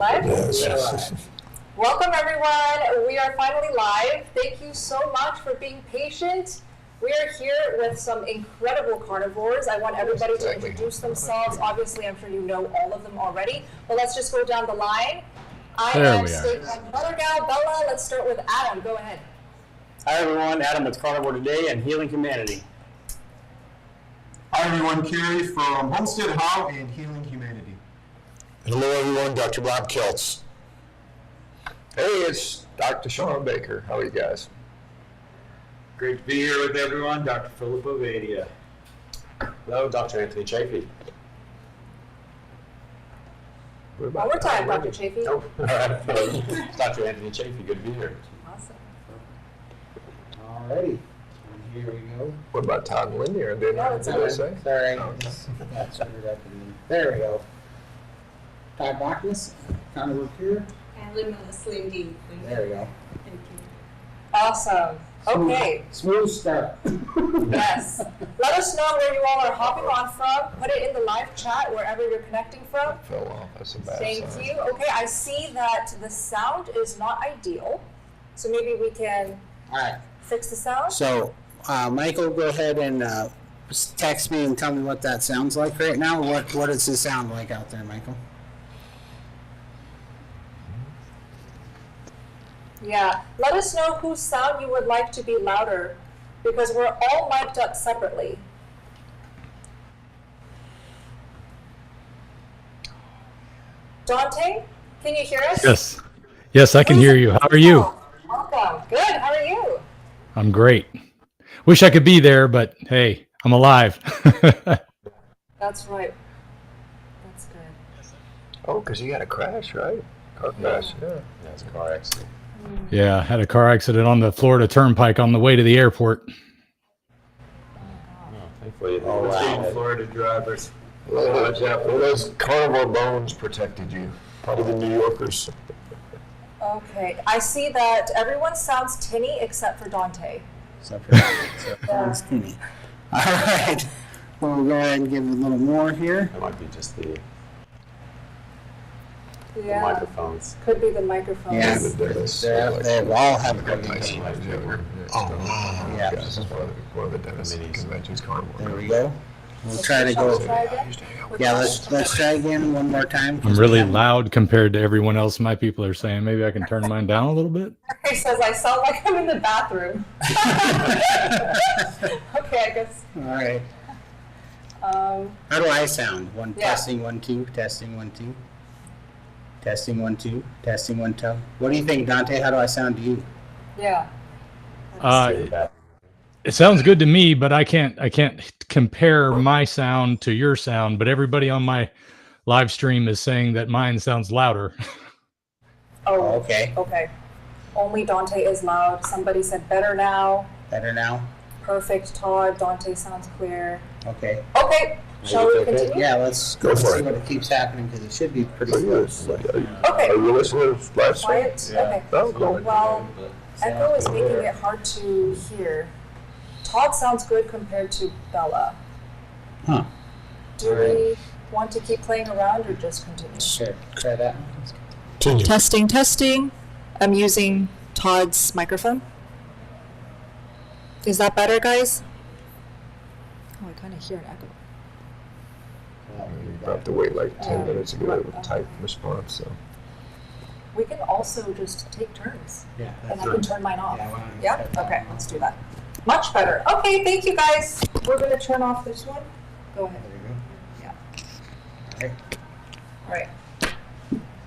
Live? Yes. Welcome everyone. We are finally live. Thank you so much for being patient. We are here with some incredible carnivores. I want everybody to introduce themselves. Obviously, I'm sure you know all of them already, but let's just go down the line. I am Steak and Butter Gal Bella. Let's start with Adam. Go ahead. Hi everyone, Adam with Carnivore Today and Healing Humanity. Hi everyone, Kerry from Homestead How and Healing Humanity. Hello everyone, Dr. Bob Kiltz. Hey, it's Dr. Shawn Baker. How are you guys? Great to be here with everyone. Dr. Philip Ovadia. Hello, Dr. Anthony Chaffee. One more time, Dr. Chaffee. Oh, all right. Dr. Anthony Chaffee, good to be here. Awesome. Alrighty. And here we go. What about Todd and Lindy? Are they not Yeah, say? Sorry. Oh, okay. Got screwed up in there we go. Todd Bockness, Carnivore here. And Lindy. There we go. Thank you. Awesome. Okay. Smooth start. Yes. Let us know where you all are hopping on from. Put it in the live chat wherever you're connecting from. Fell off. That's a bad Thank sign. you. Okay, I see that the sound is not ideal. So maybe we can Alright. fix the sound. So, Michael, go ahead and text me and tell me what that sounds like right now. What does it sound like out there, Michael? Yeah. Let us know whose sound you would like to be louder because we're all mic'd up separately. Dante, can you hear us? Yes. Yes, I can hear you. How are you? Welcome. Good. How are you? I'm great. Wish I could be there, but hey, I'm alive. That's right. That's good. Oh, because you had a crash, right? Car crash, yeah. Yeah, it's a car accident. Yeah, I had a car accident on the Florida Turnpike on the way to the airport. Thankfully, Florida drivers. Well, those carnivore bones protected you. Probably the New Yorkers. Okay. I see that everyone sounds tinny except for Dante. Sounds tinny. All right. Well, we'll go ahead and give it a little more here. that might be just the Yeah. microphones. Could be the microphone. Yeah. They all have Got nice lives ever. Oh, wow. Yeah. This is one of the dentist conventions, carnivore. There we go. We'll try to go. Try again? Yeah, let's try again one more time. I'm really loud compared to everyone else. My people are saying maybe I can turn mine down a little bit. He says I sound like I'm in the bathroom. Okay, I guess. All right. How do I sound? One Yeah. testing, 1 2, testing 1 2, testing 1 2, testing 1 2. What do you think, Dante? How do I sound to you? Yeah. It sounds good to me, but I can't compare my sound to your sound. But everybody on my live stream is saying that mine sounds louder. Oh, Okay. okay. Only Dante is loud. Somebody said better now. Better now? Perfect, Todd. Dante sounds clear. Okay. Okay. Shall we continue? Yeah, let's Go for see it. what it keeps happening because it should be pretty Are close. you listening to live stream? Quiet. Okay. Oh, cool. Well, echo is making it hard to hear. Todd sounds good compared to Bella. Huh. Do we want to keep playing around or just continue? Sure. Try that. Testing, testing. I'm using Todd's microphone. Is that better, guys? Oh, I kind of hear an echo. You have to wait like 10 minutes to get a type response, so. We can also just take turns, Yeah. and I can turn mine off. Yeah, why don't you Yeah? set that Okay, one? let's do that. Much better. Okay, thank you, guys. We're going to turn off this one. Go ahead. There Yeah. you go. All right.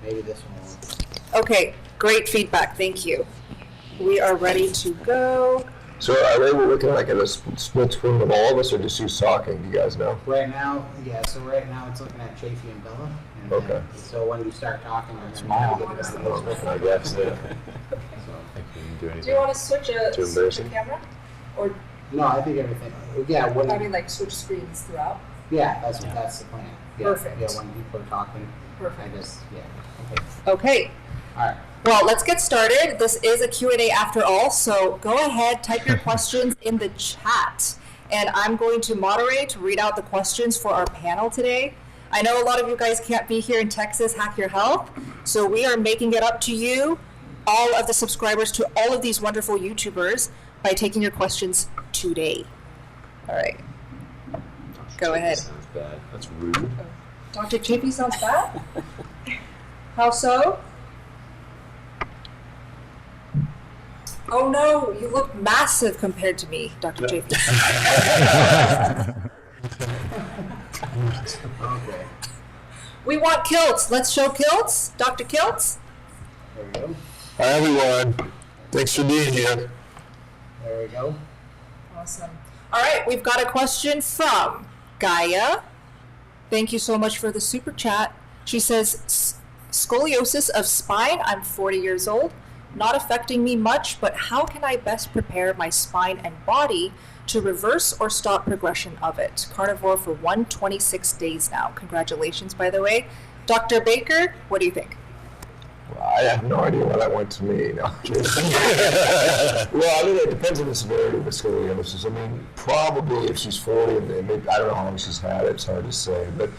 Maybe this one will. Okay, great feedback. Thank you. We are ready to go. So are they looking like at a split screen of all of us or just you talking? Do you guys know? Right now, yeah, so right now it's looking at Chaffee and Bella. And then- Okay. So when you start talking, you're Smile. gonna get I guess. Yeah. Do you want to switch the embarrassing. camera? Or, No, I think everything, yeah, when, I mean, like, switch screens throughout? yeah, that's the plan. Yeah, Perfect. Yeah, when people are talking, I Perfect. just, yeah, okay, Okay. all right. Well, let's get started. This is a Q&A after all, so go ahead, type your questions in the chat. And I'm going to moderate, read out the questions for our panel today. I know a lot of you guys can't be here in Texas, Hack Your Health, So we are making it up to you, all of the subscribers to all of these wonderful YouTubers, by taking your questions today. All right. Go ahead. Sounds bad. That's rude. Dr. Chaffee sounds bad? How so? Oh no, you look massive compared to me, Dr. Chaffee. Okay. We want Kiltz. Let's show Kiltz. Dr. Kiltz. There we go. Hi, everyone. Thanks for being here. There we go. Awesome. All right, we've got a question from Gaia. Thank you so much for the super chat. She says, scoliosis of spine. I'm 40 years old. Not affecting me much, but how can I best prepare my spine and body to reverse or stop progression of it? Carnivore for 126 days now. Congratulations, by the way. Dr. Baker, what do you think? Well, I have no idea why that went to me. No, I'm kidding. Well, I mean, it depends on the severity of the scoliosis. I mean, probably if she's 40, and maybe, I don't know how long she's had it, it's hard to say. But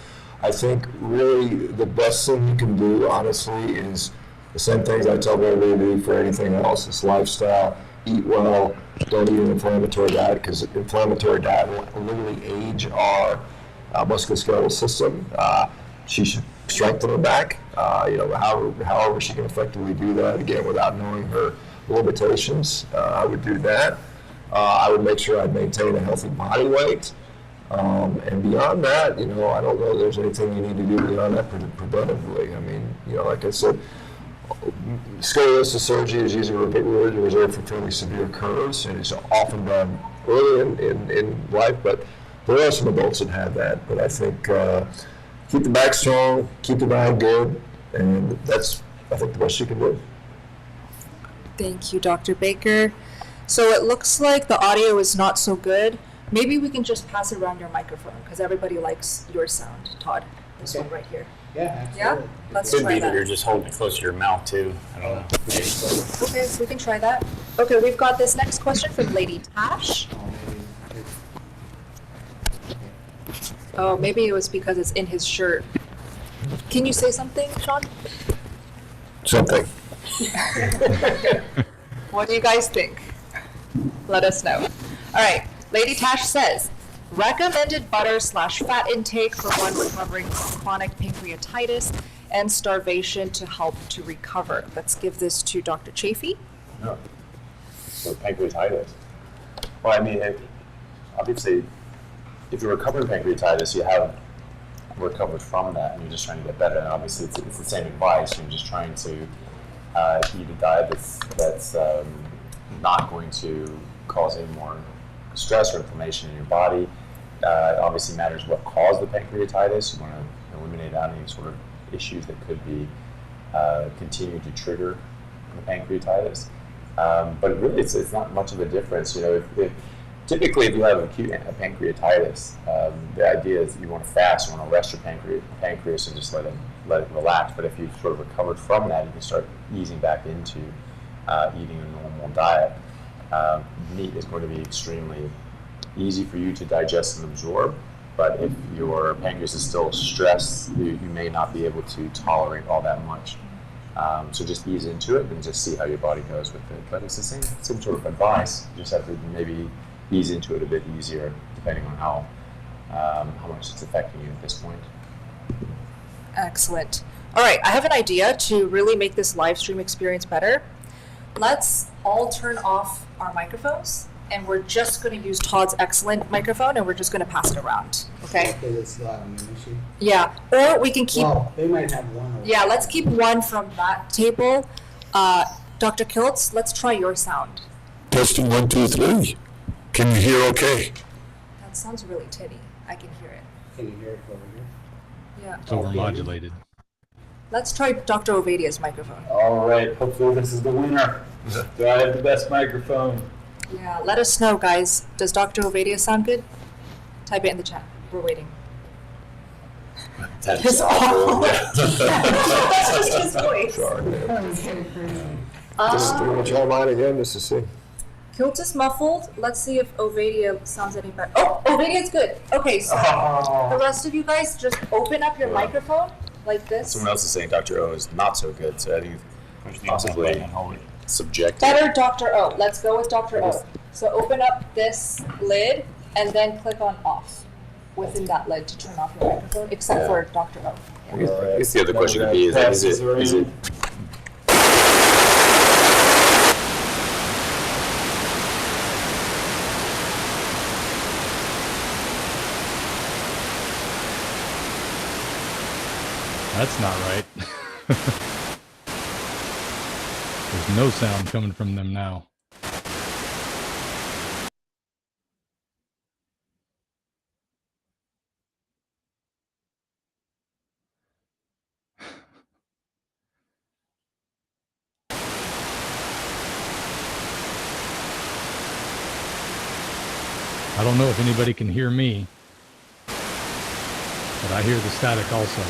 I think really the best thing you can do, honestly, is the same things I tell everybody to do for anything else. It's lifestyle, eat well, don't eat an inflammatory diet, because inflammatory diet will literally age our musculoskeletal system. She should strengthen her back, however she can effectively do that, again, without knowing her limitations. I would do that. I would make sure I'd maintain a healthy body weight. And beyond that, I don't know if there's anything you need to do beyond that preventively. I mean, like I said, scoliosis surgery is usually reserved for fairly severe curves, and it's often done early in life, but there are some adults that have that. But I think keep the back strong, keep the mind good, and that's, I think, the best you can do. Thank you, Dr. Baker. So it looks like the audio is not so good. Maybe we can just pass it around your microphone, because everybody likes your sound, Todd. This one right here. Yeah, Yeah? absolutely. Let's Could try be that you're that. just holding it close to your mouth too. I don't know. Okay, so we can try that. Okay, we've got this next question from Lady Tash. Oh, maybe it was because it's in his shirt. Can you say something, Shawn? Something. What do you guys think? Let us know. All right, Lady Tash says, recommended butter/fat intake for one recovering from chronic pancreatitis and starvation to help to recover. Let's give this to Dr. Chaffee. No. So pancreatitis. Well, I mean, obviously, if you're recovering pancreatitis, you have recovered from that, and you're just trying to get better. And obviously, it's the same advice. You're just trying to eat a diet that's not going to cause any more stress or inflammation in your body. It obviously matters what caused the pancreatitis. You want to eliminate any sort of issues that could be continue to trigger the pancreatitis. But really, it's not much of a difference. Typically, if you have acute pancreatitis, the idea is that you want to fast, you want to rest your pancreas and just let it relax. But if you've sort of recovered from that, you can start easing back into eating a normal diet. Meat is going to be extremely easy for you to digest and absorb, but if your pancreas is still stressed, you may not be able to tolerate all that much. So just ease into it and just see how your body goes with it. But it's the same sort of advice. You just have to maybe ease into it a bit easier, depending on how much it's affecting you at this point. Excellent. All right, I have an idea to really make this live stream experience better. Let's all turn off our microphones, and we're just going to use Todd's excellent microphone, and we're just going to pass it around. Okay? Okay, that's an issue. Yeah. Or we can keep. Well, they might have one. Over Yeah, let's keep one from that table. Dr. Kiltz, let's try your sound. Testing 1, 2, 3. Can you hear okay? That sounds really tinny. I can hear it. Can you hear it over here? Yeah. It's overmodulated. Let's try Dr. Ovadia's microphone. All right, hopefully this is the winner. Do I have the best microphone? Yeah, let us know, guys. Does Dr. Ovadia sound good? Type it in the chat. We're waiting. That's His awful. That's just his voice. Sorry, man. Just do want to try mine again, just to see. Kiltz is muffled. Let's see if Ovadia sounds any better. Oh, Ovadia's good. Okay, so the rest of you guys, just open up your microphone like this. Someone else is saying Dr. O is not so good, so I think it's possibly subjective. Better Dr. O. Let's go with Dr. O. So open up this lid and then click on off within that lid to turn off your microphone, except for Dr. O. I guess the other question could be, is it That's not right. There's no sound coming from them now. I don't know if anybody can hear me, but I hear the static also.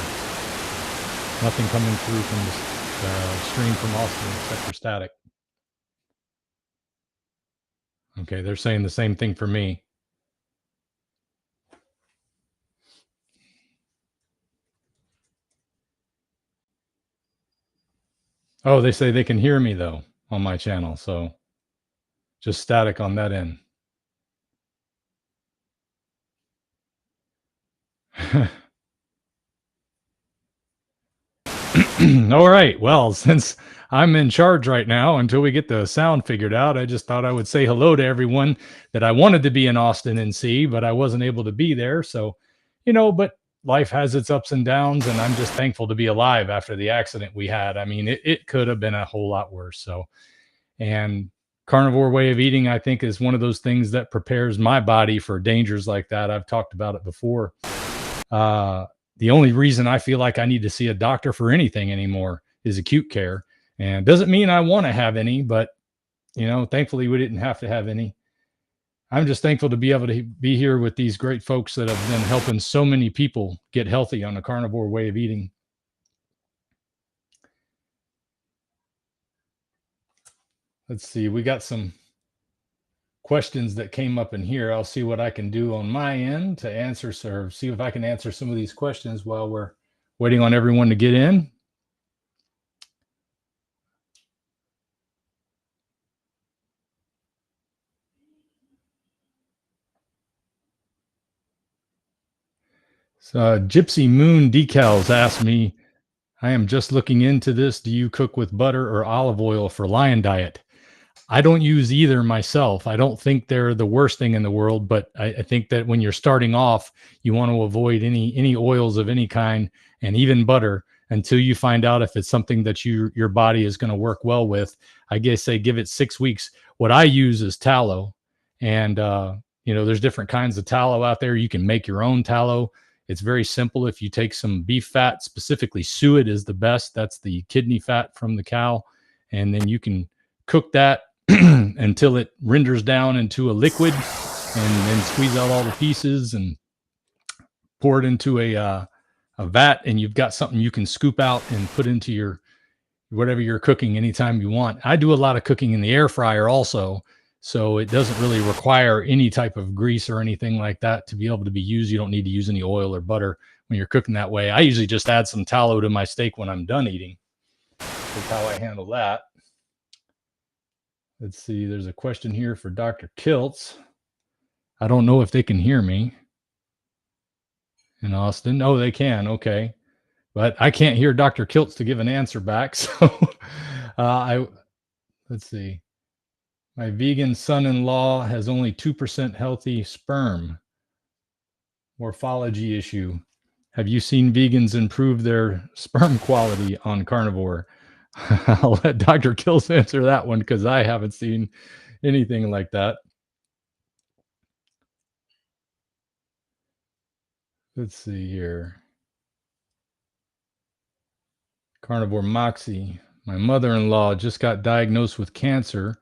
Nothing coming through from the stream from Austin except for static. Okay, they're saying the same thing for me. Oh, they say they can hear me though on my channel, so just static on that end. All right. Well, since I'm in charge right now until we get the sound figured out, I just thought I would say hello to everyone that I wanted to be in Austin and see, but I wasn't able to be there. So, but life has its ups and downs, and I'm just thankful to be alive after the accident we had. I mean, it could have been a whole lot worse. So, and carnivore way of eating, I think, is one of those things that prepares my body for dangers like that. I've talked about it before. The only reason I feel like I need to see a doctor for anything anymore is acute care. And doesn't mean I want to have any, but, thankfully we didn't have to have any. I'm just thankful to be able to be here with these great folks that have been helping so many people get healthy on a carnivore way of eating. Let's see, we got some questions that came up in here. I'll see what I can do on my end to answer, or see if I can answer some of these questions while we're waiting on everyone to get in. So, Gypsy Moon Decals asked me, I am just looking into this. Do you cook with butter or olive oil for lion diet? I don't use either myself. I don't think they're the worst thing in the world, but I think that when you're starting off, you want to avoid any oils of any kind, and even butter, until you find out if it's something that your body is going to work well with. I guess they give it 6 weeks. What I use is tallow, and there's different kinds of tallow out there. You can make your own tallow. It's very simple. If you take some beef fat, specifically suet is the best. That's the kidney fat from the cow, and then you can cook that until it renders down into a liquid, and then squeeze out all the pieces and pour it into a vat, and you've got something you can scoop out and put into your whatever you're cooking anytime you want. I do a lot of cooking in the air fryer also, so it doesn't really require any type of grease or anything like that to be able to be used. You don't need to use any oil or butter when you're cooking that way. I usually just add some tallow to my steak when I'm done eating. That's how I handle that. Let's see, there's a question here for Dr. Kiltz. I don't know if they can hear me in Austin. Oh, they can. Okay. But I can't hear Dr. Kiltz to give an answer back. So let's see. My vegan son-in-law has only 2% healthy sperm. Morphology issue. Have you seen vegans improve their sperm quality on carnivore? I'll let Dr. Kiltz answer that one because I haven't seen anything like that. Let's see here. Carnivore Moxie. My mother-in-law just got diagnosed with cancer.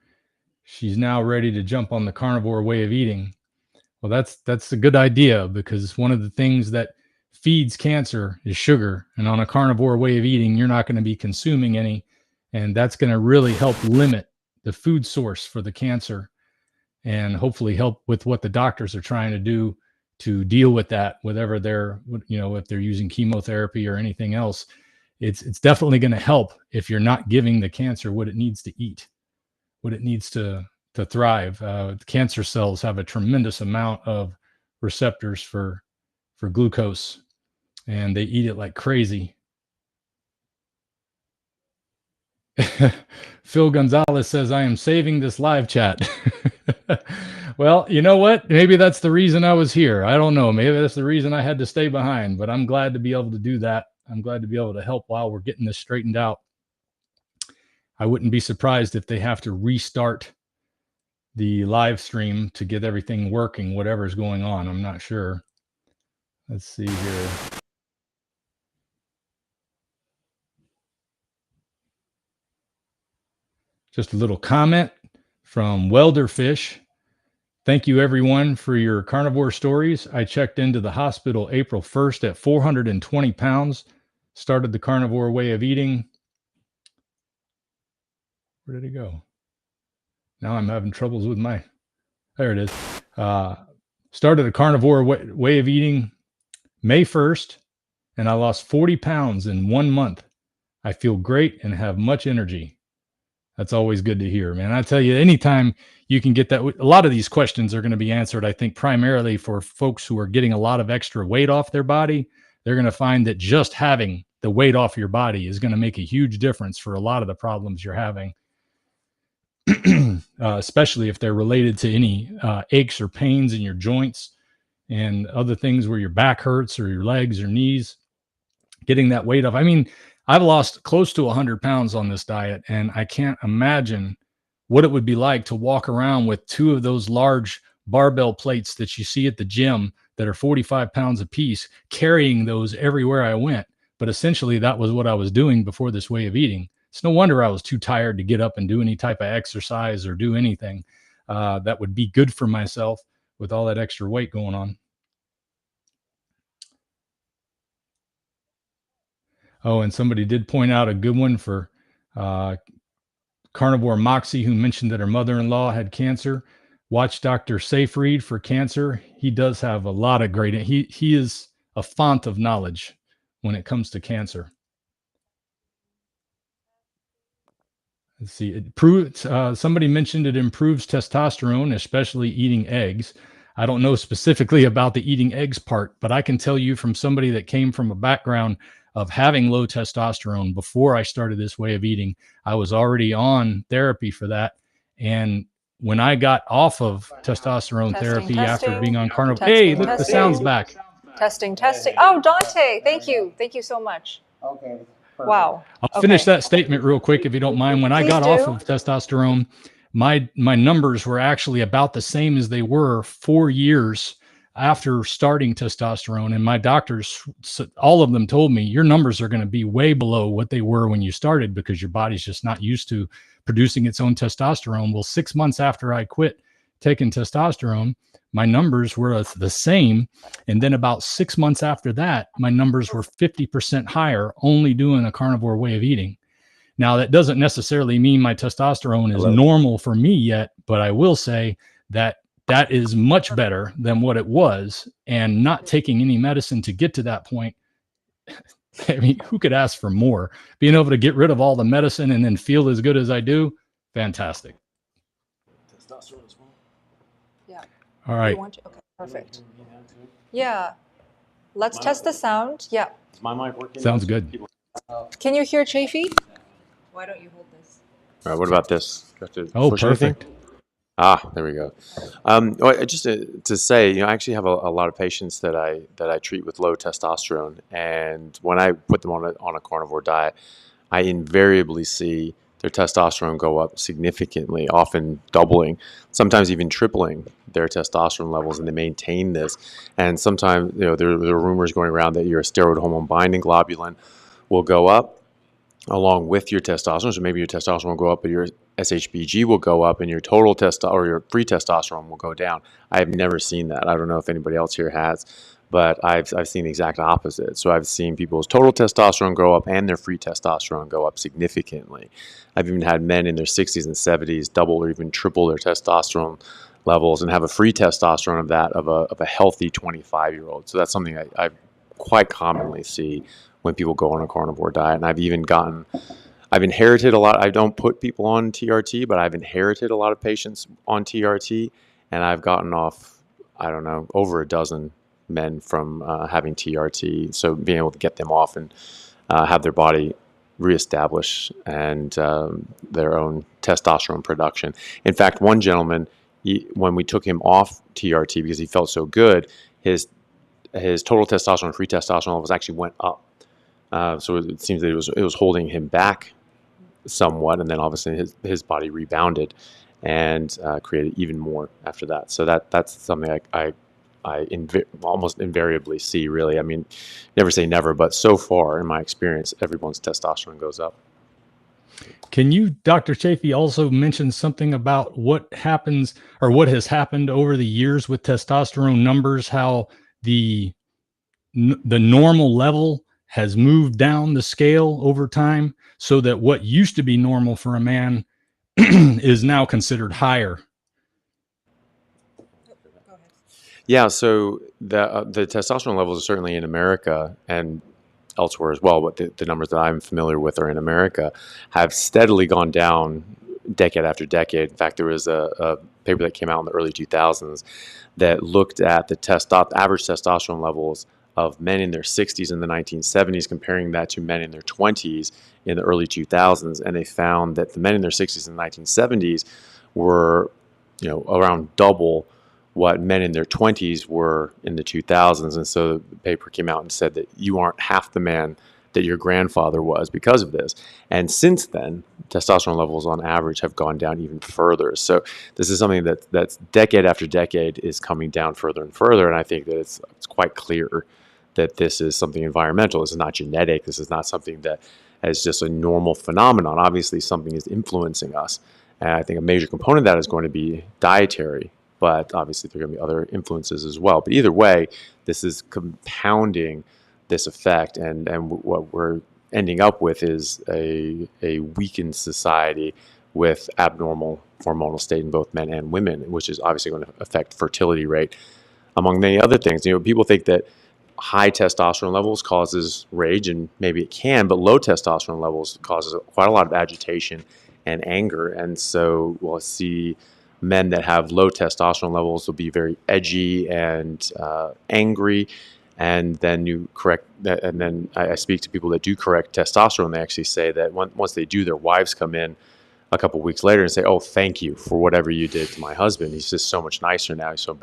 She's now ready to jump on the carnivore way of eating. Well, that's a good idea, because one of the things that feeds cancer is sugar. And on a carnivore way of eating, you're not going to be consuming any. And that's going to really help limit the food source for the cancer, and hopefully help with what the doctors are trying to do to deal with that, whatever they're, if they're using chemotherapy or anything else. It's definitely going to help if you're not giving the cancer what it needs to eat, what it needs to thrive. Cancer cells have a tremendous amount of receptors for glucose, and they eat it like crazy. Phil Gonzalez says, I am saving this live chat. Well, you know what? Maybe that's the reason I was here. I don't know. Maybe that's the reason I had to stay behind, but I'm glad to be able to do that. I'm glad to be able to help while we're getting this straightened out. I wouldn't be surprised if they have to restart the live stream to get everything working, whatever's going on. I'm not sure. Let's see here. Just a little comment from Welderfish. Thank you, everyone, for your carnivore stories. I checked into the hospital April 1st at 420 pounds, started the carnivore way of eating. Where did it go? Now I'm having troubles with there it is. Started a carnivore way of eating May 1st, and I lost 40 pounds in 1 month. I feel great and have much energy. That's always good to hear, man. I tell you, anytime you can get that, a lot of these questions are going to be answered, I think, primarily for folks who are getting a lot of extra weight off their body. They're going to find that just having the weight off your body is going to make a huge difference for a lot of the problems you're having, especially if they're related to any aches or pains in your joints and other things where your back hurts or your legs or knees. Getting that weight off. I mean, I've lost close to 100 pounds on this diet, and I can't imagine what it would be like to walk around with 2 of those large barbell plates that you see at the gym that are 45 pounds a piece, carrying those everywhere I went. But essentially, that was what I was doing before this way of eating. It's no wonder I was too tired to get up and do any type of exercise or do anything that would be good for myself with all that extra weight going on. Oh, and somebody did point out a good one for Carnivore Moxie, who mentioned that her mother-in-law had cancer. Watch Dr. Safe Read for cancer. He does have a lot of great, he is a font of knowledge when it comes to cancer. Let's see, somebody mentioned it improves testosterone, especially eating eggs. I don't know specifically about the eating eggs part, but I can tell you from somebody that came from a background of having low testosterone before I started this way of eating. I was already on therapy for that. And when I got off of testosterone therapy after being on carnivore, hey, look, the sound's back. Testing. Oh, Dante, thank you. Thank you so much. Okay. Wow. I'll finish that statement real quick if you don't mind. When I got off of testosterone, my numbers were actually about the same as they were 4 years after starting testosterone. And my doctors, all of them told me, your numbers are going to be way below what they were when you started because your body's just not used to producing its own testosterone. Well, 6 months after I quit taking testosterone, my numbers were the same. And then about 6 months after that, my numbers were 50% higher, only doing a carnivore way of eating. Now, that doesn't necessarily mean my testosterone is normal for me yet, but I will say that that is much better than what it was, and not taking any medicine to get to that point. I mean, who could ask for more? Being able to get rid of all the medicine and then feel as good as I do, fantastic. Testosterone as well. Yeah. All right. Okay, perfect. Yeah. Let's test the sound. Yeah. Is my mic working? Sounds good. Can you hear Chaffee? Why don't you hold this? All right, what about this? Oh, perfect. There we go. Just to say, I actually have a lot of patients that I treat with low testosterone, and when I put them on a carnivore diet, I invariably see their testosterone go up significantly, often doubling, sometimes even tripling their testosterone levels, and they maintain this. And sometimes, there are rumors going around that your steroid hormone binding globulin will go up along with your testosterone. So maybe your testosterone will go up, but your SHBG will go up, and your total or your free testosterone will go down. I have never seen that. I don't know if anybody else here has, but I've seen the exact opposite. So I've seen people's total testosterone go up and their free testosterone go up significantly. I've even had men in their 60s and 70s double or even triple their testosterone levels and have a free testosterone of that of a healthy 25-year-old. So that's something I quite commonly see when people go on a carnivore diet. And I've inherited a lot. I don't put people on TRT, but I've inherited a lot of patients on TRT, and I've gotten off, I don't know, over a dozen men from having TRT. So being able to get them off and have their body reestablish and their own testosterone production. In fact, one gentleman, when we took him off TRT because he felt so good, his total testosterone, free testosterone levels actually went up. So it seems that it was holding him back somewhat, and then obviously his body rebounded and created even more after that. So that's something I almost invariably see, really. I mean, never say never, but so far in my experience, everyone's testosterone goes up. Can you, Dr. Chaffee, also mention something about what happens or what has happened over the years with testosterone numbers, how the normal level has moved down the scale over time so that what used to be normal for a man is now considered higher? Yeah, so the testosterone levels are certainly in America and elsewhere as well, but the numbers that I'm familiar with are in America, have steadily gone down decade after decade. In fact, there was a paper that came out in the early 2000s that looked at the average testosterone levels of men in their 60s in the 1970s, comparing that to men in their 20s in the early 2000s, and they found that the men in their 60s in the 1970s were, around double what men in their 20s were in the 2000s. And so the paper came out and said that you aren't half the man that your grandfather was because of this. And since then, testosterone levels on average have gone down even further. So this is something that's decade after decade is coming down further and further. And I think that it's quite clear that this is something environmental. This is not genetic. This is not something that is just a normal phenomenon. Obviously, something is influencing us. And I think a major component of that is going to be dietary. But obviously, there are going to be other influences as well. But either way, this is compounding this effect. And what we're ending up with is a weakened society with abnormal hormonal state in both men and women, which is obviously going to affect fertility rate, among many other things. People think that high testosterone levels causes rage, and maybe it can, but low testosterone levels causes quite a lot of agitation and anger. And so we'll see men that have low testosterone levels will be very edgy and angry. And then I speak to people that do correct testosterone. They actually say that once they do, their wives come in a couple of weeks later and say, "Oh, thank you for whatever you did to my husband. He's just so much nicer now. He's so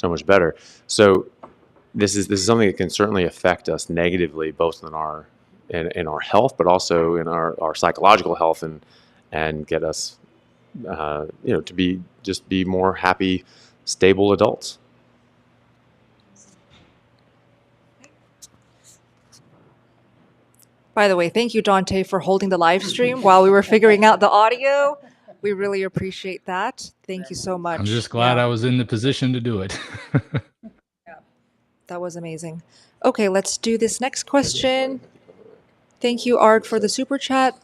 much better." So this is something that can certainly affect us negatively, both in our health, but also in our psychological health, and get us to be more happy, stable adults. By the way, thank you, Dante, for holding the live stream while we were figuring out the audio. We really appreciate that. Thank you so much. I'm just glad I was in the position to do it. That was amazing. Okay, let's do this next question. Thank you, Art, for the super chat.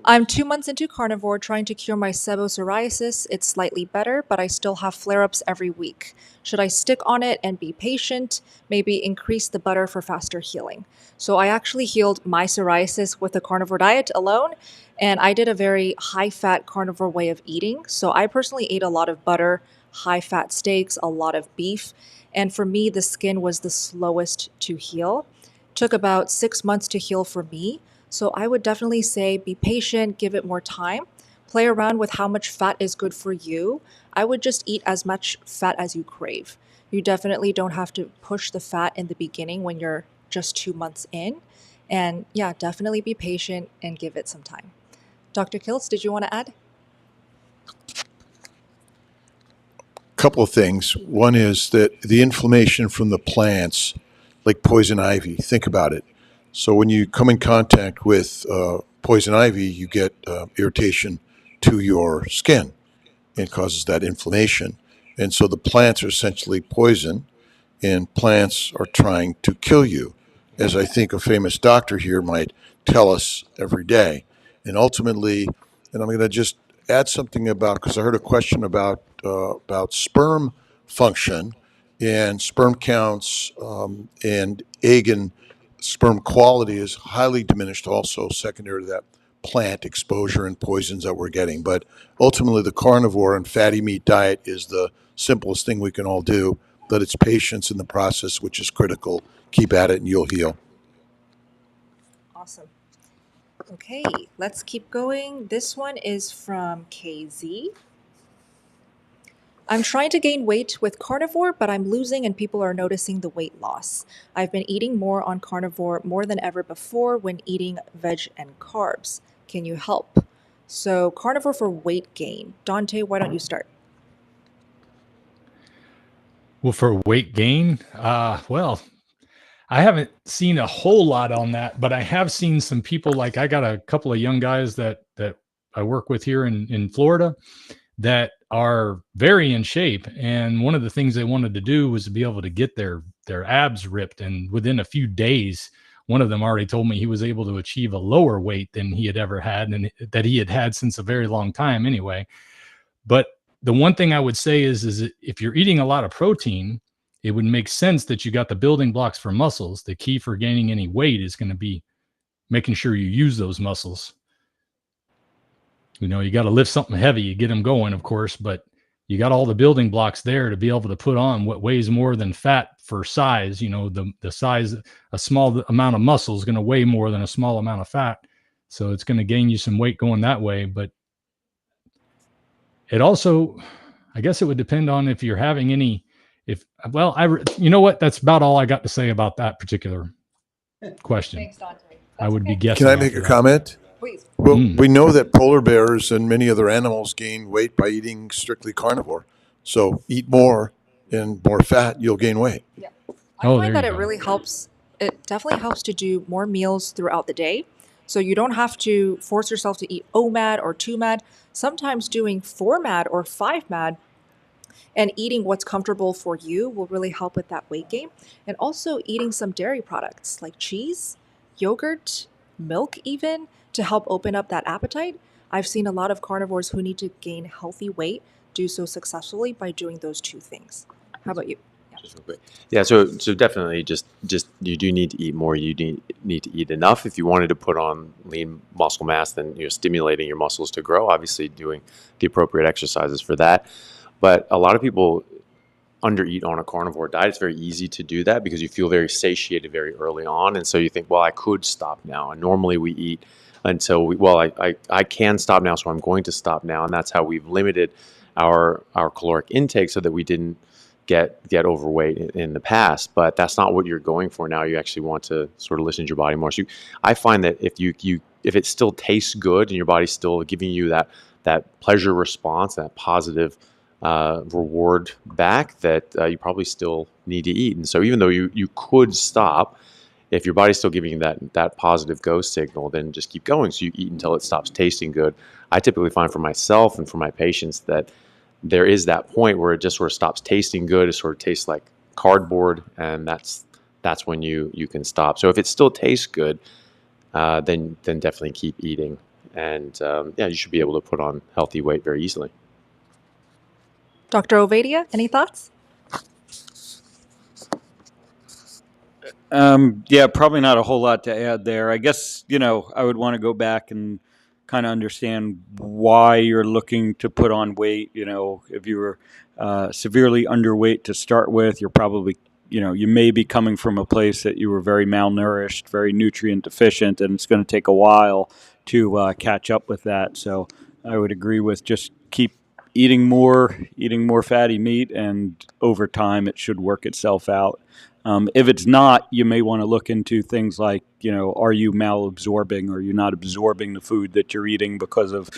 I'm 2 months into carnivore trying to cure my sebopsoriasis. It's slightly better, but I still have flare-ups every week. Should I stick on it and be patient? Maybe increase the butter for faster healing. So I actually healed my psoriasis with the carnivore diet alone, and I did a very high-fat carnivore way of eating. So I personally ate a lot of butter, high-fat steaks, a lot of beef, and for me, the skin was the slowest to heal. Took about 6 months to heal for me. So I would definitely say be patient, give it more time, play around with how much fat is good for you. I would just eat as much fat as you crave. You definitely don't have to push the fat in the beginning when you're just 2 months in. And yeah, definitely be patient and give it some time. Dr. Kiltz, did you want to add? Couple of things. One is that the inflammation from the plants, like poison ivy, think about it. So when you come in contact with poison ivy, you get irritation to your skin and causes that inflammation. And so the plants are essentially poison, and plants are trying to kill you, as I think a famous doctor here might tell us every day. And ultimately, and I'm going to just add something about, because I heard a question about sperm function and sperm counts, and egg and sperm quality is highly diminished also secondary to that plant exposure and poisons that we're getting. But ultimately, the carnivore and fatty meat diet is the simplest thing we can all do, but it's patience in the process, which is critical. Keep at it and you'll heal. Awesome. Okay, let's keep going. This one is from KZ. I'm trying to gain weight with carnivore, but I'm losing and people are noticing the weight loss. I've been eating more on carnivore more than ever before when eating veg and carbs. Can you help? So carnivore for weight gain. Dante, why don't you start? Well, for weight gain, well, I haven't seen a whole lot on that, but I have seen some people, like I got a couple of young guys that I work with here in Florida that are very in shape. And one of the things they wanted to do was to be able to get their abs ripped. And within a few days, one of them already told me he was able to achieve a lower weight than he had ever had, and that he had had since a very long time anyway. But the one thing I would say is that if you're eating a lot of protein, it would make sense that you got the building blocks for muscles. The key for gaining any weight is going to be making sure you use those muscles. You know, you got to lift something heavy, you get them going, of course, but you got all the building blocks there to be able to put on what weighs more than fat for size. You know, the size, a small amount of muscle is going to weigh more than a small amount of fat. So it's going to gain you some weight going that way. But it also, I guess it would depend on if you're having any, you know what? That's about all I got to say about that particular question. Thanks, Dante. I would be guessing. Can I make a comment? Please. Well, we know that polar bears and many other animals gain weight by eating strictly carnivore. So eat more and more fat, you'll gain weight. Yeah. I find that it really helps. It definitely helps to do more meals throughout the day. So you don't have to force yourself to eat OMAD or 2MAD. Sometimes doing 4MAD or 5MAD and eating what's comfortable for you will really help with that weight gain. And also eating some dairy products like cheese, yogurt, milk even, to help open up that appetite. I've seen a lot of carnivores who need to gain healthy weight do so successfully by doing those two things. How about you? Yeah, so definitely just you do need to eat more. You need to eat enough. If you wanted to put on lean muscle mass, then you're stimulating your muscles to grow, obviously doing the appropriate exercises for that. But a lot of people undereat on a carnivore diet. It's very easy to do that because you feel very satiated very early on. And so you think, well, I could stop now. And normally we eat until I can stop now, so I'm going to stop now. And that's how we've limited our caloric intake so that we didn't get overweight in the past. But that's not what you're going for now. You actually want to sort of listen to your body more. So I find that if it still tastes good and your body's still giving you that pleasure response, that positive reward back, that you probably still need to eat. And so even though you could stop, if your body's still giving you that positive go signal, then just keep going. So you eat until it stops tasting good. I typically find for myself and for my patients that there is that point where it just sort of stops tasting good. It sort of tastes like cardboard, and that's when you can stop. So if it still tastes good, then definitely keep eating. And you should be able to put on healthy weight very easily. Dr. Ovadia, any thoughts? Probably not a whole lot to add there. I guess, I would want to go back and kind of understand why you're looking to put on weight. If you were severely underweight to start with, you're probably, you may be coming from a place that you were very malnourished, very nutrient deficient, and it's going to take a while to catch up with that. So I would agree with just keep eating more fatty meat, and over time it should work itself out. If it's not, you may want to look into things like, are you malabsorbing? Are you not absorbing the food that you're eating because of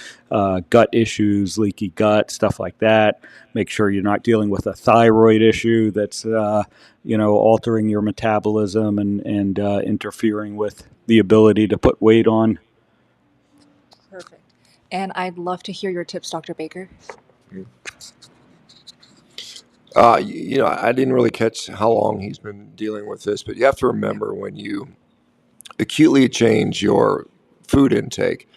gut issues, leaky gut, stuff like that? Make sure you're not dealing with a thyroid issue that's, altering your metabolism and interfering with the ability to put weight on. Perfect. And I'd love to hear your tips, Dr. Baker. I didn't really catch how long he's been dealing with this, but you have to remember when you acutely change your food intake,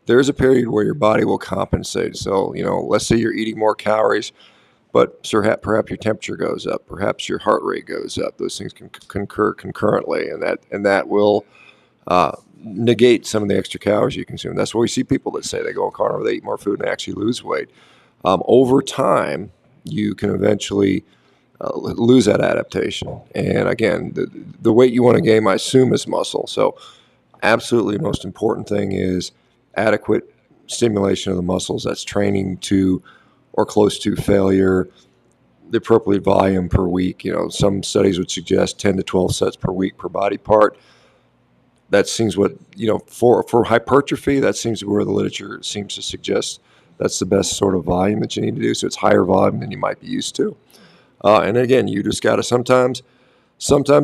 there's a period where your body will compensate. So, let's say you're eating more calories, but perhaps your temperature goes up, perhaps your heart rate goes up. Those things can concur concurrently, and that will negate some of the extra calories you consume. That's why we see people that say they go on carnivore, they eat more food and they actually lose weight. Over time, you can eventually lose that adaptation. And again, the weight you want to gain, I assume, is muscle. So absolutely most important thing is adequate stimulation of the muscles. That's training to or close to failure, the appropriate volume per week. Some studies would suggest 10 to 12 sets per week per body part. That seems for hypertrophy, that seems to be where the literature seems to suggest that's the best sort of volume that you need to do. So it's higher volume than you might be used to. And again, you just got to sometimes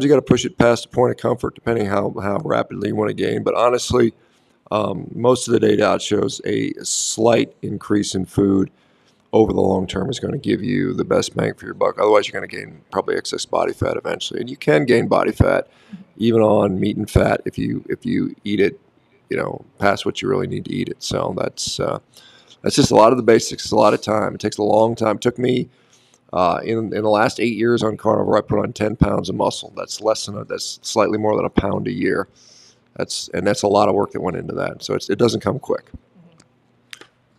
you got to push it past the point of comfort, depending how rapidly you want to gain. But honestly, most of the data out shows a slight increase in food over the long term is going to give you the best bang for your buck. Otherwise, you're going to gain probably excess body fat eventually. And you can gain body fat even on meat and fat if you eat it, past what you really need to eat it. So that's just a lot of the basics. It's a lot of time. It takes a long time. It took me in the last 8 years on carnivore, I put on 10 pounds of muscle. That's slightly more than a pound a year. That's a lot of work that went into that. So it doesn't come quick.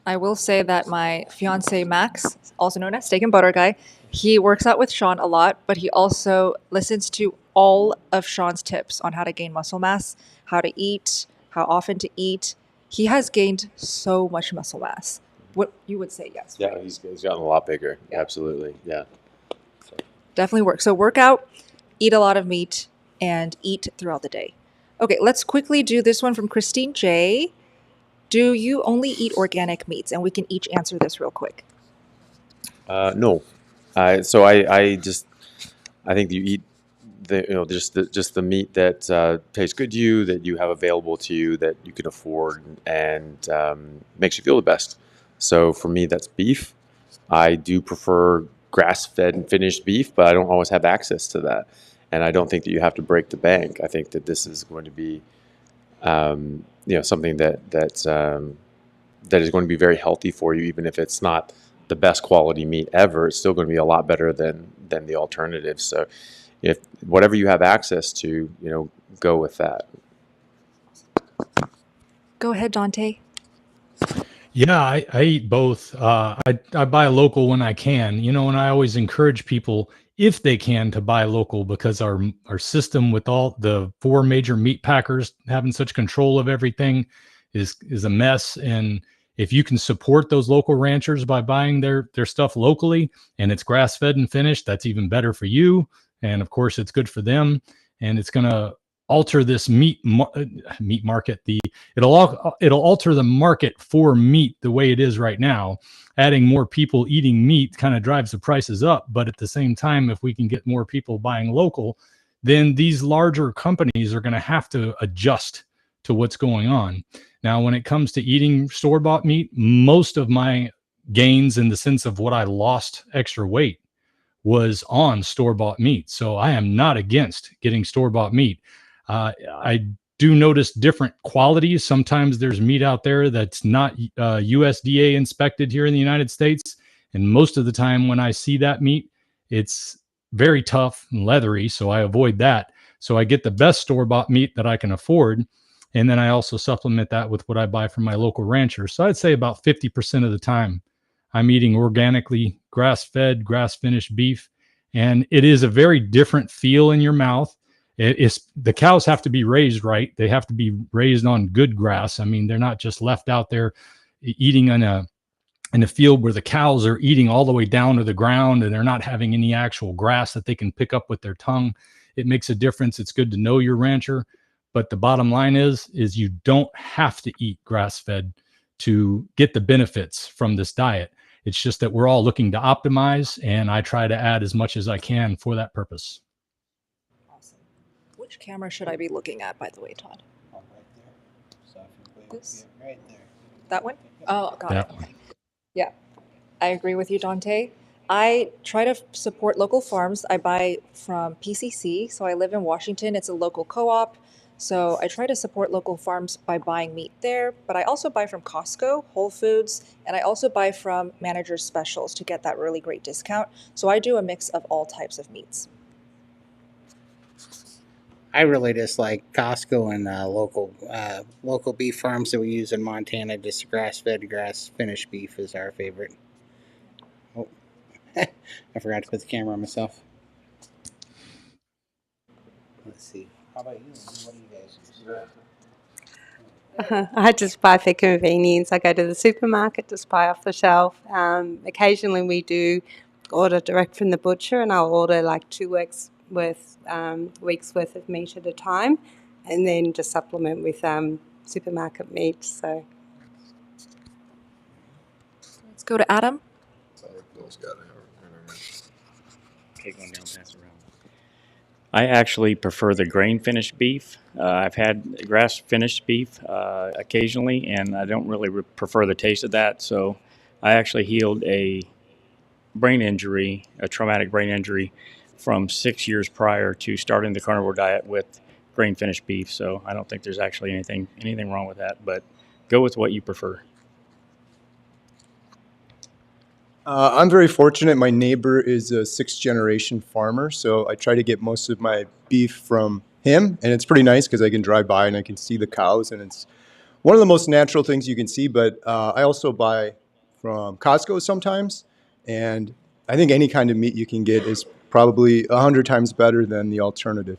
I will say that my fiance Max, also known as Steak and Butter Guy, he works out with Shawn a lot, but he also listens to all of Shawn's tips on how to gain muscle mass, how to eat, how often to eat. He has gained so much muscle mass. What you would say, yes? Yeah, he's gotten a lot bigger. Yeah. Absolutely, yeah. Definitely work. So work out, eat a lot of meat, and eat throughout the day. Okay, let's quickly do this one from Christine J. Do you only eat organic meats? And we can each answer this real quick. No. So I think that you eat just the meat that tastes good to you, that you have available to you, that you can afford, and makes you feel the best. So for me, that's beef. I do prefer grass-fed and finished beef, but I don't always have access to that. And I don't think that you have to break the bank. I think that this is going to be something that is going to be very healthy for you, even if it's not the best quality meat ever. It's still going to be a lot better than the alternatives. So, if whatever you have access to, go with that. Go ahead, Dante. Yeah, I eat both. I buy local when I can, and I always encourage people, if they can, to buy local, because our system with all the 4 major meat packers having such control of everything is a mess. And if you can support those local ranchers by buying their stuff locally, and it's grass fed and finished, that's even better for you. And of course, it's good for them, and it's going to alter this meat market. It'll alter the market for meat the way it is right now. Adding more people eating meat kind of drives the prices up, but at the same time, if we can get more people buying local, then these larger companies are going to have to adjust to what's going on. Now, when it comes to eating store-bought meat, most of my gains, in the sense of what I lost extra weight, was on store-bought meat. So I am not against getting store-bought meat. I do notice different qualities. Sometimes there's meat out there that's not USDA inspected here in the United States. And most of the time when I see that meat, it's very tough and leathery. So I avoid that. So I get the best store-bought meat that I can afford. And then I also supplement that with what I buy from my local rancher. So I'd say about 50% of the time I'm eating organically grass-fed, grass-finished beef. And it is a very different feel in your mouth. The cows have to be raised right. They have to be raised on good grass. I mean, they're not just left out there eating in a field where the cows are eating all the way down to the ground and they're not having any actual grass that they can pick up with their tongue. It makes a difference. It's good to know your rancher. But the bottom line is you don't have to eat grass-fed to get the benefits from this diet. It's just that we're all looking to optimize, and I try to add as much as I can for that purpose. Awesome. Which camera should I be looking at, by the way, Todd? Oh, right there. So if you This? right there. That one? Oh, got That it. one. Yeah, I agree with you, Dante. I try to support local farms. I buy from PCC. So I live in Washington. It's a local co-op. So I try to support local farms by buying meat there, but I also buy from Costco, Whole Foods, and I also buy from Manager's Specials to get that really great discount. So I do a mix of all types of meats. I really just like Costco and local beef farms that we use in Montana. Just grass-fed, grass-finished beef is our favorite. Oh, I forgot to put the camera on myself. Let's see. How about you? What do you guys use? I just buy for convenience. I go to the supermarket, just buy off the shelf. Occasionally we do order direct from the butcher, and I'll order like 2 weeks worth of meat at a time, and then just supplement with supermarket meat. So Let's go to Adam. Take one down, pass around. I actually prefer the grain finished beef. I've had grass finished beef occasionally, and I don't really prefer the taste of that. So I actually healed a traumatic brain injury from 6 years prior to starting the carnivore diet with grain finished beef. So I don't think there's actually anything wrong with that, but go with what you prefer. I'm very fortunate. My neighbor is a 6th-generation farmer, so I try to get most of my beef from him, and it's pretty nice because I can drive by and I can see the cows, and it's one of the most natural things you can see. But I also buy from Costco sometimes, and I think any kind of meat you can get is probably 100 times better than the alternative.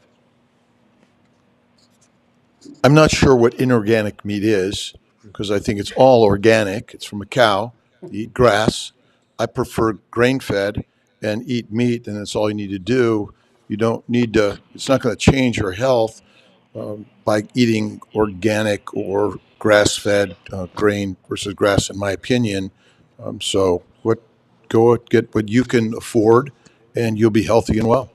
I'm not sure what inorganic meat is because I think it's all organic. It's from a cow. You eat grass. I prefer grain-fed and eat meat, and that's all you need to do. You don't need to, it's not going to change your health by eating organic or grass-fed grain versus grass, in my opinion. Go get what you can afford, and you'll be healthy and well.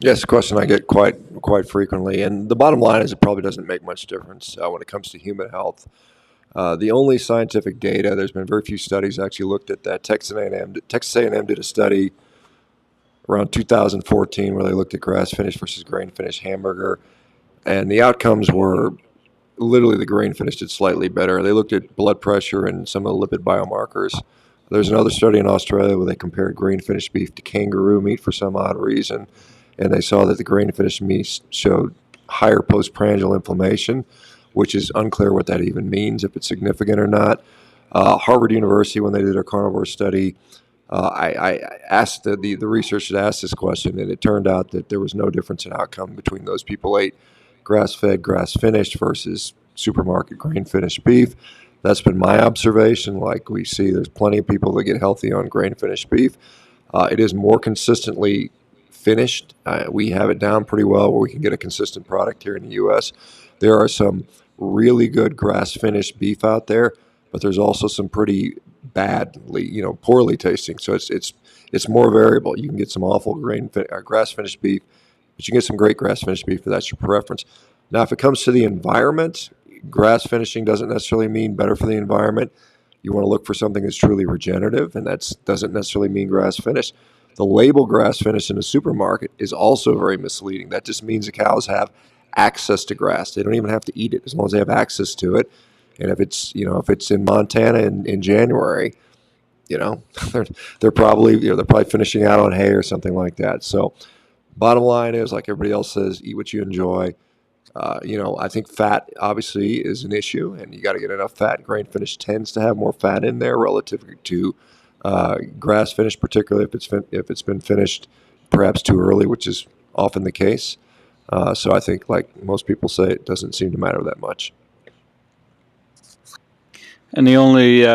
Yes, a question I get quite frequently, and the bottom line is it probably doesn't make much difference when it comes to human health. The only scientific data, there's been very few studies actually looked at that. Texas A&M did a study around 2014 where they looked at grass-finished versus grain-finished hamburger, and the outcomes were literally the grain-finished did slightly better. They looked at blood pressure and some of the lipid biomarkers. There's another study in Australia where they compared grain-finished beef to kangaroo meat for some odd reason, and they saw that the grain-finished meat showed higher postprandial inflammation, which is unclear what that even means, if it's significant or not. Harvard University, when they did their carnivore study, I asked the researchers to ask this question, and it turned out that there was no difference in outcome between those people ate grass-fed, grass-finished versus supermarket grain-finished beef. That's been my observation. Like we see, there's plenty of people that get healthy on grain-finished beef. It is more consistently finished. We have it down pretty well where we can get a consistent product here in the U.S. There are some really good grass-finished beef out there, but there's also some pretty badly, poorly tasting. So it's more variable. You can get some awful grass-finished beef, but you can get some great grass-finished beef if that's your preference. Now, if it comes to the environment, grass finishing doesn't necessarily mean better for the environment. You want to look for something that's truly regenerative, and that doesn't necessarily mean grass-finished. The label grass-finished in a supermarket is also very misleading. That just means the cows have access to grass. They don't even have to eat it as long as they have access to it. And if it's in Montana in January, they're probably finishing out on hay or something like that. So bottom line is, like everybody else says, eat what you enjoy. I think fat obviously is an issue, and you got to get enough fat. Grain finished tends to have more fat in there relative to grass finished, particularly if it's been finished perhaps too early, which is often the case. So I think, like most people say, it doesn't seem to matter that much. And the only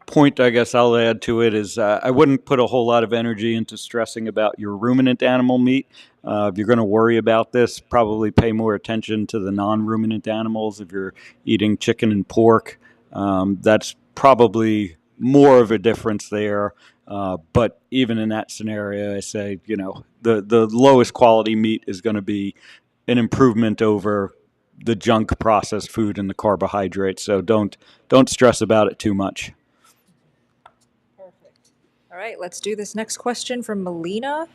point I guess I'll add to it is I wouldn't put a whole lot of energy into stressing about your ruminant animal meat. If you're going to worry about this, probably pay more attention to the non-ruminant animals. If you're eating chicken and pork, that's probably more of a difference there. But even in that scenario, I say, the lowest quality meat is going to be an improvement over the junk processed food and the carbohydrates. So don't stress about it too much. Perfect. All right, let's do this next question from Melina.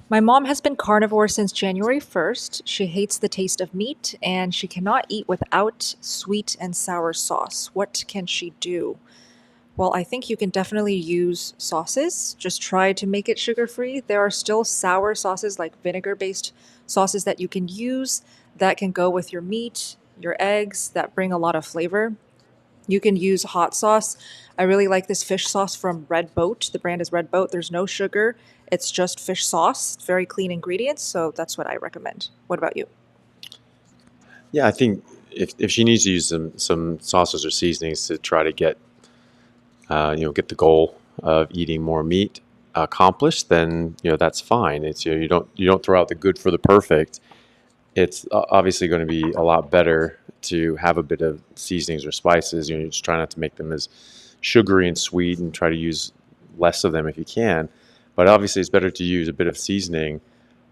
My mom has been carnivore since January 1st. She hates the taste of meat and she cannot eat without sweet and sour sauce. What can she do? Well, I think you can definitely use sauces. Just try to make it sugar-free. There are still sour sauces like vinegar-based sauces that you can use that can go with your meat, your eggs, that bring a lot of flavor. You can use hot sauce. I really like this fish sauce from Red Boat. The brand is Red Boat. There's no sugar. It's just fish sauce. Very clean ingredients, so that's what I recommend. What about you? Yeah, I think if she needs to use some sauces or seasonings to try to get get the goal of eating more meat accomplished, then that's fine. It's you don't throw out the good for the perfect. It's obviously going to be a lot better to have a bit of seasonings or spices. You just try not to make them as sugary and sweet, and try to use less of them if you can. But obviously, it's better to use a bit of seasoning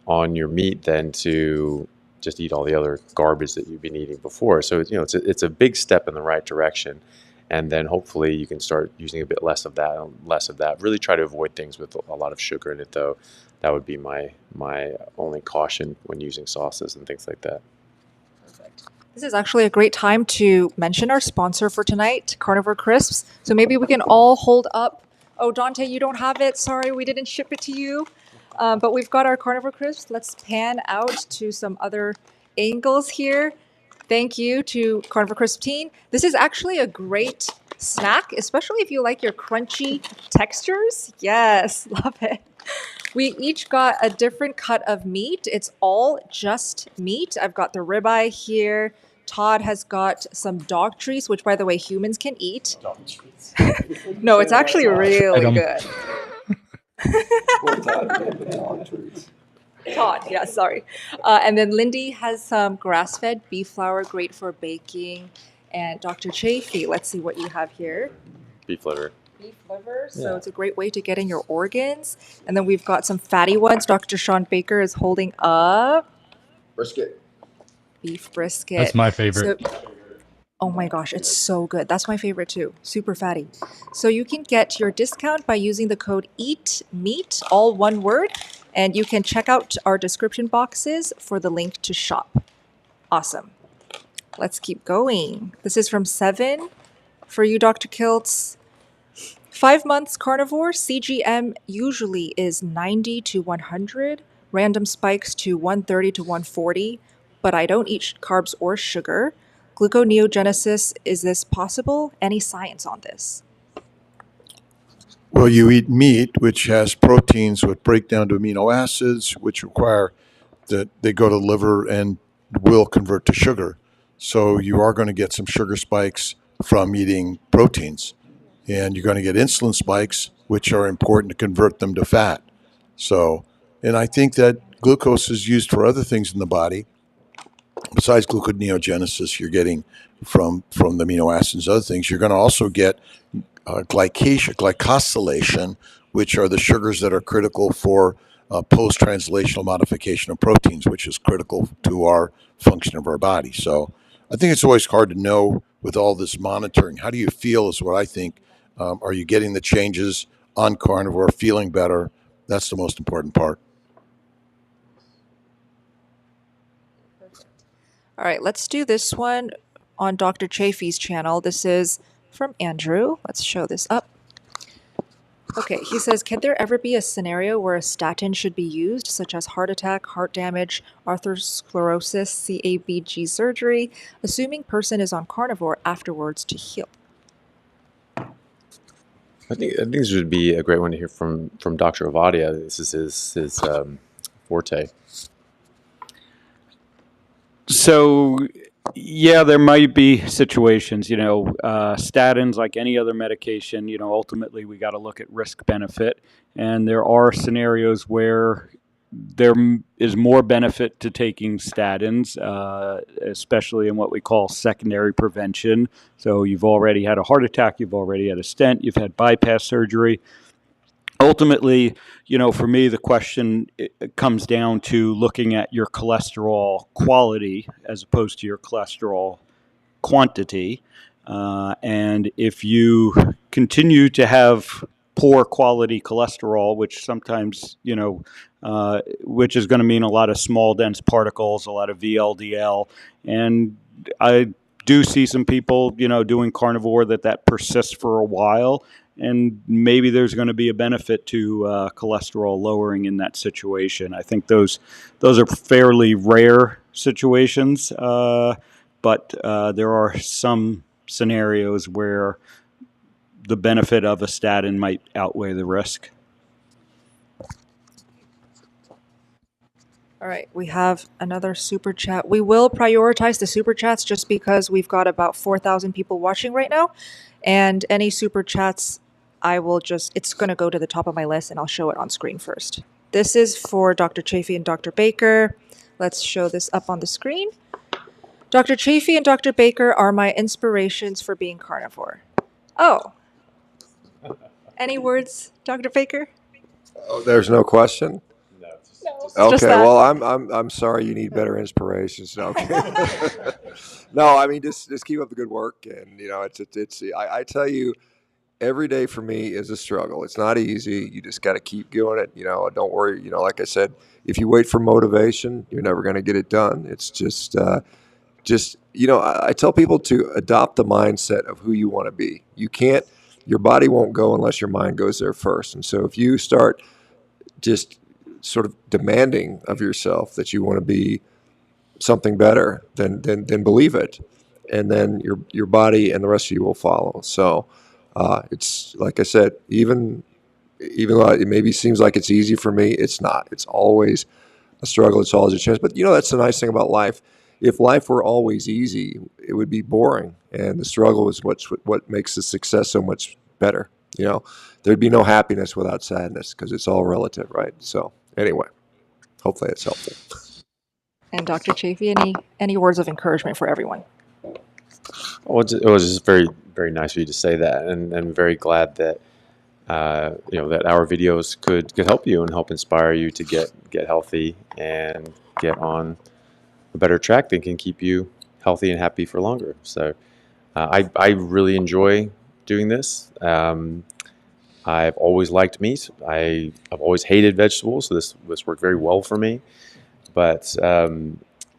on your meat than to just eat all the other garbage that you've been eating before. So it's a big step in the right direction. And then hopefully you can start using a bit less of that and less of that. Really try to avoid things with a lot of sugar in it, though. That would be my only caution when using sauces and things like that. This is actually a great time to mention our sponsor for tonight, Carnivore Crisps. So maybe we can all hold up. Oh, Dante, you don't have it. Sorry, we didn't ship it to you. But we've got our Carnivore Crisps. Let's pan out to some other angles here. Thank you to Carnivore Crisp team. This is actually a great snack, especially if you like your crunchy textures. Yes, love it. We each got a different cut of meat. It's all just meat. I've got the ribeye here. Todd has got some dog treats, which, by the way, humans can eat. Dog treats. No, it's actually really good. Todd, yeah, sorry. And then Lindy has some grass-fed beef flour, great for baking. And Dr. Chaffee, let's see what you have here. Beef liver. Beef liver, so it's a great way to get in your organs. And then we've got some fatty ones. Dr. Shawn Baker is holding up Brisket. beef brisket. That's my favorite. Oh my gosh, it's so good. That's my favorite too. Super fatty. So you can get your discount by using the code EATMEAT, all one word, and you can check out our description boxes for the link to shop. Awesome. Let's keep going. This is from 7 for you, Dr. Kiltz. 5 months carnivore, CGM usually is 90 to 100, random spikes to 130 to 140, but I don't eat carbs or sugar. Gluconeogenesis, is this possible? Any science on this? Well, you eat meat, which has proteins which break down to amino acids, which require that they go to the liver and will convert to sugar. So you are going to get some sugar spikes from eating proteins. And you're going to get insulin spikes, which are important to convert them to fat. So, and I think that glucose is used for other things in the body. Besides gluconeogenesis, you're getting from the amino acids and other things. You're going to also get glycosylation, which are the sugars that are critical for post-translational modification of proteins, which is critical to our function of our body. So I think it's always hard to know with all this monitoring. How do you feel is what I think. Are you getting the changes on carnivore, feeling better? That's the most important part. All right, let's do this one on Dr. Chaffee's channel. This is from Andrew. Let's show this up. Okay, he says, can there ever be a scenario where a statin should be used, such as heart attack, heart damage, atherosclerosis, CABG surgery, assuming person is on carnivore afterwards to heal? I think this would be a great one to hear from Dr. Ovadia. This is his forte. So, yeah, there might be situations, statins, like any other medication, ultimately we got to look at risk benefit. And there are scenarios where there is more benefit to taking statins, especially in what we call secondary prevention. So you've already had a heart attack, you've already had a stent, you've had bypass surgery. Ultimately, for me, the question comes down to looking at your cholesterol quality as opposed to your cholesterol quantity. And if you continue to have poor quality cholesterol, which sometimes, which is going to mean a lot of small dense particles, a lot of VLDL. And I do see some people, doing carnivore that persists for a while. And maybe there's going to be a benefit to cholesterol lowering in that situation. I think those are fairly rare situations, but there are some scenarios where the benefit of a statin might outweigh the risk. All right, we have another super chat. We will prioritize the super chats just because we've got about 4,000 people watching right now. And any super chats, it's going to go to the top of my list and I'll show it on screen first. This is for Dr. Chaffee and Dr. Baker. Let's show this up on the screen. Dr. Chaffee and Dr. Baker are my inspirations for being carnivore. Oh. Any words, Dr. Baker? Oh, there's no question. No, okay, well, I'm sorry. You need better inspirations. No, okay. No, I mean just keep up the good work, and I tell you, every day for me is a struggle. It's not easy. You just got to keep doing it. Don't worry. Like I said, if you wait for motivation, you're never going to get it done. It's just I tell people to adopt the mindset of who you want to be. Your body won't go unless your mind goes there first. And so if you start just sort of demanding of yourself that you want to be something better, then believe it. And then your body and the rest of you will follow. So it's like I said, even though it maybe seems like it's easy for me, it's not. It's always a struggle. It's always a chance. But that's the nice thing about life. If life were always easy, it would be boring. And the struggle is what makes the success so much better. There'd be no happiness without sadness because it's all relative, right? So anyway, hopefully it's helpful. And Dr. Chaffee, any words of encouragement for everyone? Well, it was just very, very nice of you to say that, and I'm very glad that that our videos could help you and help inspire you to get healthy and get on a better track that can keep you healthy and happy for longer. So I really enjoy doing this. I've always liked meat. I've always hated vegetables, so this worked very well for me. But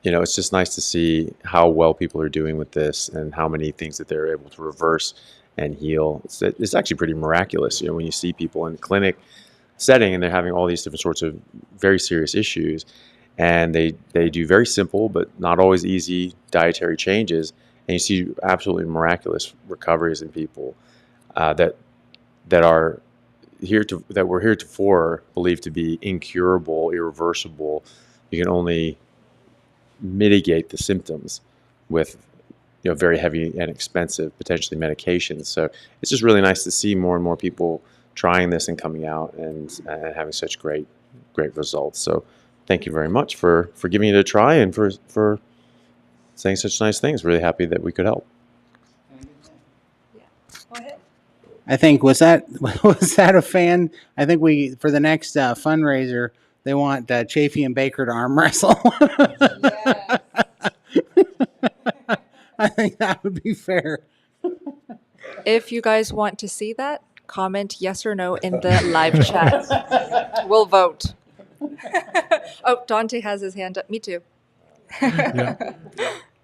it's just nice to see how well people are doing with this and how many things that they're able to reverse and heal. It's actually pretty miraculous, when you see people in the clinic setting and they're having all these different sorts of very serious issues, and they do very simple but not always easy dietary changes, and you see absolutely miraculous recoveries in people that were heretofore believed to be incurable, irreversible. You can only mitigate the symptoms with very heavy and expensive, potentially medications. So it's just really nice to see more and more people trying this and coming out and having such great results. So thank you very much for giving it a try and for saying such nice things. Really happy that we could help. I think was that a fan? I think for the next fundraiser they want Chaffee and Baker to arm wrestle. Yes. I think that would be fair. If you guys want to see that, comment yes or no in the live chat. We'll vote. Oh, Dante has his hand up. Me too. Yeah.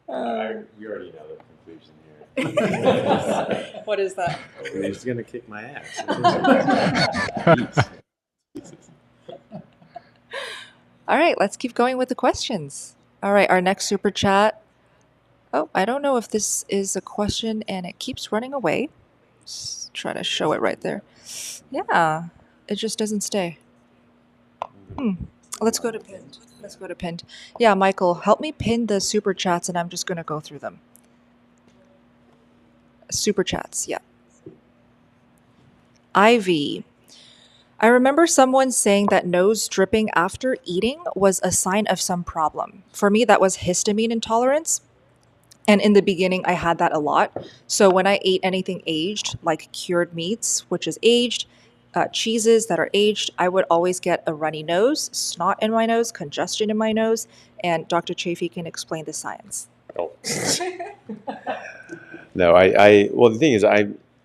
We already know the conclusion here. What is that? He's going to kick my ass. All right, let's keep going with the questions. All right, our next super chat. Oh, I don't know if this is a question and it keeps running away. Just try to show it right there. Yeah, it just doesn't stay. Let's go to pinned. Yeah, Michael, help me pin the super chats and I'm just going to go through them. Super chats, yeah. Ivy. I remember someone saying that nose dripping after eating was a sign of some problem. For me, that was histamine intolerance. And in the beginning, I had that a lot. So when I ate anything aged, like cured meats, which is aged, cheeses that are aged, I would always get a runny nose, snot in my nose, congestion in my nose, and Dr. Chaffee can explain the science. Oh. No, well, the thing is,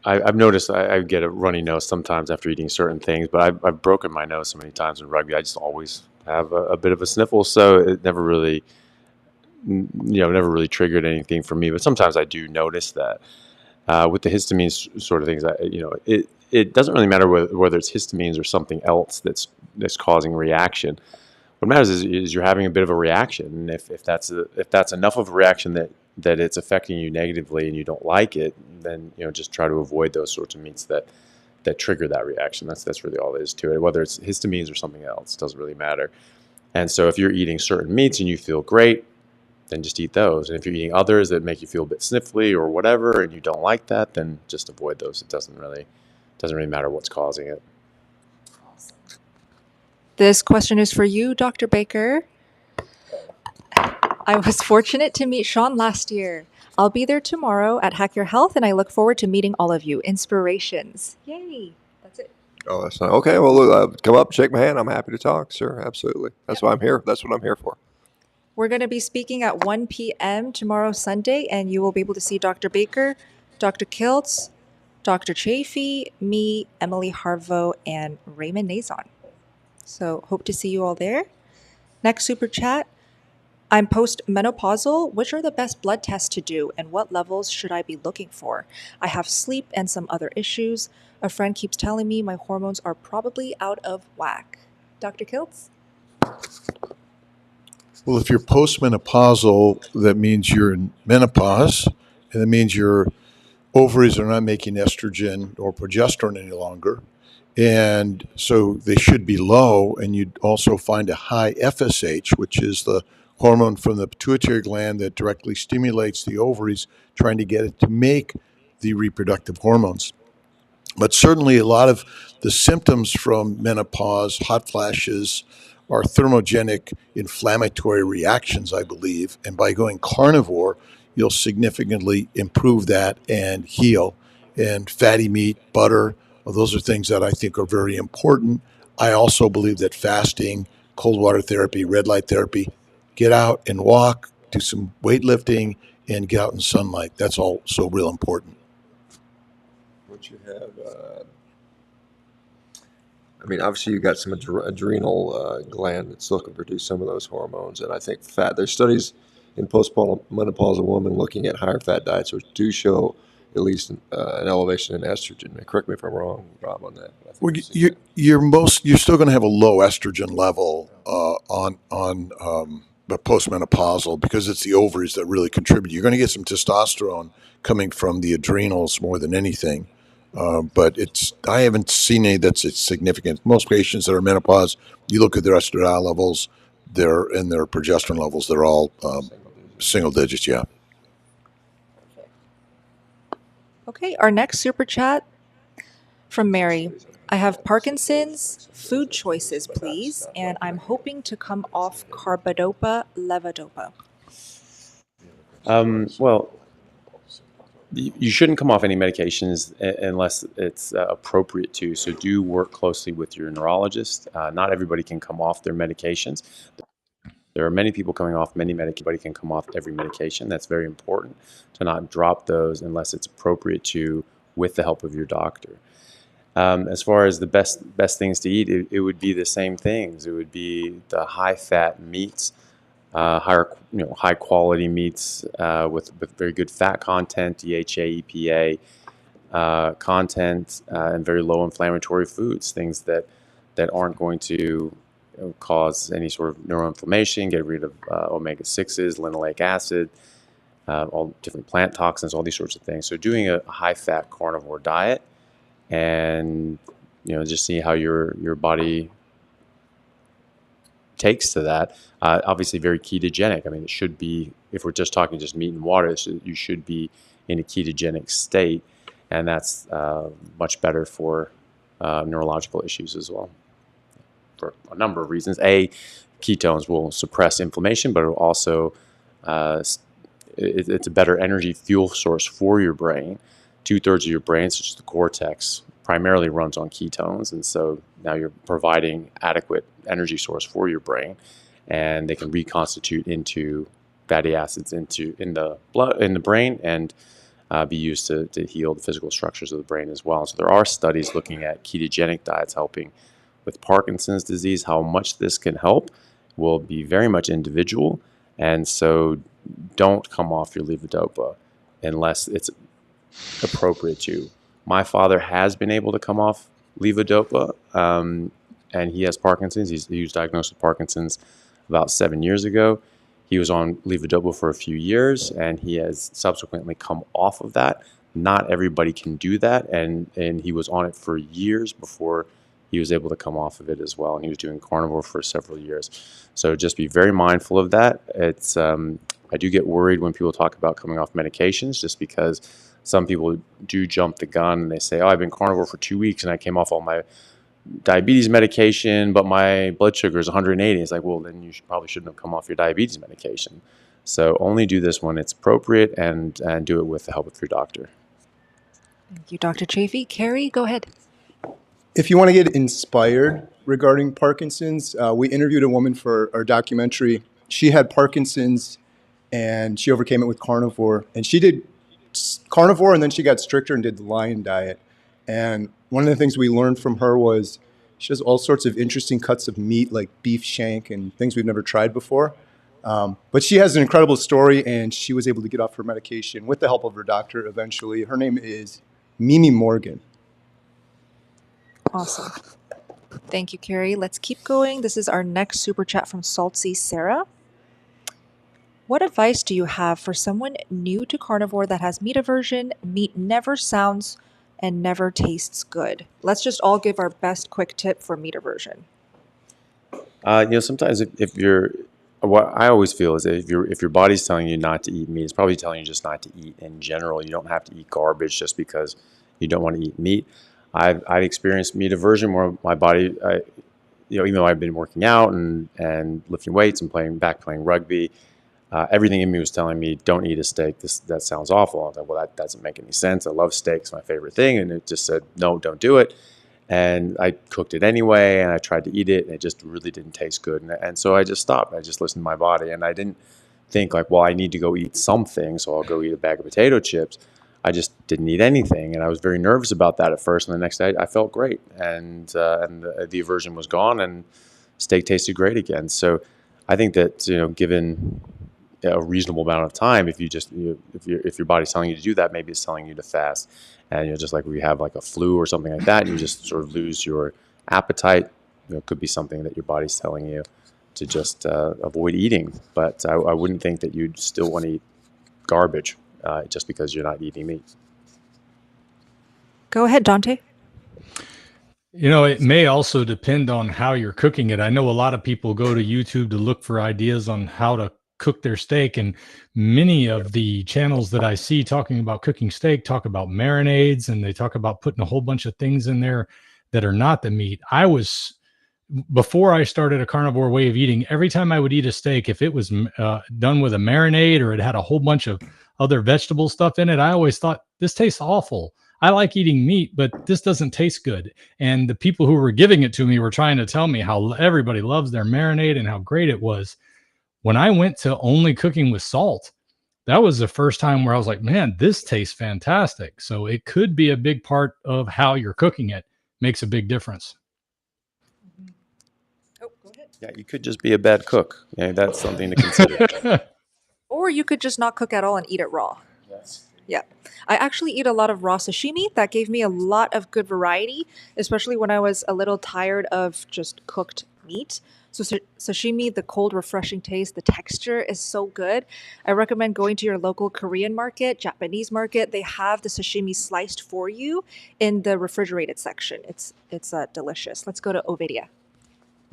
I've noticed I get a runny nose sometimes after eating certain things, but I've broken my nose so many times in rugby. I just always have a bit of a sniffle, so it never really, never really triggered anything for me. But sometimes I do notice that with the histamine sort of things. It doesn't really matter whether it's histamines or something else that's causing a reaction. What matters is you're having a bit of a reaction, and if that's enough of a reaction that it's affecting you negatively and you don't like it, then just try to avoid those sorts of meats that trigger that reaction. That's really all there is to it. Whether it's histamines or something else, it doesn't really matter. And so if you're eating certain meats and you feel great, then just eat those. And if you're eating others that make you feel a bit sniffly or whatever, and you don't like that, then just avoid those. It doesn't really matter what's causing it. This question is for you, Dr. Baker. I was fortunate to meet Shawn last year. I'll be there tomorrow at Hack Your Health, and I look forward to meeting all of you. Inspirations. Yay. That's it. Oh, that's not okay. Well, come up, shake my hand. I'm happy to talk. Sure, absolutely. That's why I'm here. That's what I'm here for. We're going to be speaking at 1 p.m. tomorrow, Sunday, and you will be able to see Dr. Baker, Dr. Kiltz, Dr. Chaffee, me, Emily Harvo, and Raymond Nazon. So hope to see you all there. Next super chat. I'm postmenopausal. Which are the best blood tests to do, and what levels should I be looking for? I have sleep and some other issues. A friend keeps telling me my hormones are probably out of whack. Dr. Kiltz? Well, if you're postmenopausal, that means you're in menopause, and that means your ovaries are not making estrogen or progesterone any longer. And so they should be low, and you'd also find a high FSH, which is the hormone from the pituitary gland that directly stimulates the ovaries, trying to get it to make the reproductive hormones. But certainly a lot of the symptoms from menopause, hot flashes, are thermogenic inflammatory reactions, I believe. And by going carnivore, you'll significantly improve that and heal. And fatty meat, butter, well, those are things that I think are very important. I also believe that fasting, cold water therapy, red light therapy, get out and walk, do some weightlifting, and get out in sunlight. That's also real important. What you have, obviously you've got some adrenal gland that's looking to produce some of those hormones. And I think there's studies in postmenopausal women looking at higher fat diets, which do show at least an elevation in estrogen. Correct me if I'm wrong, Rob, on that. Well, you're still going to have a low estrogen level on the postmenopausal, because it's the ovaries that really contribute. You're going to get some testosterone coming from the adrenals more than anything, but I haven't seen any that's significant. Most patients that are menopause, you look at their estradiol levels, their progesterone levels, they're all single digits. Yeah. Okay, our next super chat from Mary. I have Parkinson's. Food choices, please, and I'm hoping to come off carbidopa, levodopa. Well, you shouldn't come off any medications unless it's appropriate to. So do work closely with your neurologist. Not everybody can come off their medications. There are many people coming off many medications. Everybody can come off every medication. That's very important to not drop those unless it's appropriate to, with the help of your doctor. As far as the best things to eat, it would be the same things. It would be the high fat meats, high quality meats with very good fat content, DHA, EPA content, and very low inflammatory foods. Things that aren't going to cause any sort of neuroinflammation. Get rid of omega 6s, linoleic acid, all different plant toxins, all these sorts of things. So doing a high fat carnivore diet, and just see how your body takes to that. Obviously very ketogenic. I mean, it should be, if we're just talking just meat and water, you should be in a ketogenic state, and that's much better for neurological issues as well, for a number of reasons. Ketones will suppress inflammation, but it will also it's a better energy fuel source for your brain. 2/3 of your brain, such as the cortex, primarily runs on ketones, and so now you're providing adequate energy source for your brain, and they can reconstitute into fatty acids in the blood, in the brain, and be used to heal the physical structures of the brain as well. So there are studies looking at ketogenic diets helping with Parkinson's disease. How much this can help will be very much individual, and so don't come off your levodopa unless it's appropriate to you. My father has been able to come off levodopa, and he has Parkinson's. He was diagnosed with Parkinson's about 7 years ago. He was on levodopa for a few years, and he has subsequently come off of that. Not everybody can do that, and he was on it for years before he was able to come off of it as well, and he was doing carnivore for several years. So just be very mindful of that. It's I do get worried when people talk about coming off medications, just because some people do jump the gun and they say, oh, I've been carnivore for 2 weeks and I came off all my diabetes medication, but my blood sugar is 180. It's like, well, then you probably shouldn't have come off your diabetes medication. So only do this when it's appropriate, and do it with the help of your doctor. Thank you, Dr. Chaffee. Kerry, go ahead. If you want to get inspired regarding Parkinson's, we interviewed a woman for our documentary. She had Parkinson's and she overcame it with carnivore. And she did carnivore, and then she got stricter and did the lion diet. And one of the things we learned from her was she has all sorts of interesting cuts of meat, like beef shank and things we've never tried before. But she has an incredible story, and she was able to get off her medication with the help of her doctor eventually. Her name is Mimi Morgan. Awesome. Thank you, Kerry. Let's keep going. This is our next super chat from Saltsy Sarah. What advice do you have for someone new to carnivore that has meat aversion? Meat never sounds and never tastes good. Let's just all give our best quick tip for meat aversion. Sometimes if you're, what I always feel is that if your body's telling you not to eat meat, it's probably telling you just not to eat in general. You don't have to eat garbage just because you don't want to eat meat. I've experienced meat aversion where my body, even though I've been working out and lifting weights and playing rugby, everything in me was telling me, don't eat a steak. That sounds awful. I was like, well, that doesn't make any sense. I love steak. It's my favorite thing. And it just said, no, don't do it. And I cooked it anyway, and I tried to eat it, and it just really didn't taste good. And so I just stopped. I just listened to my body, and I didn't think like, well, I need to go eat something, so I'll go eat a bag of potato chips. I just didn't eat anything, and I was very nervous about that at first. And the next day, I felt great, and the aversion was gone, and steak tasted great again. So I think that given a reasonable amount of time, if your body's telling you to do that, maybe it's telling you to fast. And just like we have like a flu or something like that, and you just sort of lose your appetite. It could be something that your body's telling you to just avoid eating. But I wouldn't think that you'd still want to eat garbage just because you're not eating meat. Go ahead, Dante. It may also depend on how you're cooking it. I know a lot of people go to YouTube to look for ideas on how to cook their steak, and many of the channels that I see talking about cooking steak talk about marinades, and they talk about putting a whole bunch of things in there that are not the meat. Before I started a carnivore way of eating, every time I would eat a steak, if it was done with a marinade or it had a whole bunch of other vegetable stuff in it, I always thought, this tastes awful. I like eating meat, but this doesn't taste good. And the people who were giving it to me were trying to tell me how everybody loves their marinade and how great it was. When I went to only cooking with salt, that was the first time where I was like, man, this tastes fantastic. So it could be a big part of how you're cooking it. Makes a big difference. Oh, go ahead. Yeah, you could just be a bad cook. That's something to consider. Or you could just not cook at all and eat it raw. Yes. Yeah. I actually eat a lot of raw sashimi. That gave me a lot of good variety, especially when I was a little tired of just cooked meat. So sashimi, the cold, refreshing taste, the texture is so good. I recommend going to your local Korean market, Japanese market. They have the sashimi sliced for you in the refrigerated section. It's delicious. Let's go to Ovadia.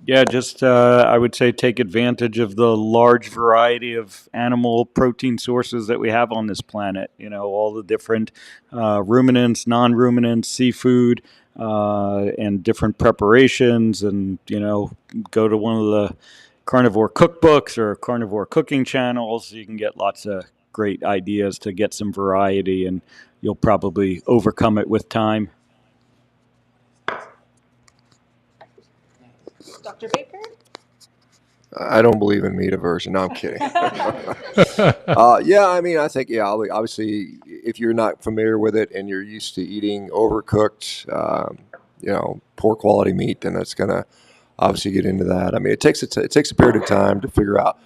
Yeah, just I would say take advantage of the large variety of animal protein sources that we have on this planet. All the different ruminants, non-ruminants, seafood, and different preparations, and go to one of the carnivore cookbooks or carnivore cooking channels. You can get lots of great ideas to get some variety, and you'll probably overcome it with time. Dr. Baker? I don't believe in meat aversion. No, I'm kidding. Yeah, I mean, I think, yeah, obviously, if you're not familiar with it and you're used to eating overcooked, poor quality meat, then that's going to obviously get into that. I mean, it takes a period of time to figure out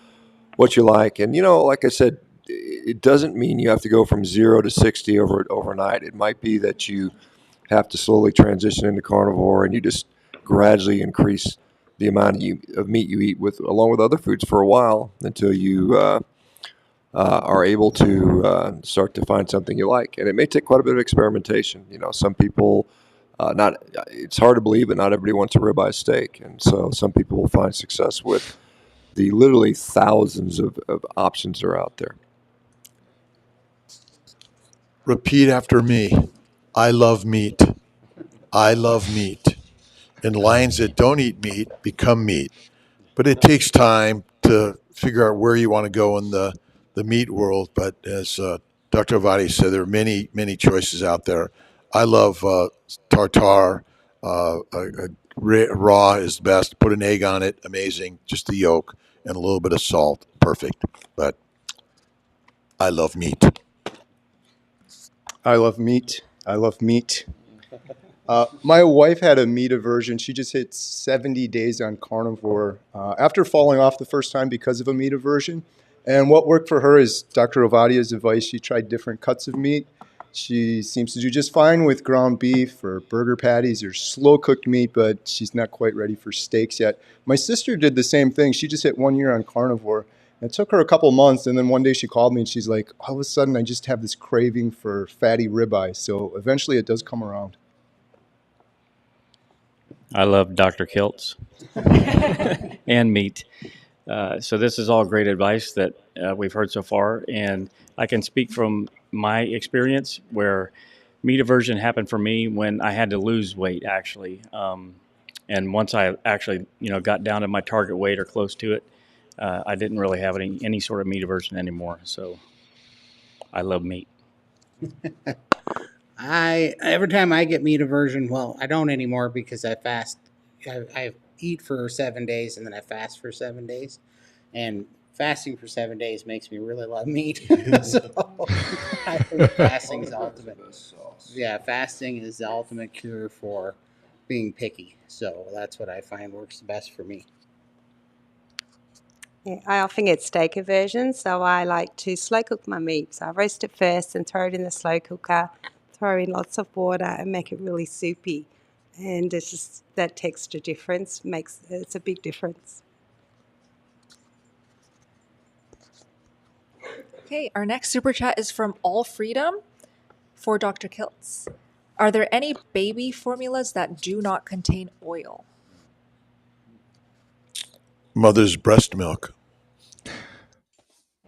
what you like. And, like I said, it doesn't mean you have to go from 0 to 60 overnight. It might be that you have to slowly transition into carnivore and you just gradually increase the amount of meat you eat along with other foods for a while until you are able to start to find something you like. And it may take quite a bit of experimentation. Some people, it's hard to believe, but not everybody wants a ribeye steak. And so some people will find success with the literally thousands of options that are out there. Repeat after me. I love meat. I love meat. And lions that don't eat meat become meat. But it takes time to figure out where you want to go in the meat world. But as Dr. Ovadia said, there are many, many choices out there. I love tartare. Raw is the best. Put an egg on it. Amazing. Just the yolk and a little bit of salt. Perfect. But I love meat. I love meat. I love meat. My wife had a meat aversion. She just hit 70 days on carnivore after falling off the first time because of a meat aversion. And what worked for her is Dr. Ovadia's advice. She tried different cuts of meat. She seems to do just fine with ground beef or burger patties or slow-cooked meat, but she's not quite ready for steaks yet. My sister did the same thing. She just hit 1 year on carnivore. It took her a couple months, and then one day she called me, and she's like, all of a sudden, I just have this craving for fatty ribeye. So eventually it does come around. I love Dr. Kiltz and meat. So this is all great advice that we've heard so far. And I can speak from my experience where meat aversion happened for me when I had to lose weight, actually. And once I actually, got down to my target weight or close to it, I didn't really have any sort of meat aversion anymore. So I love meat. Every time I get meat aversion, well, I don't anymore because I fast. I eat for 7 days and then I fast for 7 days, and fasting for 7 days makes me really love meat. So I think fasting is ultimate. Yeah, fasting is the ultimate cure for being picky. So that's what I find works the best for me. Yeah, I often get steak aversion, so I like to slow cook my meat. So I roast it first and throw it in the slow cooker, throw in lots of water and make it really soupy. And it's just that texture difference it's a big difference. Okay, our next super chat is from All Freedom for Dr. Kiltz. Are there any baby formulas that do not contain oil? Mother's breast milk.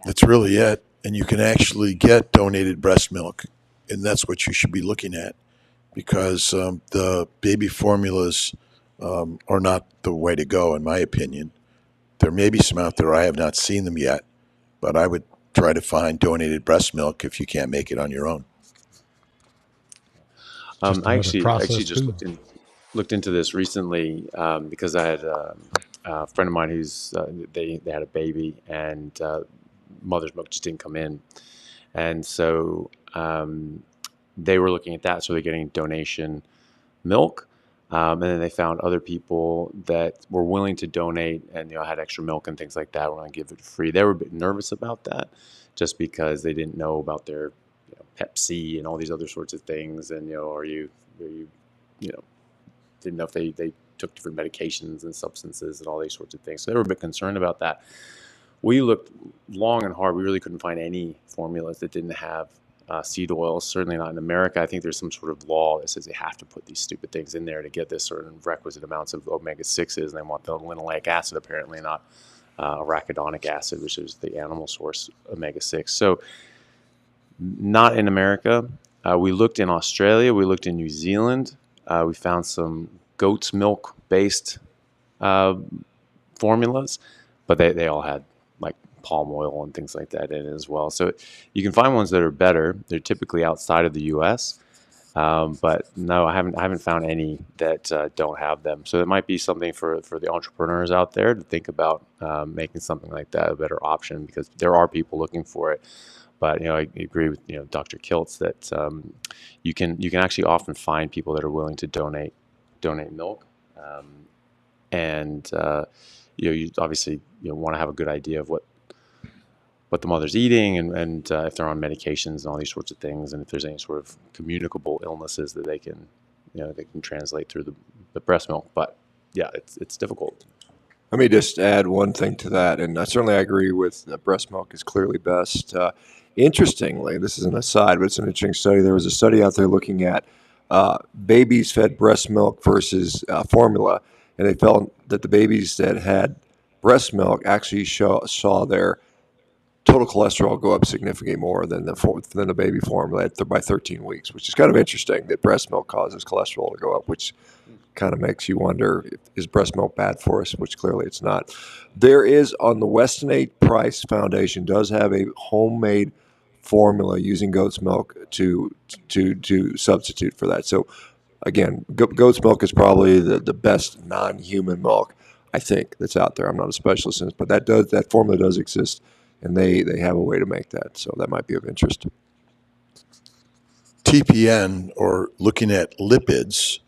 That's really it. And you can actually get donated breast milk. And that's what you should be looking at, because the baby formulas are not the way to go, in my opinion. There may be some out there. I have not seen them yet, but I would try to find donated breast milk if you can't make it on your own. I actually just looked into this recently because I had a friend of mine who's they had a baby, and mother's milk just didn't come in, and so they were looking at that, so they're getting donation milk, and then they found other people that were willing to donate and had extra milk and things like that, were going to give it free. They were a bit nervous about that, just because they didn't know about their Pepsi and all these other sorts of things, and didn't know if they took different medications and substances and all these sorts of things. So they were a bit concerned about that. We looked long and hard. We really couldn't find any formulas that didn't have seed oils, certainly not in America. I think there's some sort of law that says they have to put these stupid things in there to get this certain requisite amounts of omega-6s, and they want the linoleic acid, apparently, not arachidonic acid, which is the animal source omega-6. So not in America. We looked in Australia. We looked in New Zealand. We found some goat's milk-based formulas, but they all had like palm oil and things like that in it as well. So you can find ones that are better. They're typically outside of the U.S., But no, I haven't found any that don't have them. So it might be something for the entrepreneurs out there to think about making something like that a better option, because there are people looking for it. But I agree with Dr. Kiltz that you can actually often find people that are willing to donate milk, and you obviously want to have a good idea of what the mother's eating, and if they're on medications and all these sorts of things, and if there's any sort of communicable illnesses that they can translate through the breast milk. But yeah, it's difficult. Let me just add one thing to that, and certainly I agree with breast milk is clearly best. Interestingly, this is an aside, but it's an interesting study. There was a study out there looking at babies fed breast milk versus formula, and they found that the babies that had breast milk actually saw their total cholesterol go up significantly more than the baby formula by 13 weeks, which is kind of interesting that breast milk causes cholesterol to go up, which kind of makes you wonder, is breast milk bad for us, which clearly it's not. There is, on the Weston A. Price Foundation, does have a homemade formula using goat's milk to substitute for that. So again, goat's milk is probably the best non-human milk, I think, that's out there. I'm not a specialist in it, but that formula does exist, and they have a way to make that. So that might be of interest. TPN, or looking at lipids,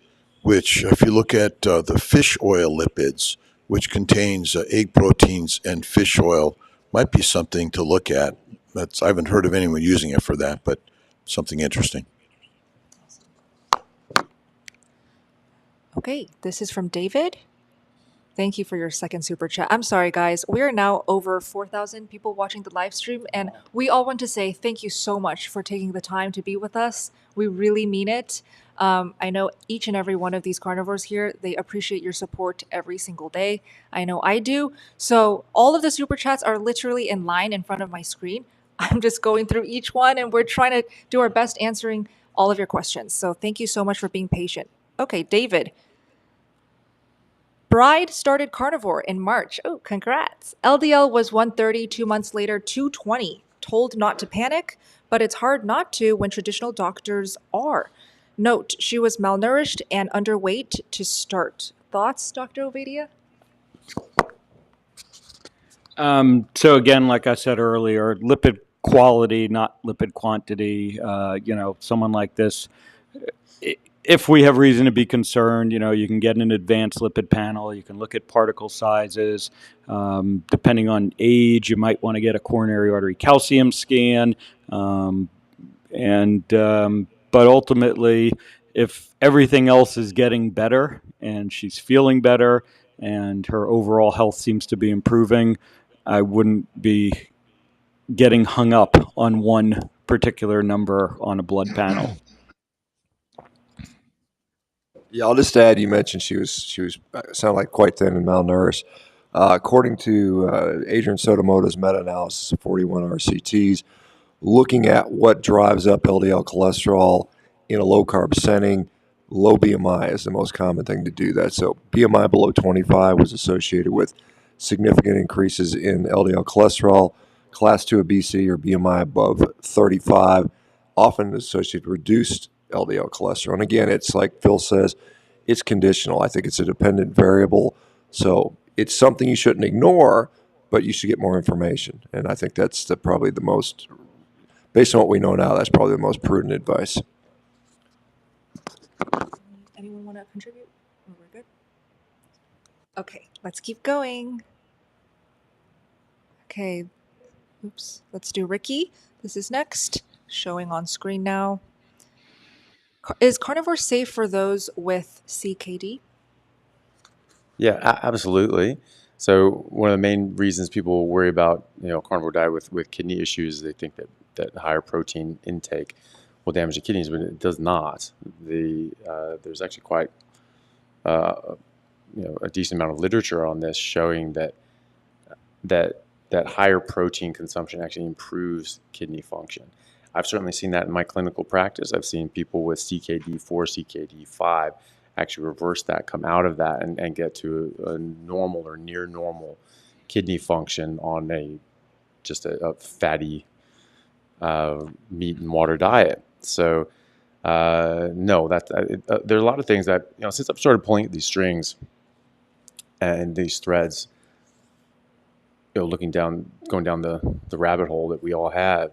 which if you look at the fish oil lipids, which contains egg proteins and fish oil, might be something to look at. I haven't heard of anyone using it for that, but something interesting. Okay, this is from David. Thank you for your second super chat. I'm sorry, guys. We are now over 4,000 people watching the live stream, and we all want to say thank you so much for taking the time to be with us. We really mean it. I know each and every one of these carnivores here, they appreciate your support every single day. I know I do. So all of the super chats are literally in line in front of my screen. I'm just going through each one, and we're trying to do our best answering all of your questions. So thank you so much for being patient. Okay, David. Bride started Carnivore in March. Oh, congrats. LDL was 130, 2 months later, 220. Told not to panic, but it's hard not to when traditional doctors are. Note, she was malnourished and underweight to start. Thoughts, Dr. Ovadia? So again, like I said earlier, lipid quality, not lipid quantity. Someone like this, if we have reason to be concerned, you can get an advanced lipid panel. You can look at particle sizes. Depending on age, you might want to get a coronary artery calcium scan. But ultimately, if everything else is getting better and she's feeling better and her overall health seems to be improving, I wouldn't be getting hung up on one particular number on a blood panel. Yeah, I'll just add, you mentioned she was sounded like quite thin and malnourished. According to Adrian Sotomoto's meta-analysis of 41 RCTs, looking at what drives up LDL cholesterol in a low-carb setting, low BMI is the most common thing to do that. So BMI below 25 was associated with significant increases in LDL cholesterol. Class 2 obesity or BMI above 35 often associated with reduced LDL cholesterol. And again, it's like Phil says, it's conditional. I think it's a dependent variable. So it's something you shouldn't ignore, but you should get more information. And I think that's probably the most, based on what we know now, that's probably the most prudent advice. Anyone want to contribute? Or we're good? Okay, let's keep going. Okay, oops, let's do Ricky. This is next, showing on screen now. Is carnivore safe for those with CKD? Yeah, absolutely. So one of the main reasons people worry about carnivore diet with kidney issues, they think that higher protein intake will damage the kidneys, but it does not. There's actually quite a decent amount of literature on this showing that higher protein consumption actually improves kidney function. I've certainly seen that in my clinical practice. I've seen people with CKD4, CKD5 actually reverse that, come out of that, and get to a normal or near normal kidney function on a fatty meat and water diet. So No, there are a lot of things that, since I've started pulling at these strings and these threads, going down the rabbit hole that we all have,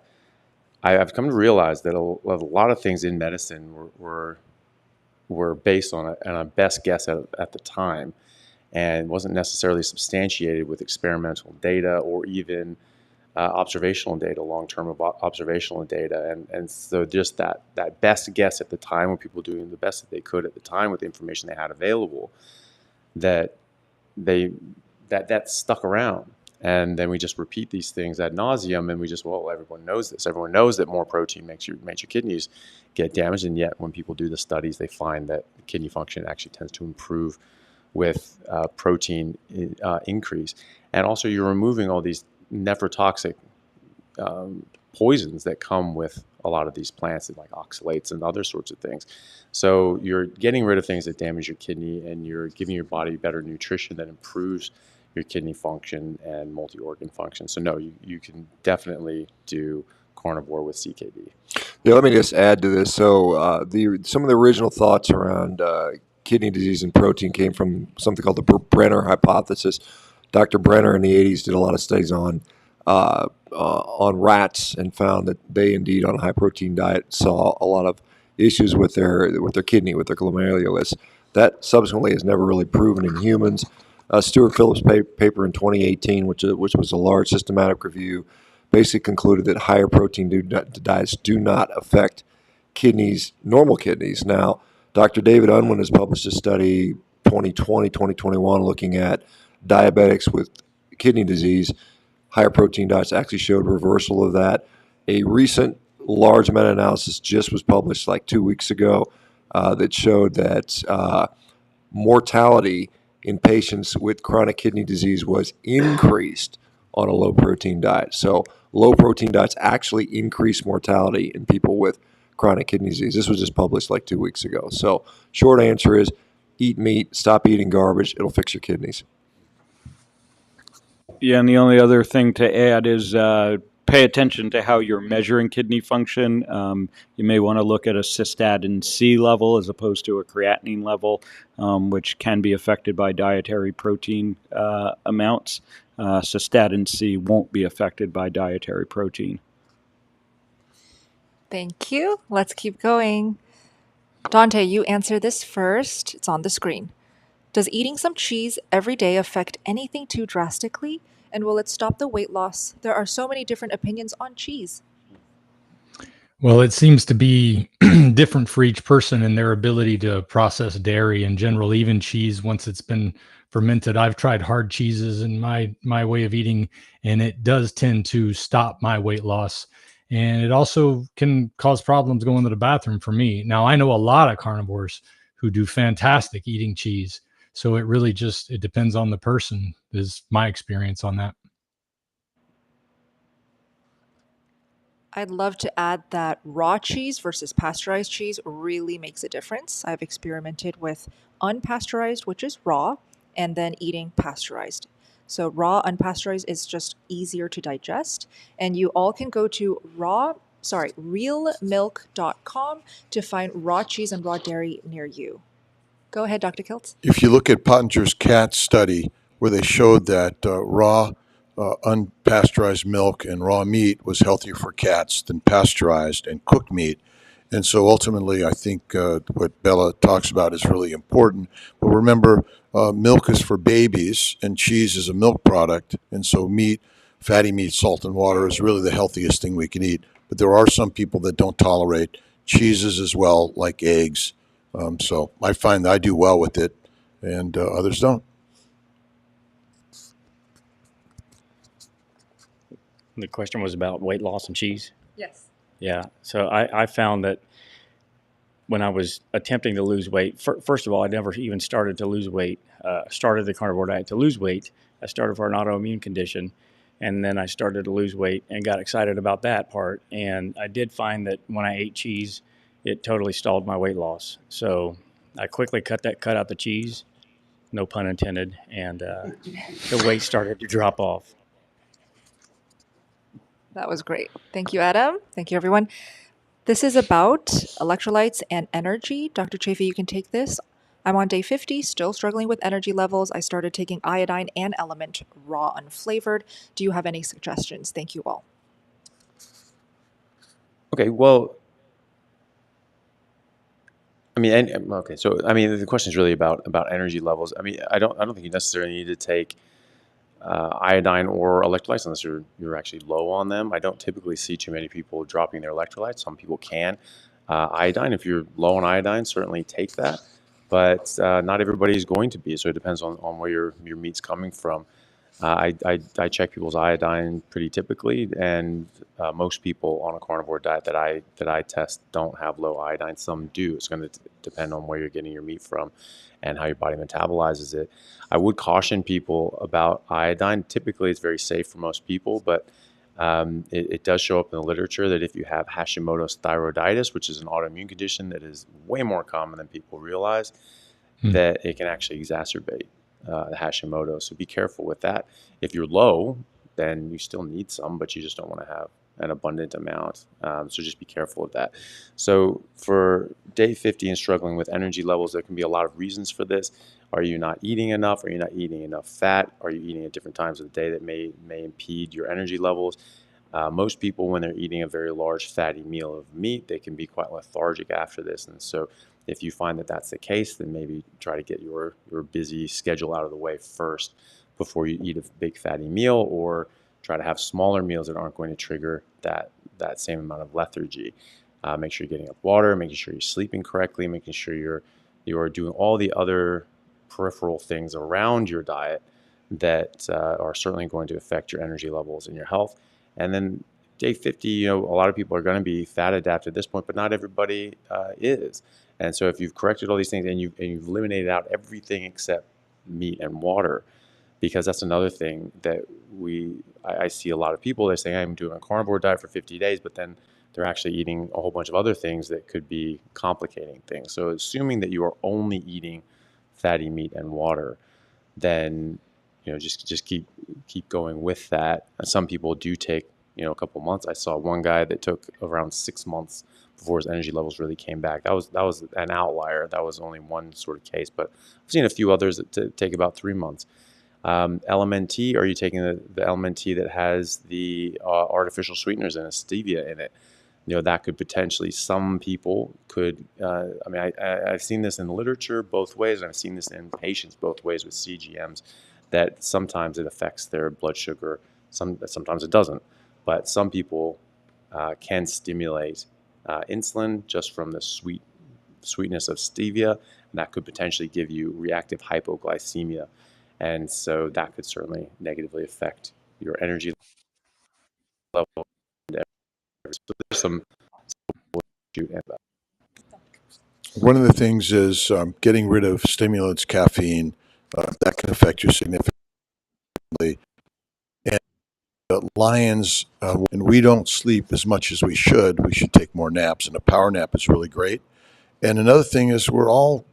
I've come to realize that a lot of things in medicine were based on a best guess at the time, and wasn't necessarily substantiated with experimental data or even observational data, long-term observational data, and so just that best guess at the time, when people were doing the best that they could at the time with the information they had available, that stuck around. And then we just repeat these things ad nauseum, and we just, everyone knows this. Everyone knows that more protein makes your kidneys get damaged, and yet when people do the studies, they find that kidney function actually tends to improve with protein increase. And also, you're removing all these nephrotoxic poisons that come with a lot of these plants, like oxalates and other sorts of things. So you're getting rid of things that damage your kidney, and you're giving your body better nutrition that improves your kidney function and multi-organ function. So no, you can definitely do carnivore with CKD. Yeah, let me just add to this. So some of the original thoughts around kidney disease and protein came from something called the Brenner hypothesis. Dr. Brenner in the 80s did a lot of studies on rats, and found that they indeed, on a high protein diet, saw a lot of issues with their kidney, with their glomerulus. That subsequently is never really proven in humans. Stuart Phillips' paper in 2018, which was a large systematic review, basically concluded that higher protein diets do not affect normal kidneys. Now, Dr. David Unwin has published a study 2020-2021 looking at diabetics with kidney disease. Higher protein diets actually showed reversal of that. A recent large meta-analysis just was published like 2 weeks ago that showed that mortality in patients with chronic kidney disease was increased on a low-protein diet. So low-protein diets actually increase mortality in people with chronic kidney disease. This was just published like 2 weeks ago. So short answer is eat meat, stop eating garbage. It'll fix your kidneys. Yeah, and the only other thing to add is pay attention to how you're measuring kidney function. You may want to look at a cystatin C level as opposed to a creatinine level, which can be affected by dietary protein amounts. Cystatin C won't be affected by dietary protein. Thank you. Let's keep going. Dante, you answer this first. It's on the screen. Does eating some cheese every day affect anything too drastically? And will it stop the weight loss? There are so many different opinions on cheese. Well, it seems to be different for each person and their ability to process dairy in general, even cheese once it's been fermented. I've tried hard cheeses in my way of eating, and it does tend to stop my weight loss. And it also can cause problems going to the bathroom for me. Now, I know a lot of carnivores who do fantastic eating cheese. So it really it depends on the person, is my experience on that. I'd love to add that raw cheese versus pasteurized cheese really makes a difference. I've experimented with unpasteurized, which is raw, and then eating pasteurized. So raw, unpasteurized is just easier to digest. And you all can go to realmilk.com to find raw cheese and raw dairy near you. Go ahead, Dr. Kiltz. If you look at Pottinger's cat study, where they showed that raw, unpasteurized milk and raw meat was healthier for cats than pasteurized and cooked meat. And so ultimately, I think what Bella talks about is really important. But remember, milk is for babies and cheese is a milk product. And so meat, fatty meat, salt and water is really the healthiest thing we can eat. But there are some people that don't tolerate cheeses as well, like eggs. So I find that I do well with it, and others don't. The question was about weight loss and cheese? Yes. Yeah. So I found that when I was attempting to lose weight, first of all, I never even started to lose weight. Started the carnivore diet to lose weight. I started for an autoimmune condition, and then I started to lose weight and got excited about that part. And I did find that when I ate cheese, it totally stalled my weight loss. So I quickly cut out the cheese, no pun intended, and the weight started to drop off. That was great. Thank you, Adam. Thank you, everyone. This is about electrolytes and energy. Dr. Chaffee, you can take this. I'm on day 50, still struggling with energy levels. I started taking iodine and element raw unflavored. Do you have any suggestions? Thank you all. Okay, well, I mean, okay, so I mean, the question is really about energy levels. I mean, I don't think you necessarily need to take iodine or electrolytes unless you're actually low on them. I don't typically see too many people dropping their electrolytes. Some people can. Iodine, if you're low on iodine, certainly take that, but not everybody is going to be. So it depends on where your meat's coming from. I check people's iodine pretty typically, and most people on a carnivore diet that I test don't have low iodine. Some do. It's going to depend on where you're getting your meat from and how your body metabolizes it. I would caution people about iodine. Typically, it's very safe for most people, but it does show up in the literature that if you have Hashimoto's thyroiditis, which is an autoimmune condition that is way more common than people realize, that it can actually exacerbate the Hashimoto. So be careful with that. If you're low, then you still need some, but you just don't want to have an abundant amount. So just be careful of that. So for day 50 and struggling with energy levels, there can be a lot of reasons for this. Are you not eating enough? Are you not eating enough fat? Are you eating at different times of the day that may impede your energy levels? Most people, when they're eating a very large fatty meal of meat, they can be quite lethargic after this. And so if you find that that's the case, then maybe try to get your busy schedule out of the way first before you eat a big fatty meal, or try to have smaller meals that aren't going to trigger that same amount of lethargy. Make sure you're getting up water, making sure you're sleeping correctly, making sure you're doing all the other peripheral things around your diet that are certainly going to affect your energy levels and your health. And then day 50, a lot of people are going to be fat adapted at this point, but not everybody is. And so if you've corrected all these things and you've eliminated out everything except meat and water, because that's another thing that I see a lot of people, they say, I'm doing a carnivore diet for 50 days, but then they're actually eating a whole bunch of other things that could be complicating things. So assuming that you are only eating fatty meat and water, then just keep going with that. And some people do take a couple months. I saw one guy that took around 6 months before his energy levels really came back. That was an outlier. That was only one sort of case, but I've seen a few others that take about 3 months. LMNT, are you taking the LMNT that has the artificial sweeteners and a stevia in it? That could potentially, some people could, I've seen this in the literature both ways, and I've seen this in patients both ways with CGMs, that sometimes it affects their blood sugar, sometimes it doesn't. But some people can stimulate insulin just from the sweetness of stevia, and that could potentially give you reactive hypoglycemia. And so that could certainly negatively affect your energy level. So there's some One of the things is getting rid of stimulants, caffeine. That can affect you significantly. And lions, and we don't sleep as much as we should. We should take more naps, and a power nap is really great. And another thing is we're all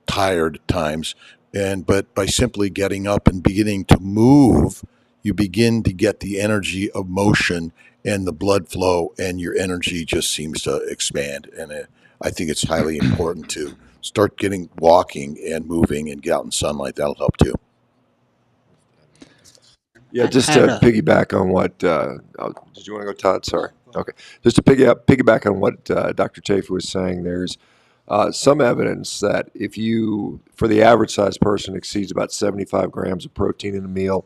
tired at times, but by simply getting up and beginning to move, you begin to get the energy of motion and the blood flow, and your energy just seems to expand. And I think it's highly important to start getting walking and moving and get out in sunlight. That'll help too. Yeah, just to piggyback on what, did you want to go, Todd? Sorry. Okay. Just to piggyback on what Dr. Chaffee was saying, there's some evidence that if you, for the average size person, exceeds about 75 grams of protein in a meal,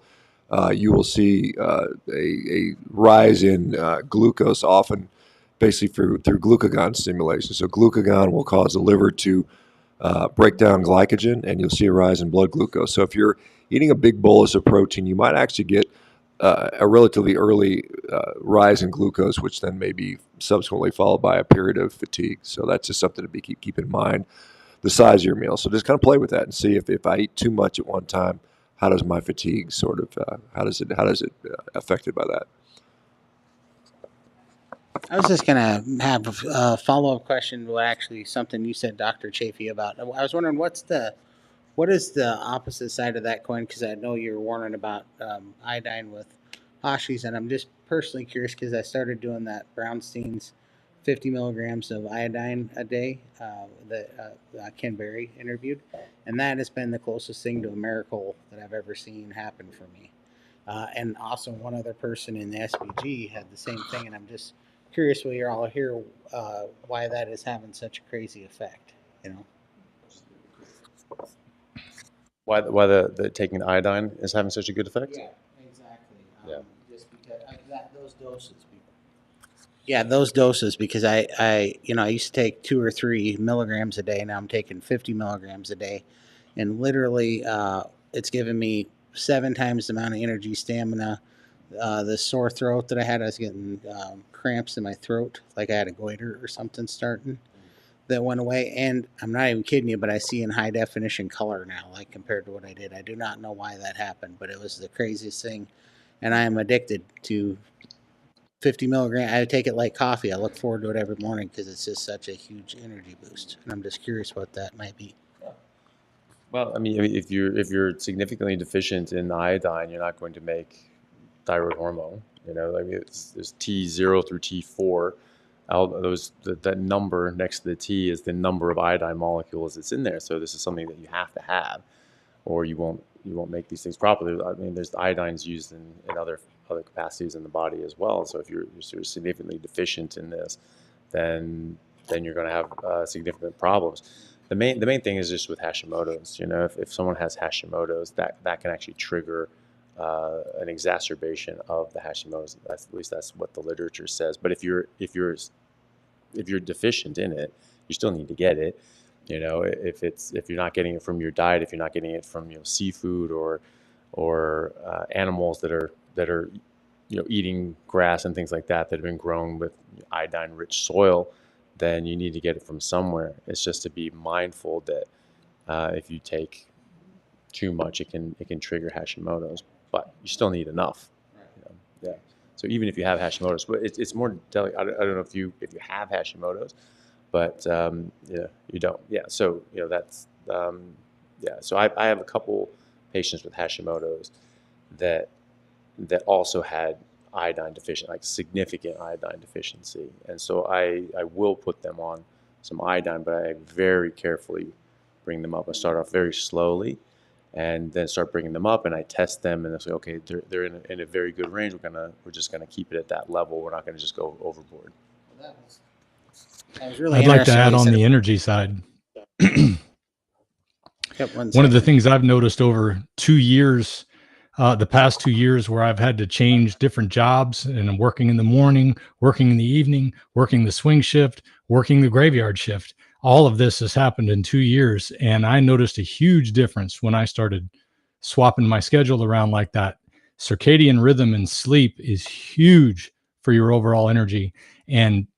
you will see a rise in glucose, often basically through glucagon stimulation. So glucagon will cause the liver to break down glycogen, and you'll see a rise in blood glucose. So if you're eating a big bolus of protein, you might actually get a relatively early rise in glucose, which then may be subsequently followed by a period of fatigue. So that's just something to keep in mind, the size of your meal. So just kind of play with that and see if I eat too much at one time, how does my fatigue sort of, how does it affected by that? I was just going to have a follow-up question to actually something you said, Dr. Chaffee, about. I was wondering what is the opposite side of that coin? Because I know you're warning about iodine with Hashi's, and I'm just personally curious because I started doing that Brownstein's 50 milligrams of iodine a day that Ken Berry interviewed. And that has been the closest thing to a miracle that I've ever seen happen for me. And also one other person in the SBG had the same thing. And I'm just curious while you're all here why that is having such a crazy effect, you know? Why the taking the iodine is having such a good effect? Yeah, exactly. Yeah. Just because those doses. Yeah, those doses, because I used to take 2 or 3 milligrams a day. Now I'm taking 50 milligrams a day, and literally, it's given me 7 times the amount of energy, stamina. The sore throat that I had, I was getting cramps in my throat, like I had a goiter or something starting. That went away, and I'm not even kidding you, but I see in high definition color now, like compared to what I did. I do not know why that happened, but it was the craziest thing, and I am addicted to 50 milligrams. I take it like coffee. I look forward to it every morning because it's just such a huge energy boost, and I'm just curious what that might be. Well, I mean, if you're significantly deficient in iodine, you're not going to make thyroid hormone. You know, like there's T0 through T4. That number next to the T is the number of iodine molecules that's in there. So this is something that you have to have, or you won't make these things properly. I mean, there's iodines used in other capacities in the body as well. So if you're sort of significantly deficient in this, then you're going to have significant problems. The main thing is just with Hashimoto's. You know, if someone has Hashimoto's, that can actually trigger an exacerbation of the Hashimoto's. At least that's what the literature says. But if you're deficient in it, you still need to get it. You know, if you're not getting it from your diet, if you're not getting it from seafood or animals that are eating grass and things like that have been grown with iodine-rich soil, then you need to get it from somewhere. It's just to be mindful that if you take too much, it can trigger Hashimoto's, but you still need enough. Yeah. So even if you have Hashimoto's, but it's more delicate. I don't know if you have Hashimoto's, but you don't. Yeah. So that's So I have a couple patients with Hashimoto's that also had iodine deficient, like significant iodine deficiency, and so I will put them on some iodine, but I very carefully bring them up. I start off very slowly, and then start bringing them up, and I test them, and I say, okay, they're in a very good range. We're just gonna keep it at that level. We're not gonna just go overboard. That was really I'd like to interesting add what you on said. the energy side. Yep, One of the things I've noticed over 2 years, the past 2 years, where I've had to change different jobs, and I'm working in the morning, working in the evening, working the swing shift, working the graveyard shift. All of this has happened in 2 years, and I noticed a huge difference when I started swapping my schedule around like that. Circadian rhythm and sleep is huge for your overall energy, and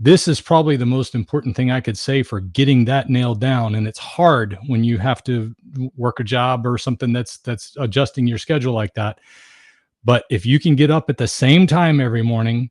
this is probably the most important thing I could say for getting that nailed down. And it's hard when you have to work a job or something that's adjusting your schedule like that. But if you can get up at the same time every morning,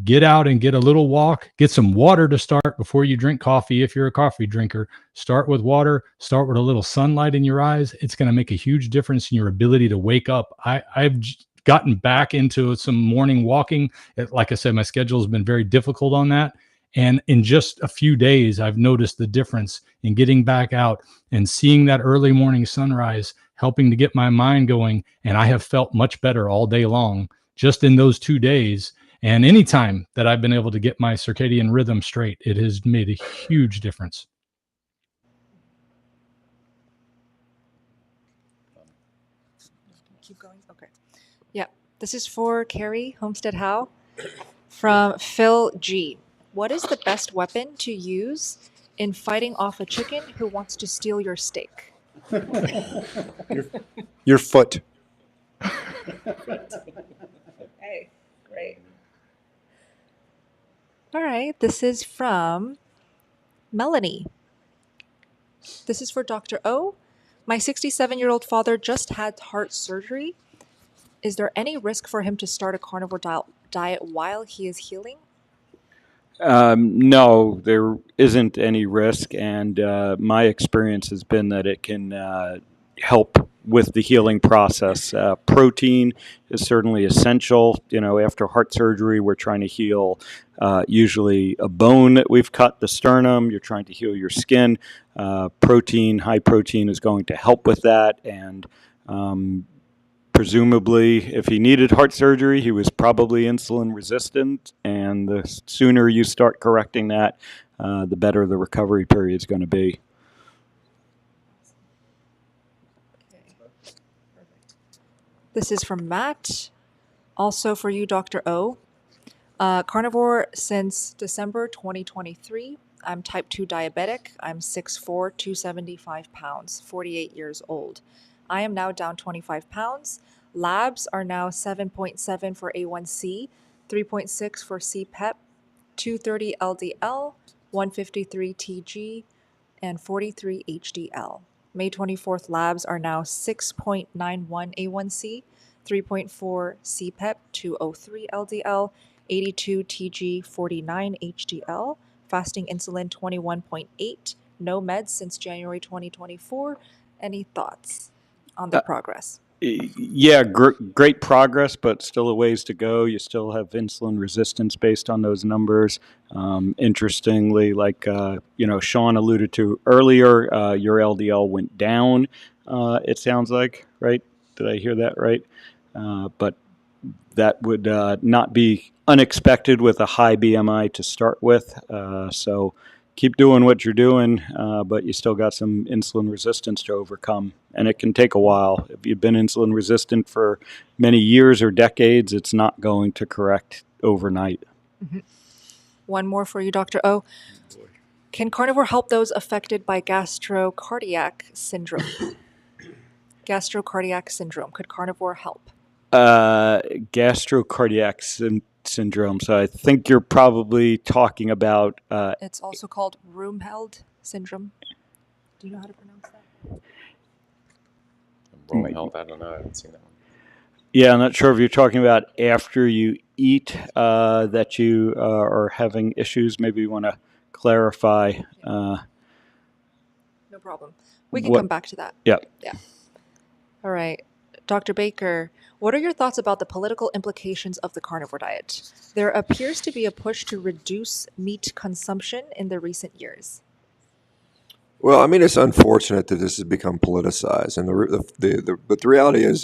get out and get a little walk, get some water to start before you drink coffee. If you're a coffee drinker, start with water, start with a little sunlight in your eyes. It's going to make a huge difference in your ability to wake up. I've gotten back into some morning walking. Like I said, my schedule has been very difficult on that. And in just a few days, I've noticed the difference in getting back out and seeing that early morning sunrise, helping to get my mind going. And I have felt much better all day long just in those 2 days. And anytime that I've been able to get my circadian rhythm straight, it has made a huge difference. Keep going. Okay. Yeah. This is for Kerry Homestead Howe from Phil G. What is the best weapon to use in fighting off a chicken who wants to steal your steak? Your foot. Hey, great. All right. This is from Melanie. This is for Dr. O. My 67-year-old father just had heart surgery. Is there any risk for him to start a carnivore diet while he is healing? No, there isn't any risk, and my experience has been that it can help with the healing process. Protein is certainly essential. After heart surgery, we're trying to heal usually a bone that we've cut, the sternum. You're trying to heal your skin. Protein, high protein is going to help with that. And presumably, if he needed heart surgery, he was probably insulin resistant. And the sooner you start correcting that, the better the recovery period is going to be. This is from Matt. Also for you, Dr. O. Carnivore since December 2023. I'm type 2 diabetic. I'm 6'4", 275 pounds, 48 years old. I am now down 25 pounds. Labs are now 7.7 for A1C, 3.6 for CPEP, 230 LDL, 153 TG, and 43 HDL. May 24th labs are now 6.91 A1C, 3.4 CPEP, 203 LDL, 82 TG, 49 HDL, fasting insulin 21.8, no meds since January 2024. Any thoughts on the progress? Yeah, great progress, but still a ways to go. You still have insulin resistance based on those numbers. Interestingly, like Shawn alluded to earlier, your LDL went down. It sounds like, right? Did I hear that right? But that would not be unexpected with a high BMI to start with. So keep doing what you're doing, but you still got some insulin resistance to overcome. And it can take a while. If you've been insulin resistant for many years or decades, it's not going to correct overnight. Mm-hmm. One more for you, Dr. O. Can carnivore help those affected by gastrocardiac syndrome? Gastrocardiac syndrome. Could carnivore help? Gastrocardiac syndrome. So I think you're probably talking about... it's also called Room-Held syndrome. Do you know how to pronounce that? Room-Held, I don't know. I haven't seen that one. Yeah, I'm not sure if you're talking about after you eat that you are having issues. Maybe you want to clarify. No problem. We can come back to that. Yeah. Yeah. All right. Dr. Baker, what are your thoughts about the political implications of the carnivore diet? There appears to be a push to reduce meat consumption in the recent years. Well, I mean, it's unfortunate that this has become politicized, and but the reality is,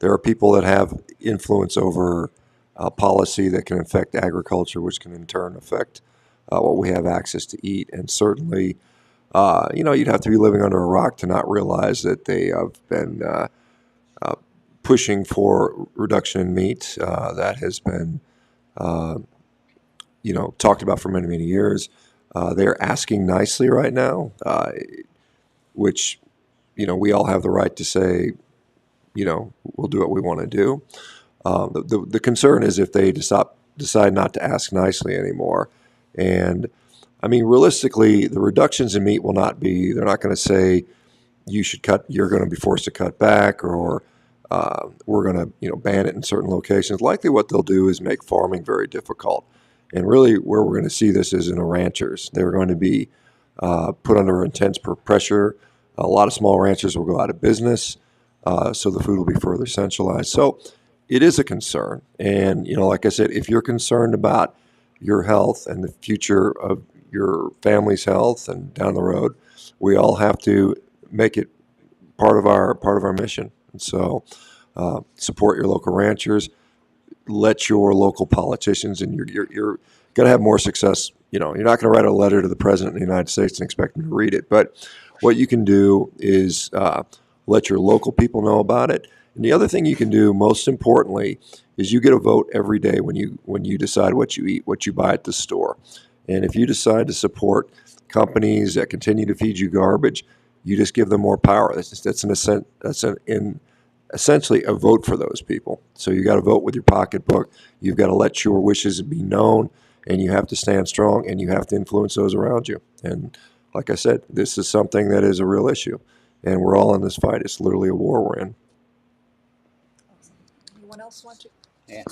there are people that have influence over policy that can affect agriculture, which can in turn affect what we have access to eat, and certainly, you'd have to be living under a rock to not realize that they have been pushing for reduction in meat. That has been, talked about for many, many years. They're asking nicely right now, which, we all have the right to say, we'll do what we want to do. The concern is if they decide not to ask nicely anymore. And I mean, realistically, the reductions in meat will not be, they're not going to say you're going to be forced to cut back, or we're going to, ban it in certain locations. Likely what they'll do is make farming very difficult. And really where we're going to see this is in the ranchers. They're going to be put under intense pressure. A lot of small ranchers will go out of business, so the food will be further centralized. So it is a concern. And, like I said, if you're concerned about your health and the future of your family's health and down the road, we all have to make it part of our mission. And so support your local ranchers. Let your local politicians, and you're going to have more success. You're not going to write a letter to the president of the United States and expect him to read it. But what you can do is let your local people know about it. And the other thing you can do, most importantly, is you get a vote every day when you decide what you eat, what you buy at the store. And if you decide to support companies that continue to feed you garbage, you just give them more power. That's essentially a vote for those people. So you got to vote with your pocketbook. You've got to let your wishes be known, and you have to stand strong, and you have to influence those around you. And like I said, this is something that is a real issue, and we're all in this fight. It's literally a war we're in. Anyone else want to? Yeah.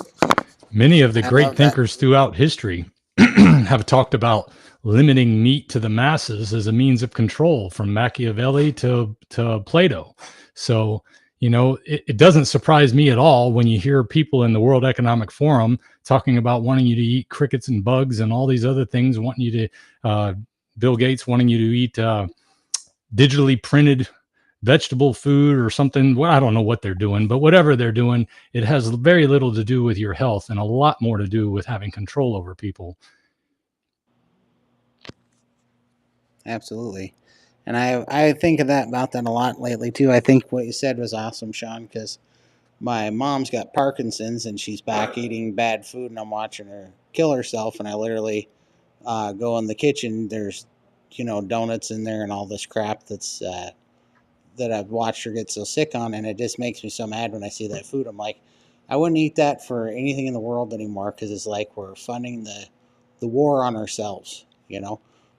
Many of the great thinkers throughout history have talked about limiting meat to the masses as a means of control, from Machiavelli to Plato. So, it doesn't surprise me at all when you hear people in the World Economic Forum talking about wanting you to eat crickets and bugs and all these other things, wanting you to, Bill Gates wanting you to eat digitally printed vegetable food or something. Well, I don't know what they're doing, but whatever they're doing, it has very little to do with your health and a lot more to do with having control over people. Absolutely. And I think about that a lot lately too. I think what you said was awesome, Shawn, because my mom's got Parkinson's and she's back eating bad food, and I'm watching her kill herself. And I literally go in the kitchen. There's, donuts in there and all this crap that I've watched her get so sick on, and it just makes me so mad when I see that food. I'm like, I wouldn't eat that for anything in the world anymore, because it's like we're funding the war on ourselves.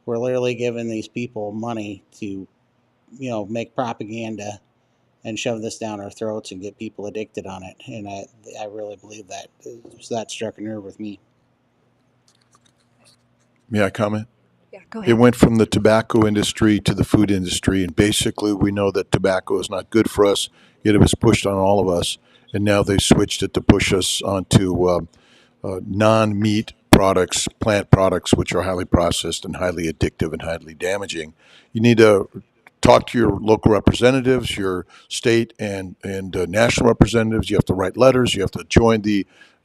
We're literally giving these people money to, make propaganda and shove this down our throats and get people addicted on it. And I really believe that. So that struck a nerve with me. May I comment? Yeah, go ahead. It went from the tobacco industry to the food industry, and basically we know that tobacco is not good for us, yet it was pushed on all of us, and now they've switched it to push us onto non-meat products, plant products, which are highly processed and highly addictive and highly damaging. You need to talk to your local representatives, your state and national representatives. You have to write letters. You have to join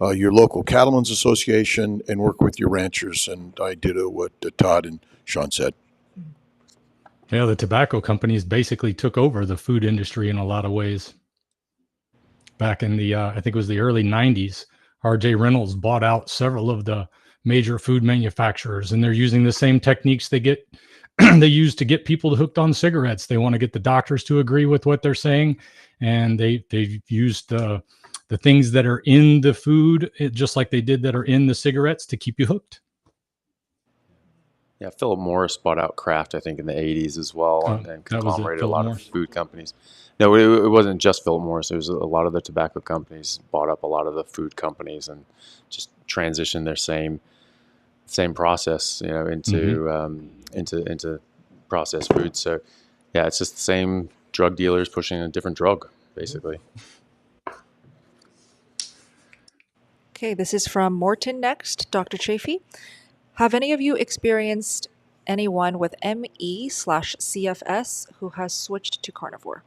your local cattlemen's association and work with your ranchers. And I did what Todd and Shawn said. Yeah, the tobacco companies basically took over the food industry in a lot of ways. Back in the, I think it was the early 90s, R.J. Reynolds bought out several of the major food manufacturers, and they're using the same techniques they use to get people hooked on cigarettes. They want to get the doctors to agree with what they're saying, and they've used the things that are in the food, just like they did that are in the cigarettes, to keep you hooked. Yeah, Philip Morris bought out Kraft, I think, in the 80s as well, and conglomerated a lot of food companies. No, it wasn't just Philip Morris. It was a lot of the tobacco companies bought up a lot of the food companies and just transitioned their same process, into processed food. So, yeah, it's just the same drug dealers pushing a different drug, basically. Okay, this is from Morton next, Dr. Chaffee. Have any of you experienced anyone with ME/CFS who has switched to carnivore?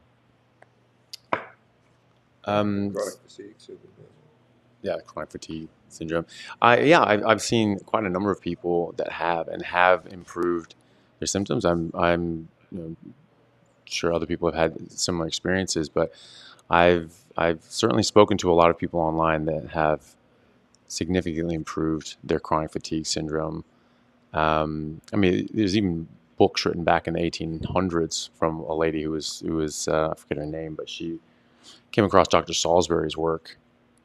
Chronic fatigue syndrome. Yeah, chronic fatigue syndrome. I've seen quite a number of people that have improved their symptoms. I'm sure other people have had similar experiences, but I've certainly spoken to a lot of people online that have significantly improved their chronic fatigue syndrome. There's even books written back in the 1800s from a lady who was I forget her name, but she came across Dr. Salisbury's work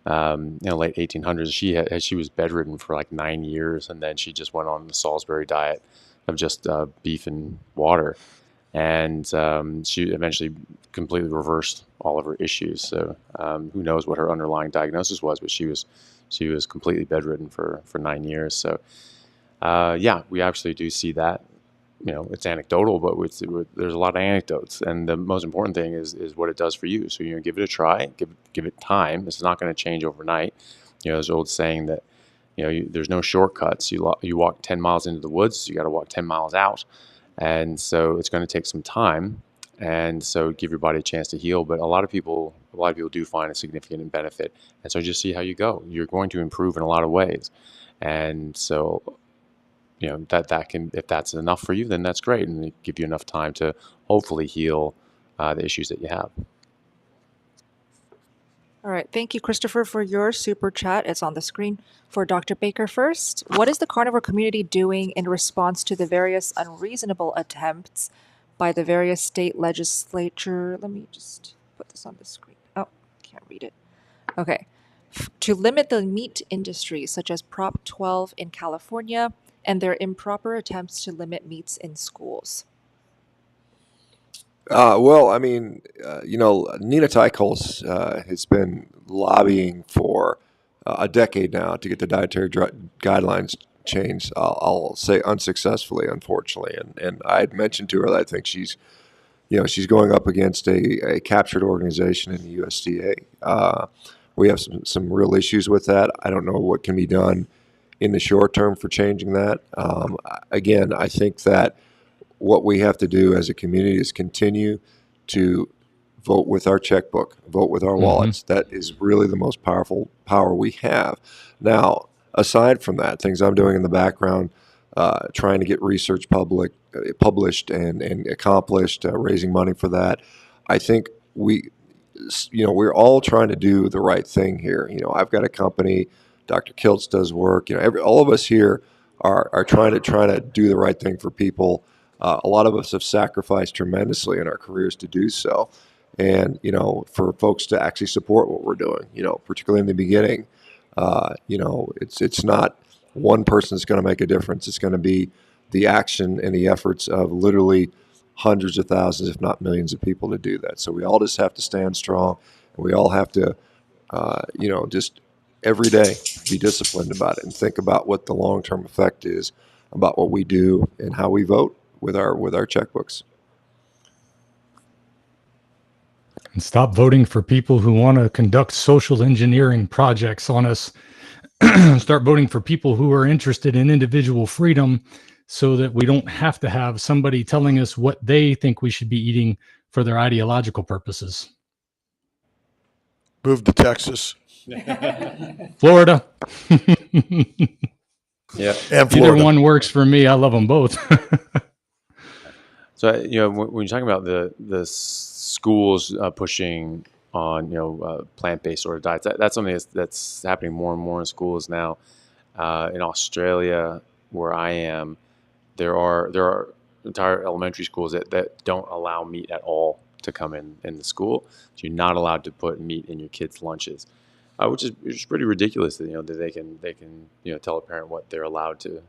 in the late 1800s. She was bedridden for like 9 years, and then she just went on the Salisbury diet of just beef and water, and she eventually completely reversed all of her issues. So who knows what her underlying diagnosis was, but she was completely bedridden for 9 years. So we actually do see that. It's anecdotal, but there's a lot of anecdotes, and the most important thing is what it does for you. So give it a try, give it time. It's not going to change overnight. There's an old saying that there's no shortcuts. You walk 10 miles into the woods, you got to walk 10 miles out, and so it's going to take some time. And so give your body a chance to heal. But a lot of people do find a significant benefit, and so just see how you go. You're going to improve in a lot of ways, and so. That can, if that's enough for you, then that's great, and it give you enough time to hopefully heal the issues that you have. All right. Thank you, Christopher, for your super chat. It's on the screen. For Dr. Baker first, what is the carnivore community doing in response to the various unreasonable attempts by the various state legislature? Let me just put this on the screen. Oh, can't read it. Okay. To limit the meat industry, such as Prop 12 in California, and their improper attempts to limit meats in schools? Nina Teicholz has been lobbying for a decade now to get the dietary guidelines change. I'll say unsuccessfully, unfortunately. And I had mentioned to her that I think she's going up against a captured organization in the USDA. We have some real issues with that. I don't know what can be done in the short term for changing that. Again, I think that what we have to do as a community is continue to vote with our checkbook, vote with our wallets. That is really the most powerful power we have. Now, aside from that, things I'm doing in the background, trying to get research published and accomplished, raising money for that. I think we're all trying to do the right thing here. I've got a company, Dr. Kiltz does work. All of us here are trying to do the right thing for people. A lot of us have sacrificed tremendously in our careers to do so. And, for folks to actually support what we're doing, particularly in the beginning, it's not one person that's going to make a difference. It's going to be the action and the efforts of literally hundreds of thousands, if not millions of people to do that. So we all just have to stand strong, and we all have to, just every day be disciplined about it and think about what the long-term effect is about what we do and how we vote with our checkbooks. And stop voting for people who want to conduct social engineering projects on us. Start voting for people who are interested in individual freedom so that we don't have to have somebody telling us what they think we should be eating for their ideological purposes. Move to Texas. Florida. Yeah. And Either Florida. one works for me. I love them both. So, when you're talking about the schools pushing on, plant-based sort of diets, that's something that's happening more and more in schools now. In Australia, where I am, there are entire elementary schools that don't allow meat at all to come in the school. So you're not allowed to put meat in your kids' lunches, which is pretty ridiculous that that they can tell a parent what they're allowed to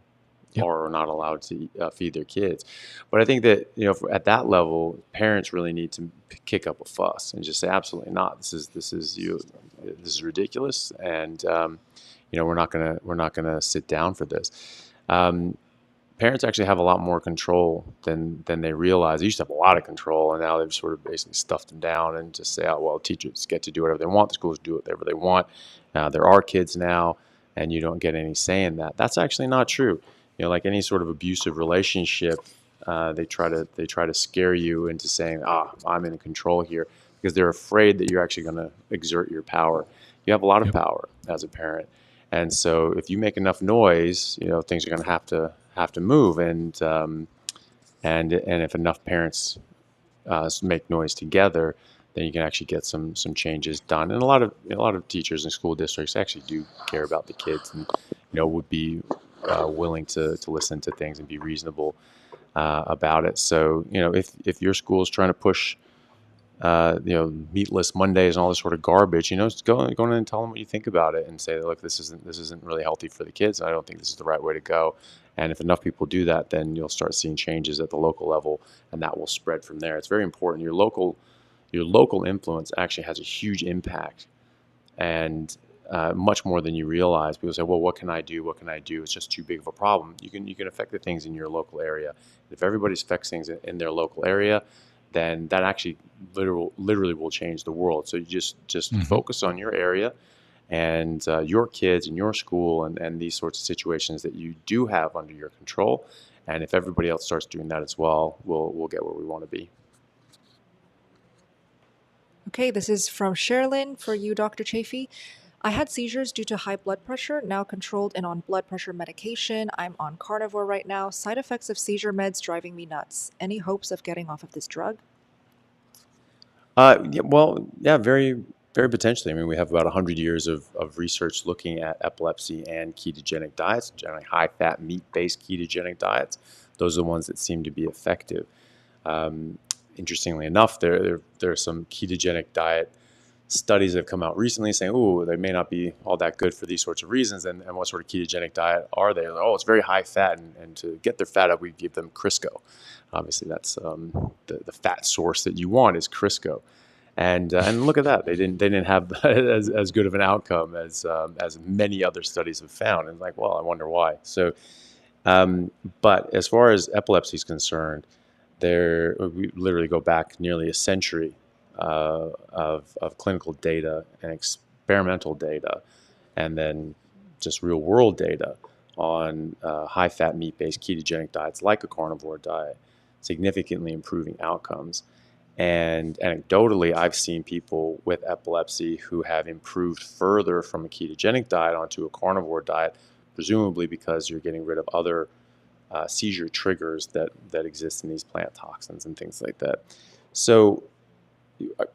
or not allowed to feed their kids. But I think that at that level, parents really need to kick up a fuss and just say absolutely not. This is ridiculous, and we're not gonna sit down for this. Parents actually have a lot more control than they realize. They used to have a lot of control, and now they've sort of basically stuffed them down and just say, "Oh, well, teachers get to do whatever they want. The schools do whatever they want." There are kids now, and you don't get any say in that. That's actually not true. Like any sort of abusive relationship, they try to scare you into saying, I'm in control here, because they're afraid that you're actually going to exert your power. You have a lot of power as a parent. And so if you make enough noise, things are going to have to move. And if enough parents make noise together, then you can actually get some changes done. And a lot of teachers and school districts actually do care about the kids, and would be willing to listen to things and be reasonable about it. So if your school is trying to push meatless Mondays and all this sort of garbage, just go in and tell them what you think about it and say, look, this isn't really healthy for the kids. I don't think this is the right way to go. And if enough people do that, then you'll start seeing changes at the local level, and that will spread from there. It's very important. Your local influence actually has a huge impact, and much more than you realize. People say, well, what can I do? What can I do? It's just too big of a problem. You can affect the things in your local area. If everybody affects things in their local area, then that actually literally will change the world. So you just focus on your area and your kids and your school and these sorts of situations that you do have under your control. And if everybody else starts doing that as well, we'll get where we want to be. Okay, this is from Sherilyn for you, Dr. Chaffee. I had seizures due to high blood pressure, now controlled and on blood pressure medication. I'm on Carnivore right now. Side effects of seizure meds driving me nuts. Any hopes of getting off of this drug? Very, very potentially. I mean, we have about 100 years of research looking at epilepsy and ketogenic diets, generally high-fat, meat-based ketogenic diets. Those are the ones that seem to be effective. Interestingly enough, there are some ketogenic diet studies that have come out recently saying, they may not be all that good for these sorts of reasons. And what sort of ketogenic diet are they? It's very high fat, and to get their fat up, we give them Crisco. Obviously, that's the fat source that you want is Crisco. And look at that, they didn't have as good of an outcome as many other studies have found. And like, well, I wonder why. So, but as far as epilepsy is concerned, we literally go back nearly a century of clinical data and experimental data, and then just real world data on high fat meat based ketogenic diets like a carnivore diet, significantly improving outcomes. And anecdotally, I've seen people with epilepsy who have improved further from a ketogenic diet onto a carnivore diet, presumably because you're getting rid of other seizure triggers that exist in these plant toxins and things like that. So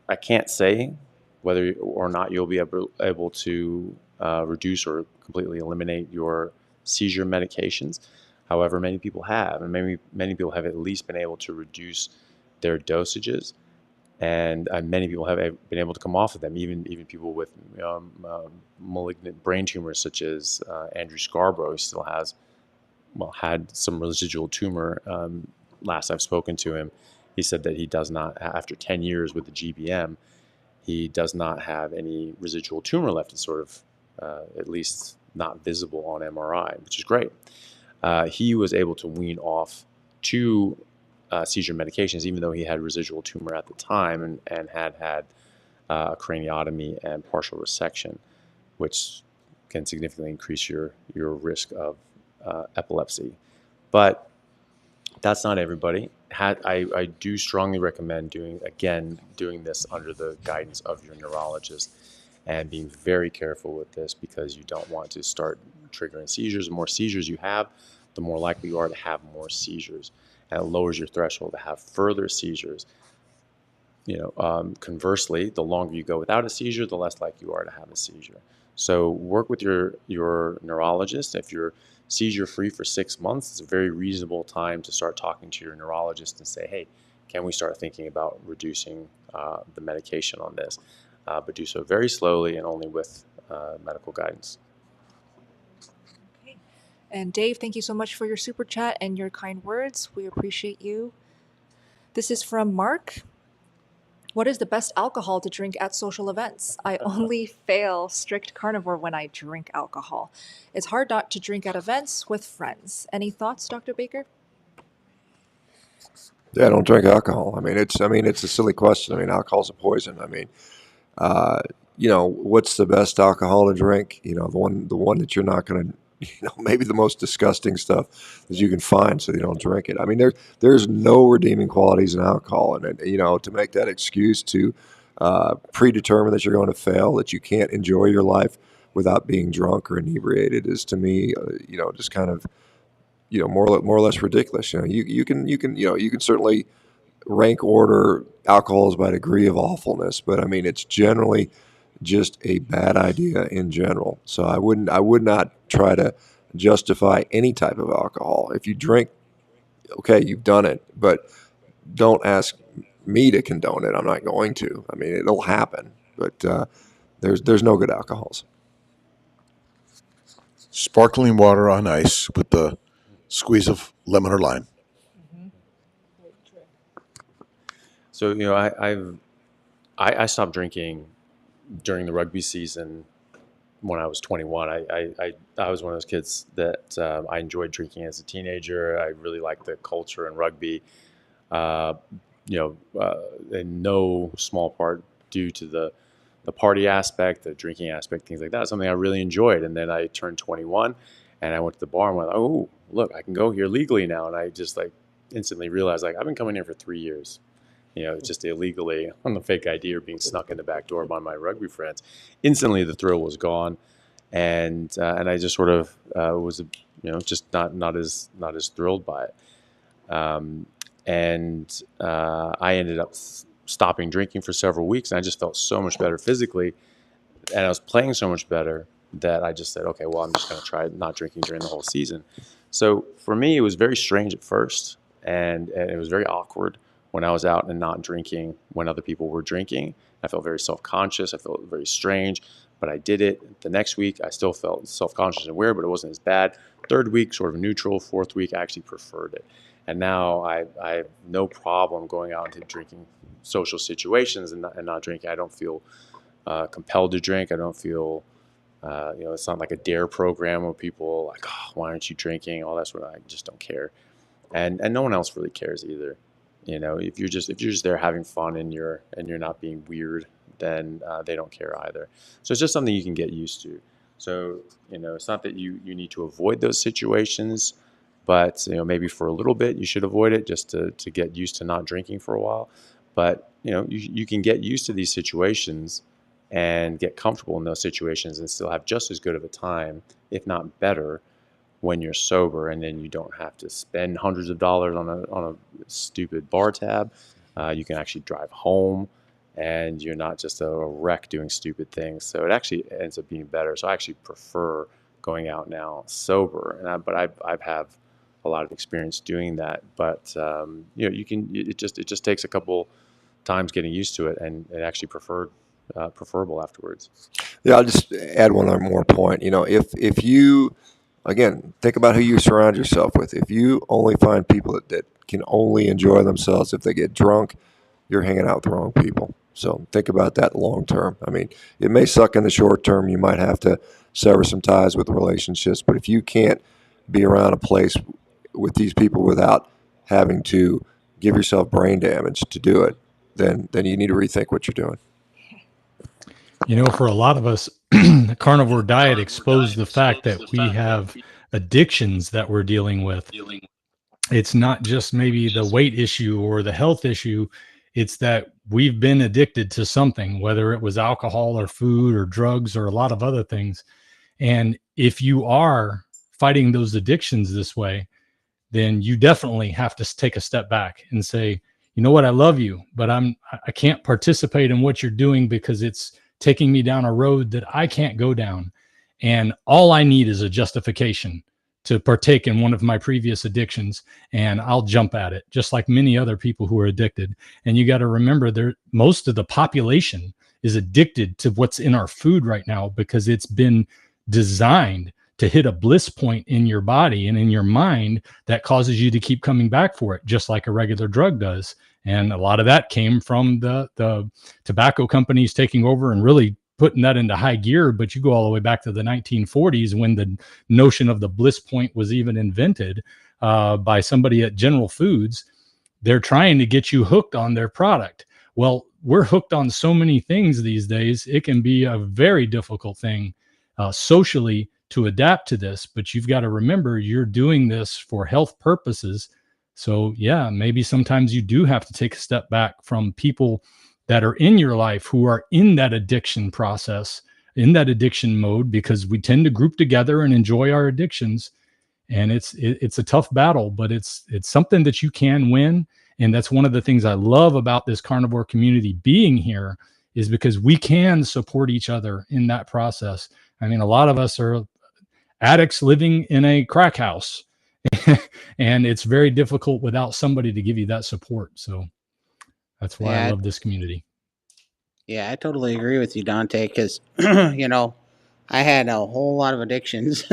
I can't say whether or not you'll be able to reduce or completely eliminate your seizure medications. However, many people have, and many people have at least been able to reduce their dosages, and many people have been able to come off of them. Even people with malignant brain tumors, such as Andrew Scarborough, who still had some residual tumor. Last I've spoken to him, he said that he does not, after 10 years with the GBM, he does not have any residual tumor left. It's sort of at least not visible on MRI, which is great. He was able to wean off 2 seizure medications, even though he had residual tumor at the time and had a craniotomy and partial resection, which can significantly increase your risk of epilepsy. But that's not everybody. I do strongly recommend doing this under the guidance of your neurologist and being very careful with this, because you don't want to start triggering seizures. The more seizures you have, the more likely you are to have more seizures. And it lowers your threshold to have further seizures. Conversely, the longer you go without a seizure, the less likely you are to have a seizure. So work with your neurologist. If you're seizure-free for 6 months, it's a very reasonable time to start talking to your neurologist and say, hey, can we start thinking about reducing the medication on this? But do so very slowly and only with medical guidance. And Dave, thank you so much for your super chat and your kind words. We appreciate you. This is from Mark. What is the best alcohol to drink at social events? I only fail strict carnivore when I drink alcohol. It's hard not to drink at events with friends. Any thoughts, Dr. Baker? Yeah, I don't drink alcohol. It's a silly question. Alcohol's a poison. What's the best alcohol to drink? The one that you're not going to, maybe the most disgusting stuff that you can find, so you don't drink it. There's no redeeming qualities in alcohol, and to make that excuse to predetermine that you're going to fail, that you can't enjoy your life without being drunk or inebriated, is to me, just kind of, more or less ridiculous. You can certainly rank order alcohols by degree of awfulness, but it's generally just a bad idea in general. So I would not try to justify any type of alcohol. If you drink, okay, you've done it, but don't ask me to condone it. I'm not going to. It'll happen, but there's no good alcohols. Sparkling water on ice with the squeeze of lemon or lime. So I stopped drinking during the rugby season when I was 21. I was one of those kids that I enjoyed drinking as a teenager. I really liked the culture in rugby, in no small part due to the party aspect, the drinking aspect, things like that. Something I really enjoyed. And then I turned 21 and I went to the bar and went, oh, look, I can go here legally now. And I just instantly realized I've been coming here for 3 years. Just illegally on the fake ID or being snuck in the back door by my rugby friends. Instantly, the thrill was gone, and I just sort of was, just not as thrilled by it. I ended up stopping drinking for several weeks, and I just felt so much better physically, and I was playing so much better that I just said, okay, well, I'm just going to try not drinking during the whole season. So for me, it was very strange at first, and it was very awkward when I was out and not drinking when other people were drinking. I felt very self-conscious. I felt very strange, but I did it. The next week, I still felt self-conscious and weird, but it wasn't as bad. Third week, sort of neutral. Fourth week, I actually preferred it. And now I have no problem going out and drinking social situations and not drinking. I don't feel compelled to drink. I don't feel, it's not like a dare program where people are like, oh, why aren't you drinking? All that sort of, I just don't care. And no one else really cares either. If you're just there having fun and you're not being weird, then they don't care either. So it's just something you can get used to. So, it's not that you need to avoid those situations, but, maybe for a little bit you should avoid it just to get used to not drinking for a while. But, you can get used to these situations and get comfortable in those situations and still have just as good of a time, if not better, when you're sober, and then you don't have to spend hundreds of dollars on a stupid bar tab. You can actually drive home, and you're not just a wreck doing stupid things. So it actually ends up being better. So I actually prefer going out now sober, but I've have a lot of experience doing that. But it just takes a couple times getting used to it, and it actually preferable afterwards. Yeah, I'll just add one more point. If you, again, think about who you surround yourself with. If you only find people that can only enjoy themselves if they get drunk, you're hanging out with the wrong people. So think about that long term. I mean, it may suck in the short term. You might have to sever some ties with the relationships. But if you can't be around a place with these people without having to give yourself brain damage to do it, then you need to rethink what you're doing. For a lot of us, the carnivore diet exposed the fact that we have addictions that we're dealing with. It's not just maybe the weight issue or the health issue. It's that we've been addicted to something, whether it was alcohol or food or drugs or a lot of other things. And if you are fighting those addictions this way, then you definitely have to take a step back and say, you know what, I love you, but I can't participate in what you're doing because it's taking me down a road that I can't go down. And all I need is a justification to partake in one of my previous addictions, and I'll jump at it, just like many other people who are addicted. And you got to remember, most of the population is addicted to what's in our food right now because it's been designed to hit a bliss point in your body and in your mind that causes you to keep coming back for it, just like a regular drug does. And a lot of that came from the tobacco companies taking over and really putting that into high gear. But you go all the way back to the 1940s when the notion of the bliss point was even invented by somebody at General Foods. They're trying to get you hooked on their product. Well, we're hooked on so many things these days. It can be a very difficult thing socially to adapt to this, but you've got to remember you're doing this for health purposes. So yeah, maybe sometimes you do have to take a step back from people that are in your life who are in that addiction process, in that addiction mode, because we tend to group together and enjoy our addictions. And it's a tough battle, but it's something that you can win. And that's one of the things I love about this carnivore community being here, is because we can support each other in that process. I mean, a lot of us are addicts living in a crack house, and it's very difficult without somebody to give you that support. So that's why I love this community. Yeah, I totally agree with you, Dante, because, I had a whole lot of addictions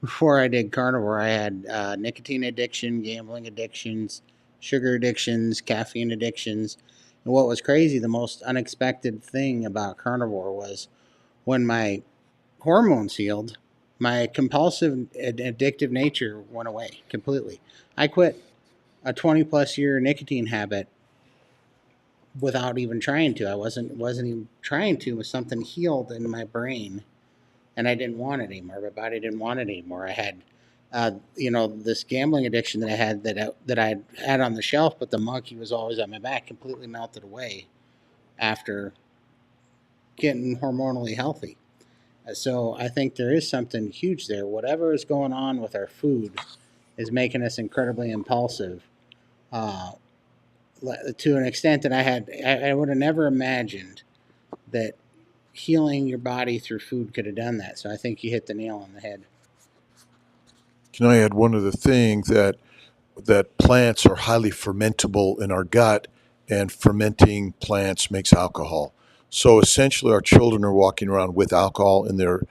before I did carnivore. I had nicotine addiction, gambling addictions, sugar addictions, caffeine addictions. And what was crazy, the most unexpected thing about carnivore was when my hormones healed, my compulsive addictive nature went away completely. I quit a 20+ year nicotine habit without even trying to. I wasn't even trying to. It was something healed in my brain, and I didn't want it anymore. My body didn't want it anymore. I had, this gambling addiction that I had that I had on the shelf, but the monkey was always on my back, completely melted away after getting hormonally healthy. So I think there is something huge there. Whatever is going on with our food is making us incredibly impulsive. To an extent that I would have never imagined that healing your body through food could have done that. So I think you hit the nail on the head. Can I add one other thing, that plants are highly fermentable in our gut, and fermenting plants makes alcohol. So essentially our children are walking around with alcohol in their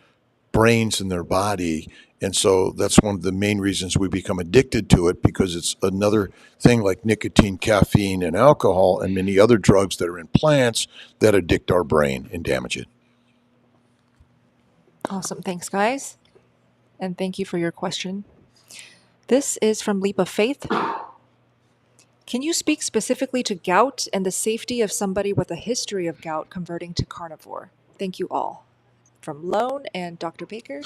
brains and their body, And so that's one of the main reasons we become addicted to it, because it's another thing like nicotine, caffeine, and alcohol, and many other drugs that are in plants that addict our brain and damage it. Awesome. Thanks, guys. And thank you for your question. This is from Leap of Faith. Can you speak specifically to gout and the safety of somebody with a history of gout converting to carnivore? Thank you all. From Lone and Dr. Baker.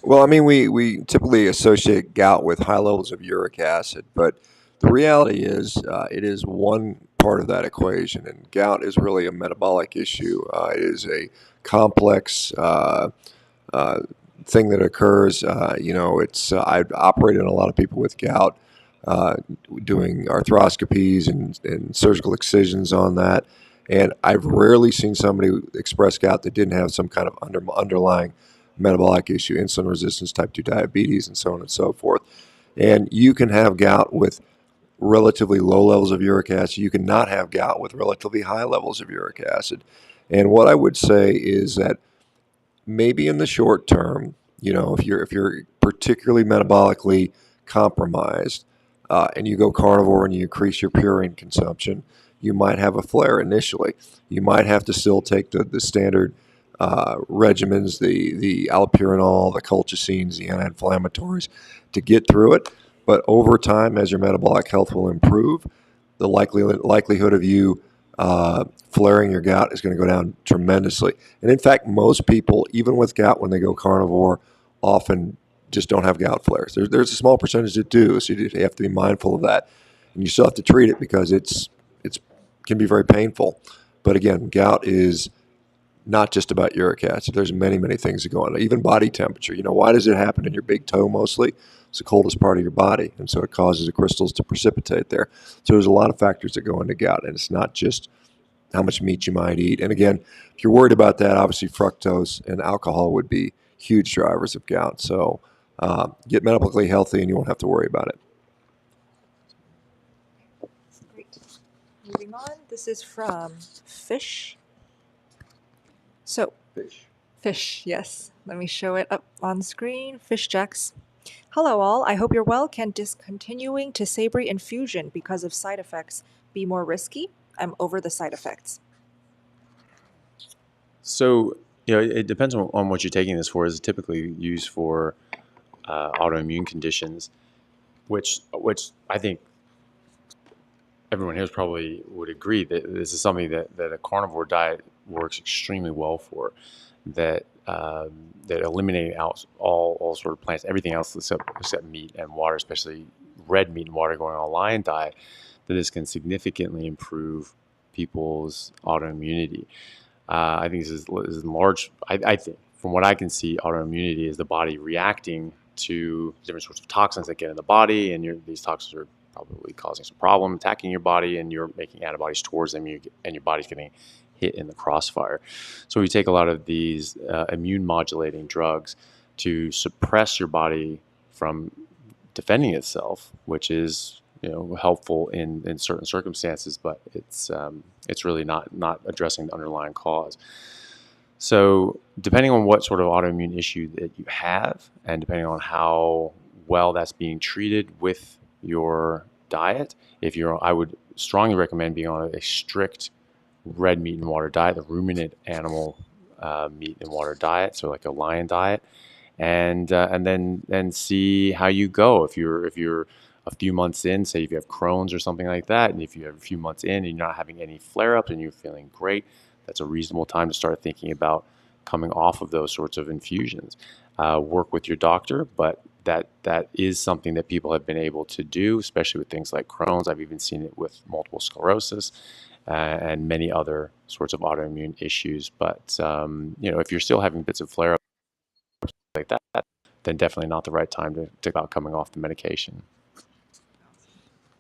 Well, I mean, we typically associate gout with high levels of uric acid, but the reality is it is one part of that equation, and gout is really a metabolic issue. It is a complex thing that occurs. I've operated on a lot of people with gout, doing arthroscopies and surgical excisions on that, and I've rarely seen somebody express gout that didn't have some kind of underlying metabolic issue, insulin resistance, type 2 diabetes, and so on and so forth. And you can have gout with relatively low levels of uric acid. You can not have gout with relatively high levels of uric acid. And what I would say is that maybe in the short term, if you're particularly metabolically compromised, and you go carnivore and you increase your purine consumption, you might have a flare initially. You might have to still take the standard regimens, the allopurinol, the colchicines, the anti-inflammatories to get through it. But over time, as your metabolic health will improve, the likelihood of you flaring your gout is going to go down tremendously. And in fact, most people, even with gout, when they go carnivore, often just don't have gout flares. There's a small percentage that do, so you have to be mindful of that. And you still have to treat it because it can be very painful. But again, gout is not just about uric acid. There's many, many things that go on. Even body temperature. Why does it happen in your big toe mostly? It's the coldest part of your body, and so it causes the crystals to precipitate there. So there's a lot of factors that go into gout, and it's not just how much meat you might eat. And again, if you're worried about that, obviously fructose and alcohol would be huge drivers of gout. So get metabolically healthy, and you won't have to worry about it. Great. Moving on. This is from Fish. So, Fish, yes. Let me show it up on screen. Fish Jacks. Hello all, I hope you're well. Can discontinuing to Sabri infusion because of side effects be more risky? I'm over the side effects. So, it depends on what you're taking this for. It's typically used for autoimmune conditions, which I think everyone here probably would agree that this is something that a carnivore diet works extremely well for. That eliminating out all sort of plants, everything else except meat and water, especially red meat and water going on a lion diet, that this can significantly improve people's autoimmunity. I think this is large. I think from what I can see, autoimmunity is the body reacting to different sorts of toxins that get in the body, and these toxins are probably causing some problem, attacking your body, and you're making antibodies towards them, and your body's getting hit in the crossfire. So we take a lot of these immune modulating drugs to suppress your body from defending itself, which is helpful in certain circumstances, but it's really not addressing the underlying cause. So depending on what sort of autoimmune issue that you have, and depending on how well that's being treated with your diet, I would strongly recommend being on a strict red meat and water diet, the ruminant animal meat and water diet, so like a lion diet, and then see how you go. If you're a few months in, say if you have Crohn's or something like that, and if you have a few months in and you're not having any flare-ups and you're feeling great, that's a reasonable time to start thinking about coming off of those sorts of infusions. Work with your doctor, but that is something that people have been able to do, especially with things like Crohn's. I've even seen it with multiple sclerosis and many other sorts of autoimmune issues. But if you're still having bits of flare-ups like that, then definitely not the right time to think about coming off the medication.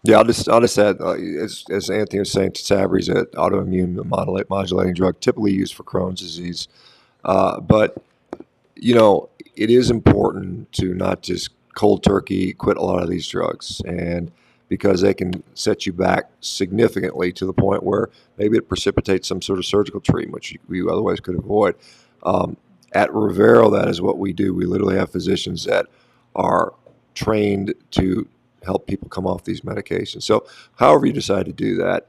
Yeah, I'll just add, as Anthony was saying, Sabri is an autoimmune modulating drug typically used for Crohn's disease. But it is important to not just cold turkey quit a lot of these drugs, and because they can set you back significantly to the point where maybe it precipitates some sort of surgical treatment, which we otherwise could avoid. At Rivero, that is what we do. We literally have physicians that are trained to help people come off these medications. So however you decide to do that,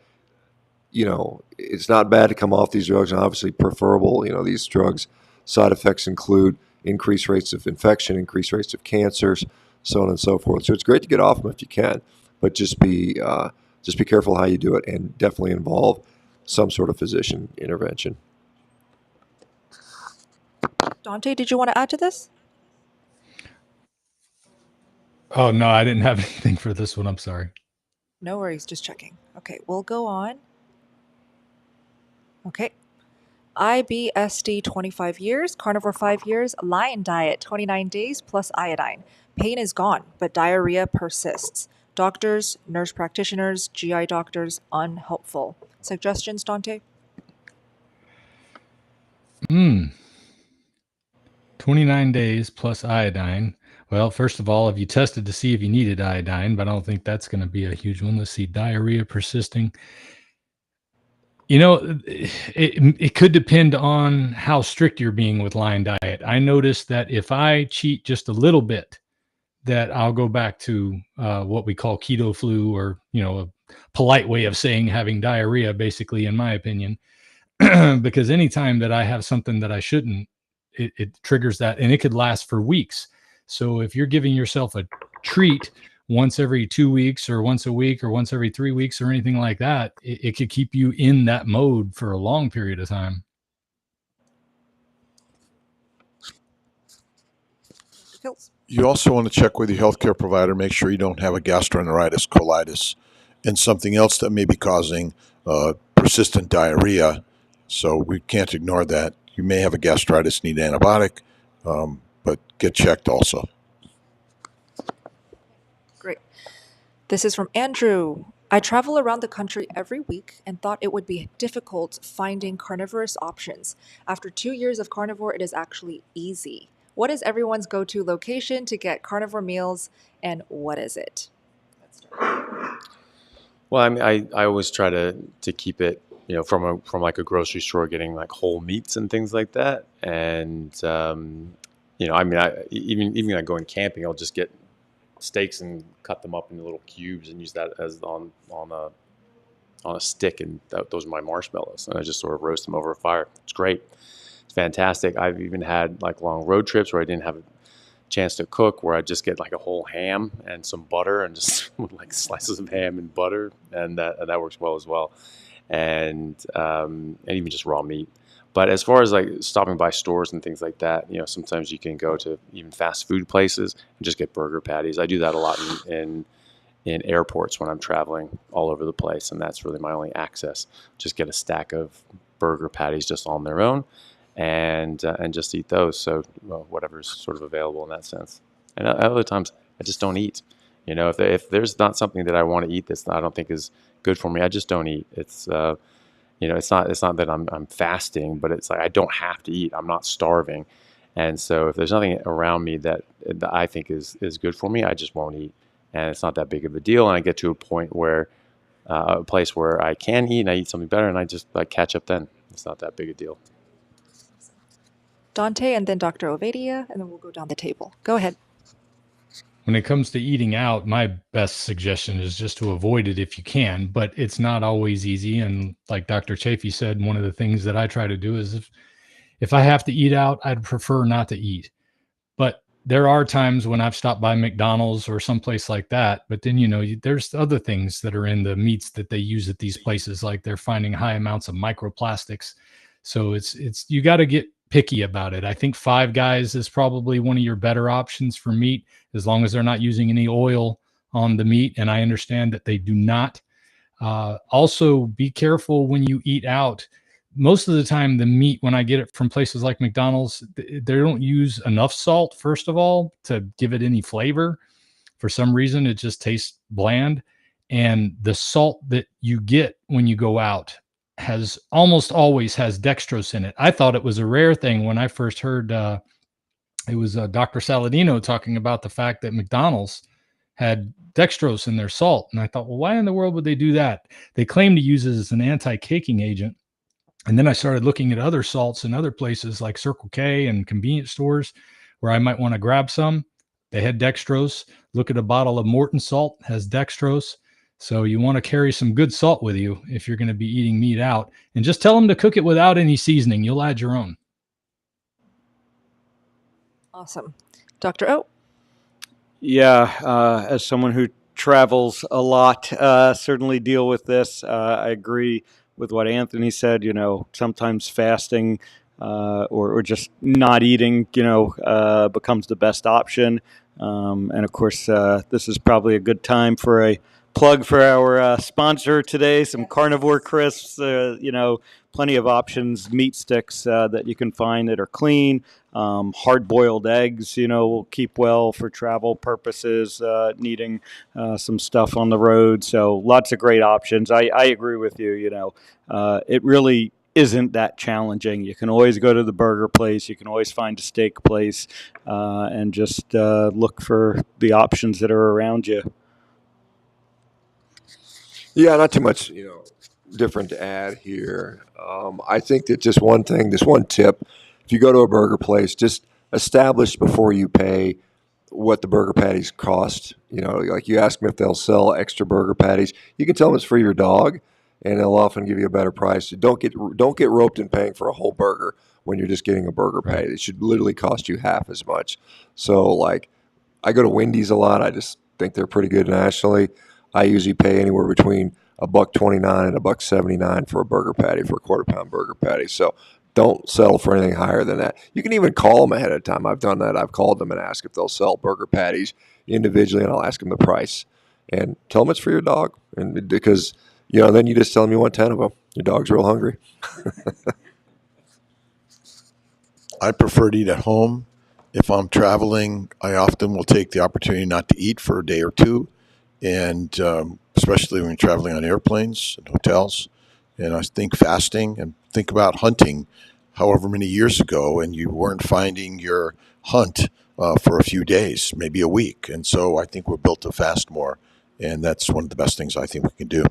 it's not bad to come off these drugs, and obviously preferable. These drugs, side effects include increased rates of infection, increased rates of cancers, so on and so forth. So it's great to get off them if you can, but just be careful how you do it, and definitely involve some sort of physician intervention. Dante, did you want to add to this? Oh, no, I didn't have anything for this one. I'm sorry. No worries, just checking. Okay, we'll go on. Okay. IBSD 25 years, carnivore 5 years, lion diet 29 days plus iodine. Pain is gone, but diarrhea persists. Doctors, nurse practitioners, GI doctors, unhelpful. Suggestions, Dante? 29 days plus iodine. Well, first of all, have you tested to see if you needed iodine? But I don't think that's going to be a huge one. Let's see, diarrhea persisting. It could depend on how strict you're being with lion diet. I noticed that if I cheat just a little bit, that I'll go back to what we call keto flu, or, a polite way of saying having diarrhea, basically, in my opinion, because anytime that I have something that I shouldn't, it triggers that, and it could last for weeks. So if you're giving yourself a treat once every 2 weeks or once a week or once every 3 weeks or anything like that, it could keep you in that mode for a long period of time. You also want to check with your healthcare provider, make sure you don't have a gastroenteritis, colitis, and something else that may be causing persistent diarrhea. So we can't ignore that. You may have a gastritis, need antibiotic, but get checked also. Great. This is from Andrew. I travel around the country every week and thought it would be difficult finding carnivorous options. After 2 years of carnivore, it is actually easy. What is everyone's go-to location to get carnivore meals, and what is it? Well, I mean, I always try to keep it, from like a grocery store, getting like whole meats and things like that. And I mean, even like going camping, I'll just get steaks and cut them up into little cubes and use that as on a stick, and those are my marshmallows, and I just sort of roast them over a fire. It's great. It's fantastic. I've even had like long road trips where I didn't have a chance to cook, where I just get like a whole ham and some butter, and just like slices of ham and butter, and that works well as well. And even just raw meat. But as far as like stopping by stores and things like that, sometimes you can go to even fast food places and just get burger patties. I do that a lot in airports when I'm traveling all over the place, and that's really my only access. Just get a stack of burger patties just on their own, and just eat those. So whatever's sort of available in that sense. And other times I just don't eat. If there's not something that I want to eat I don't think is good for me, I just don't eat. It's it's not that I'm fasting, but it's like I don't have to eat. I'm not starving. And so if there's nothing around me that I think is good for me, I just won't eat. And it's not that big of a deal. And I get to a point where a place where I can eat and I eat something better, and I just catch up then. It's not that big a deal. Dante, and then Dr. Ovadia, and then we'll go down the table. Go ahead. When it comes to eating out, my best suggestion is just to avoid it if you can, but it's not always easy. And like Dr. Chaffee said, one of the things that I try to do is if I have to eat out, I'd prefer not to eat. But there are times when I've stopped by McDonald's or someplace like that, but then, there's other things that are in the meats that they use at these places, like they're finding high amounts of microplastics. So you got to get picky about it. I think Five Guys is probably one of your better options for meat, as long as they're not using any oil on the meat. And I understand that they do not. Also, be careful when you eat out. Most of the time, the meat, when I get it from places like McDonald's, they don't use enough salt, first of all, to give it any flavor. For some reason, it just tastes bland. And the salt that you get when you go out almost always has dextrose in it. I thought it was a rare thing when I first heard it was Dr. Saladino talking about the fact that McDonald's had dextrose in their salt. And I thought, well, why in the world would they do that? They claim to use it as an anti-caking agent. And then I started looking at other salts in other places like Circle K and convenience stores where I might want to grab some. They had dextrose. Look at a bottle of Morton salt, has dextrose. So you want to carry some good salt with you if you're going to be eating meat out. And just tell them to cook it without any seasoning. You'll add your own. Awesome. Dr. O? Yeah, as someone who travels a lot, certainly deal with this. I agree with what Anthony said. Sometimes fasting or just not eating, becomes the best option. And of course, this is probably a good time for a plug for our sponsor today, some Carnivore crisps. Plenty of options, meat sticks that you can find that are clean. Hard-boiled eggs, will keep well for travel purposes, needing some stuff on the road. So lots of great options. I agree with you. It really isn't that challenging. You can always go to the burger place. You can always find a steak place, and just look for the options that are around you. Yeah, not too much, different to add here. I think that just one thing, this one tip, if you go to a burger place, just establish before you pay what the burger patties cost. Like you ask them if they'll sell extra burger patties. You can tell them it's for your dog, and they'll often give you a better price. Don't get roped in paying for a whole burger when you're just getting a burger patty. It should literally cost you half as much. So, like, I go to Wendy's a lot. I just think they're pretty good nationally. I usually pay anywhere between $1.29 and $1.79 for a burger patty, for a quarter-pound burger patty. So don't settle for anything higher than that. You can even call them ahead of time. I've done that. I've called them and asked if they'll sell burger patties individually, and I'll ask them the price. And tell them it's for your dog. And because, then you just tell them you want 10 of them. Your dog's real hungry. I prefer to eat at home. If I'm traveling, I often will take the opportunity not to eat for a day or two, and especially when you're traveling on airplanes and hotels. And I think fasting, and think about hunting however many years ago, and you weren't finding your hunt for a few days, maybe a week. And so I think we're built to fast more, and that's one of the best things I think we can do.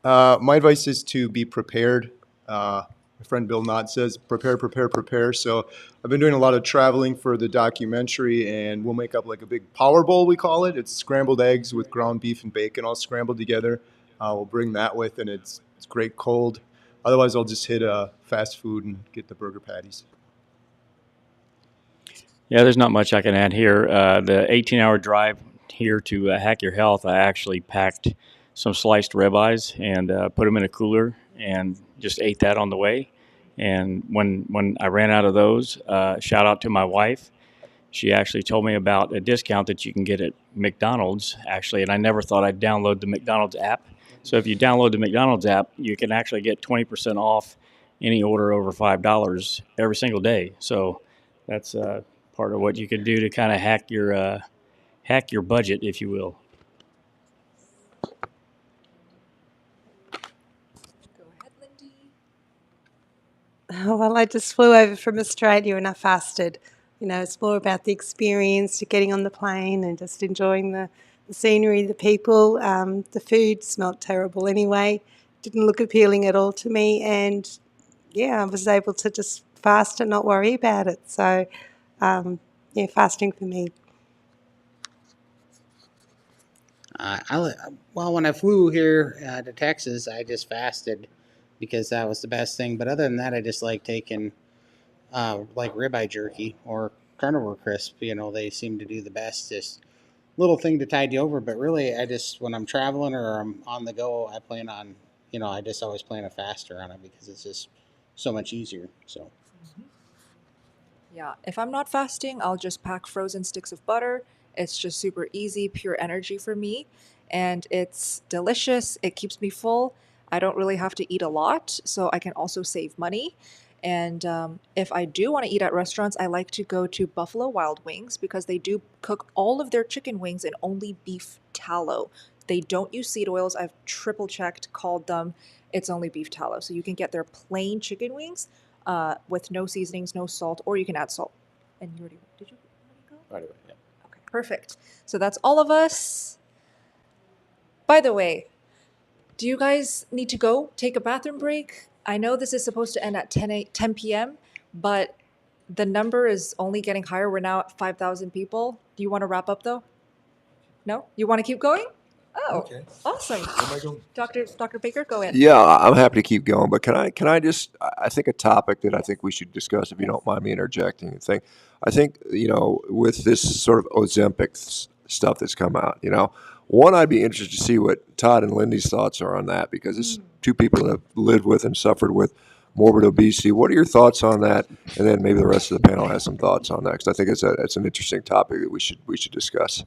My advice is to be prepared. My friend Bill Knott says, prepare, prepare, prepare. So I've been doing a lot of traveling for the documentary, and we'll make up like a big power bowl, we call it. It's scrambled eggs with ground beef and bacon all scrambled together. We'll bring that with, and it's great cold. Otherwise, I'll just hit fast food and get the burger patties. Yeah, there's not much I can add here. The 18-hour drive here to Hack Your Health, I actually packed some sliced ribeyes and put them in a cooler and just ate that on the way. And when I ran out of those, shout out to my wife. She actually told me about a discount that you can get at McDonald's, actually, and I never thought I'd download the McDonald's app. So if you download the McDonald's app, you can actually get 20% off any order over $5 every single day. So that's part of what you can do to kind of hack your budget, if you will. Well, I just flew over from Australia and I fasted. It's more about the experience, getting on the plane and just enjoying the scenery, the people. The food smelled terrible anyway. Didn't look appealing at all to me. And, I was able to just fast and not worry about it. So, fasting for me. Well, when I flew here to Texas, I just fasted because that was the best thing. But other than that, I just like taking like ribeye jerky or carnivore crisp. They seem to do the best. Just little thing to tide you over. But really, when I'm traveling or I'm on the go, I plan on, I just always plan a faster on it because it's just so much easier. So. Yeah, if I'm not fasting, I'll just pack frozen sticks of butter. It's just super easy, pure energy for me. And it's delicious. It keeps me full. I don't really have to eat a lot, so I can also save money. And if I do want to eat at restaurants, I like to go to Buffalo Wild Wings because they do cook all of their chicken wings in only beef tallow. They don't use seed oils. I've triple checked, called them. It's only beef tallow. So you can get their plain chicken wings with no seasonings, no salt, or you can add salt. And you already, did you go? Right away, yeah. Okay, perfect. So that's all of us. By the way, Do you guys need to go take a bathroom break? I know this is supposed to end at 10 p.m., but the number is only getting higher. We're now at 5,000 people. Do you want to wrap up though? No? You want to keep going? Oh, Okay. awesome. Dr. Baker, go in. Yeah, I'm happy to keep going, but can I just, I think a topic that I think we should discuss, if you don't mind me interjecting, I think, with this sort of Ozempic stuff that's come out, one, I'd be interested to see what Todd and Lindy's thoughts are on that, because it's two people that have lived with and suffered with morbid obesity. What are your thoughts on that? And then maybe the rest of the panel has some thoughts on that, because I think it's an interesting topic that we should discuss.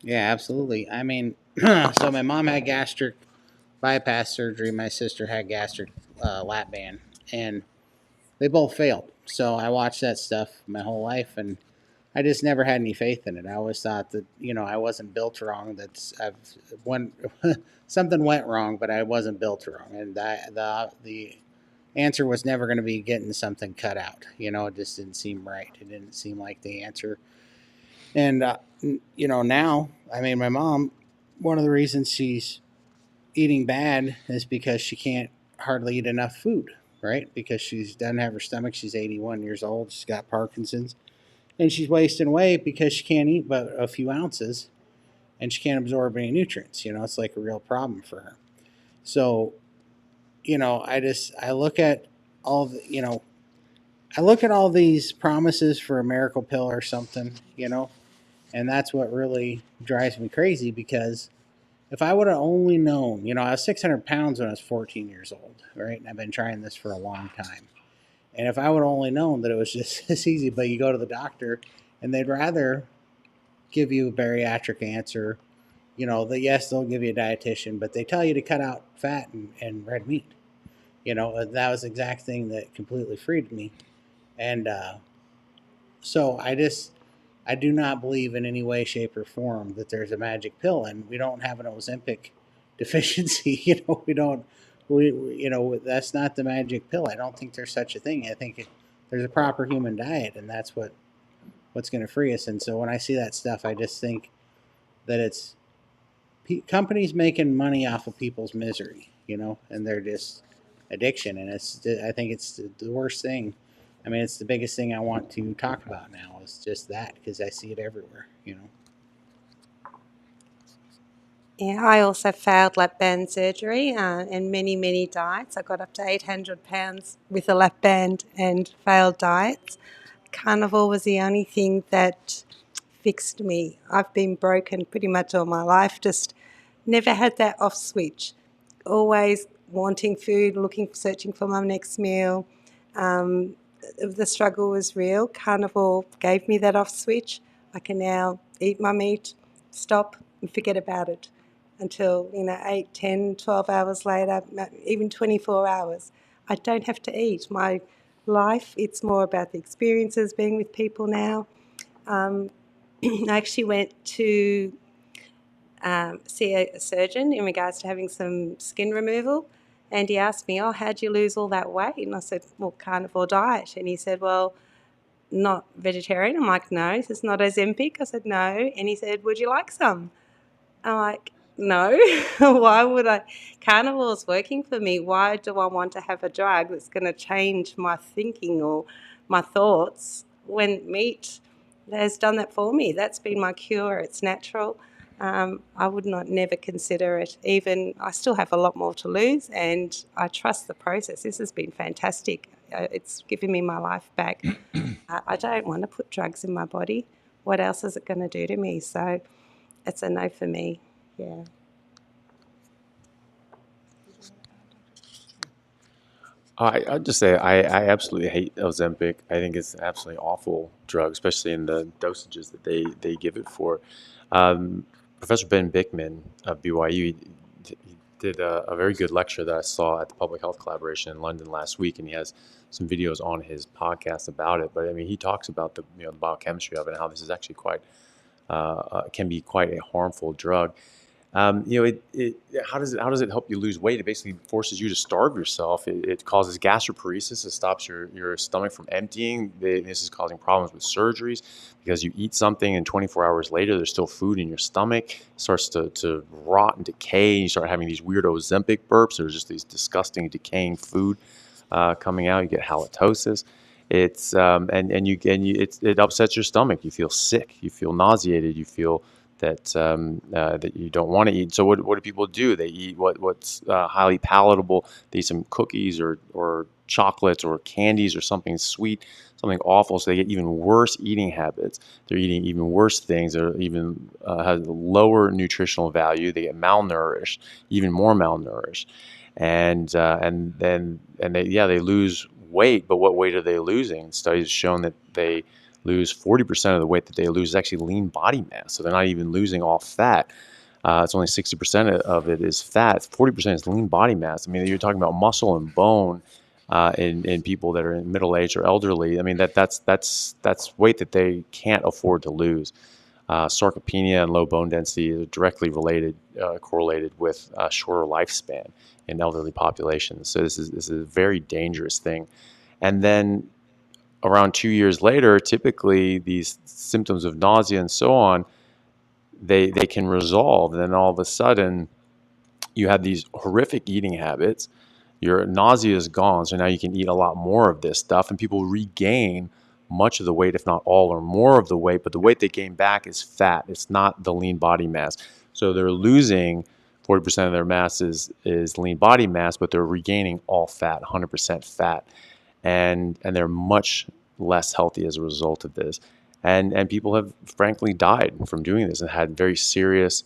Yeah, absolutely. I mean, so my mom had gastric bypass surgery. My sister had gastric lap band, and they both failed. So I watched that stuff my whole life, and I just never had any faith in it. I always thought that I wasn't built wrong. Something went wrong, but I wasn't built wrong, and the answer was never going to be getting something cut out. It just didn't seem right. It didn't seem like the answer. And, now, I mean, my mom, one of the reasons she's eating bad is because she can't hardly eat enough food, right? Because she doesn't have her stomach. She's 81 years old. She's got Parkinson's. And she's wasting weight because she can't eat but a few ounces and she can't absorb any nutrients. It's like a real problem for her. So, I look at all these promises for a miracle pill or something, and that's what really drives me crazy, because if I would have only known, I was 600 pounds when I was 14 years old, right? And I've been trying this for a long time. And if I would have only known that it was just this easy, but you go to the doctor and they'd rather give you a bariatric answer, yes, they'll give you a dietitian, but they tell you to cut out fat and red meat. That was the exact thing that completely freed me. And so I do not believe in any way, shape, or form that there's a magic pill, and we don't have an Ozempic deficiency. That's not the magic pill. I don't think there's such a thing. I think there's a proper human diet, and that's what's going to free us. And so when I see that stuff, I just think that it's companies making money off of people's misery, and they're just addiction. And I think it's the worst thing. I mean, it's the biggest thing I want to talk about now is just that, because I see it everywhere, Yeah, I also failed lap band surgery and many, many diets. I got up to 800 pounds with a lap band and failed diets. Carnivore was the only thing that fixed me. I've been broken pretty much all my life, just never had that off switch. Always wanting food, searching for my next meal. The struggle was real. Carnivore gave me that off switch. I can now eat my meat, stop and forget about it until 8, 10, 12 hours later, even 24 hours. I don't have to eat. My life, it's more about the experiences, being with people now. I actually went to see a surgeon in regards to having some skin removal. And he asked me, how'd you lose all that weight? And I said, well, carnivore diet. And he said, well, not vegetarian. I'm like, no. He says, not Ozempic. I said, no. And he said, would you like some? I'm like, no. Why would I? Carnivore's working for me. Why do I want to have a drug that's going to change my thinking or my thoughts when meat has done that for me? That's been my cure. It's natural. I would never consider it. Even I still have a lot more to lose, and I trust the process. This has been fantastic. It's given me my life back. I don't want to put drugs in my body. What else is it going to do to me? So it's a no for me. Yeah. I'd just say I absolutely hate Ozempic. I think it's an absolutely awful drug, especially in the dosages that they give it for. Professor Ben Bickman of BYU he did a very good lecture that I saw at the Public Health Collaboration in London last week, and he has some videos on his podcast about it. But I mean, he talks about the biochemistry of it and how this is actually can be quite a harmful drug. How does it help you lose weight? It basically forces you to starve yourself. It causes gastroparesis. It stops your stomach from emptying. This is causing problems with surgeries because you eat something and 24 hours later there's still food in your stomach. It starts to rot and decay. And you start having these weird Ozempic burps. There's just these disgusting decaying food coming out. You get halitosis. It's it upsets your stomach. You feel sick. You feel nauseated. You feel that you don't want to eat. So what do people do? They eat what's highly palatable. They eat some cookies or chocolates or candies or something sweet, something awful. So they get even worse eating habits. They're eating even worse things. They're even have lower nutritional value. They get malnourished, even more malnourished, and they lose weight. But what weight are they losing? Studies have shown that they lose 40% of the weight that they lose is actually lean body mass. So they're not even losing all fat. It's only 60% of it is fat. 40% is lean body mass. I mean, you're talking about muscle and bone in people that are in middle age or elderly. I mean, that's weight that they can't afford to lose. Sarcopenia and low bone density is directly correlated with shorter lifespan in elderly populations. So this is a very dangerous thing. And then around 2 years later, typically these symptoms of nausea and so on, they can resolve. And then all of a sudden, you have these horrific eating habits. Your nausea is gone, so now you can eat a lot more of this stuff, and people regain much of the weight, if not all or more of the weight. But the weight they gain back is fat. It's not the lean body mass. So they're losing 40% of their mass is lean body mass, but they're regaining all fat, 100% fat. And they're much less healthy as a result of this. And people have frankly died from doing this and had very serious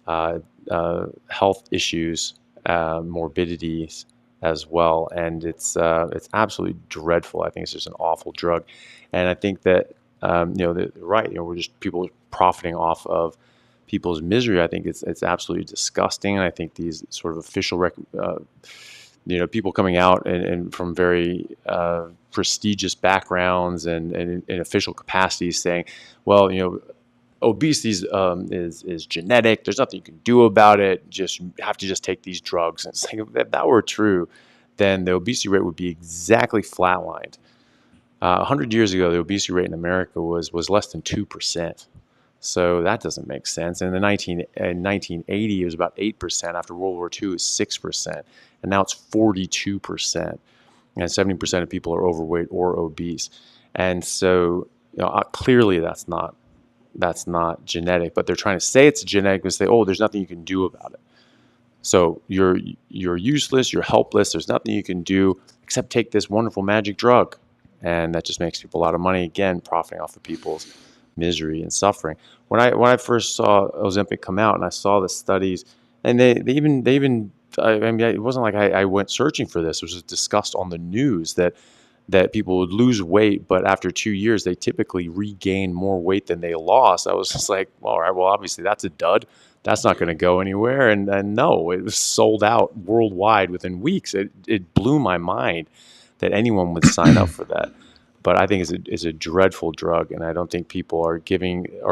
health issues, morbidities as well. And it's absolutely dreadful. I think it's just an awful drug. And I think that, we're just people profiting off of people's misery. I think it's absolutely disgusting. And I think these sort of official people coming out and from very prestigious backgrounds and in official capacities saying, well, obesity is genetic. There's nothing you can do about it. You have to just take these drugs. And it's like, if that were true, then the obesity rate would be exactly flatlined. 100 years ago, the obesity rate in America was less than 2%. So that doesn't make sense. And in 1980, it was about 8%. After World War II, it was 6%. And now it's 42%. And 70% of people are overweight or obese. And so clearly that's not genetic. But they're trying to say it's genetic and say, oh, there's nothing you can do about it. So you're useless, you're helpless, there's nothing you can do except take this wonderful magic drug. And that just makes people a lot of money, again, profiting off of people's misery and suffering. When I first saw Ozempic come out and I saw the studies, and they even I mean, it wasn't like I went searching for this. It was just discussed on the news that people would lose weight, but after 2 years, they typically regain more weight than they lost. I was just like, all right, well, obviously that's a dud. That's not going to go anywhere. And no, it was sold out worldwide within weeks. It blew my mind that anyone would sign up for that. But I think it's a dreadful drug, and I don't think people are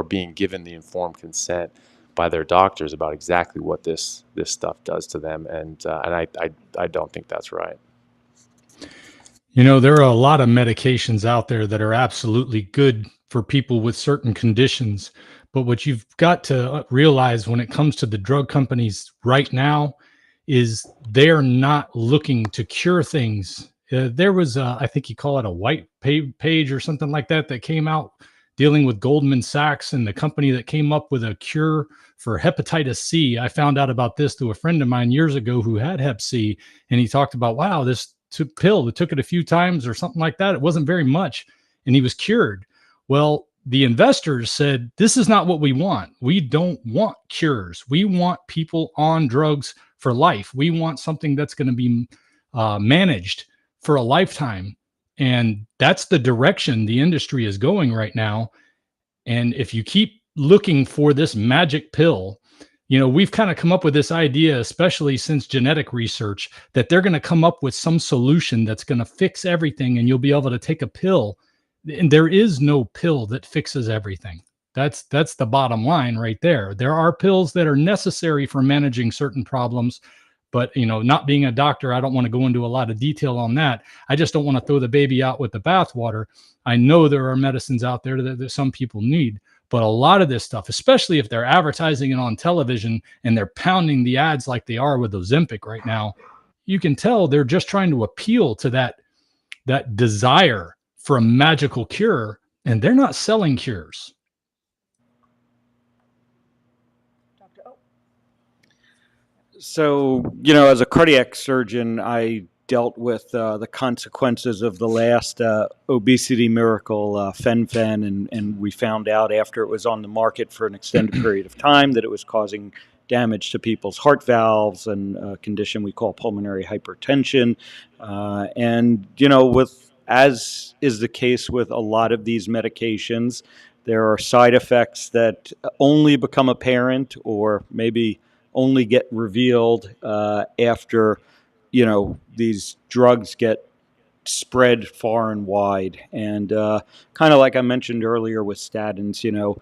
being given the informed consent by their doctors about exactly what this stuff does to them, and I don't think that's right. There are a lot of medications out there that are absolutely good for people with certain conditions, but what you've got to realize when it comes to the drug companies right now is they're not looking to cure things. There was, I think you call it a white page or something like that came out dealing with Goldman Sachs and the company that came up with a cure for hepatitis C. I found out about this through a friend of mine years ago who had hep C, and he talked about, wow, this pill, it took it a few times or something like that. It wasn't very much, and he was cured. Well, the investors said, this is not what we want. We don't want cures. We want people on drugs for life. We want something that's going to be managed for a lifetime. And that's the direction the industry is going right now. And if you keep looking for this magic pill, we've kind of come up with this idea, especially since genetic research, that they're going to come up with some solution that's going to fix everything and you'll be able to take a pill. And there is no pill that fixes everything. That's the bottom line right there. There are pills that are necessary for managing certain problems, but not being a doctor, I don't want to go into a lot of detail on that. I just don't want to throw the baby out with the bathwater. I know there are medicines out there that some people need, but a lot of this stuff, especially if they're advertising it on television and they're pounding the ads like they are with Ozempic right now, you can tell they're just trying to appeal to that desire for a magical cure, and they're not selling cures. So, as a cardiac surgeon, I dealt with the consequences of the last obesity miracle, Fen-Phen, and we found out after it was on the market for an extended period of time that it was causing damage to people's heart valves and a condition we call pulmonary hypertension. As is the case with a lot of these medications, there are side effects that only become apparent or maybe only get revealed after, these drugs get spread far and wide. And kind of like I mentioned earlier with statins,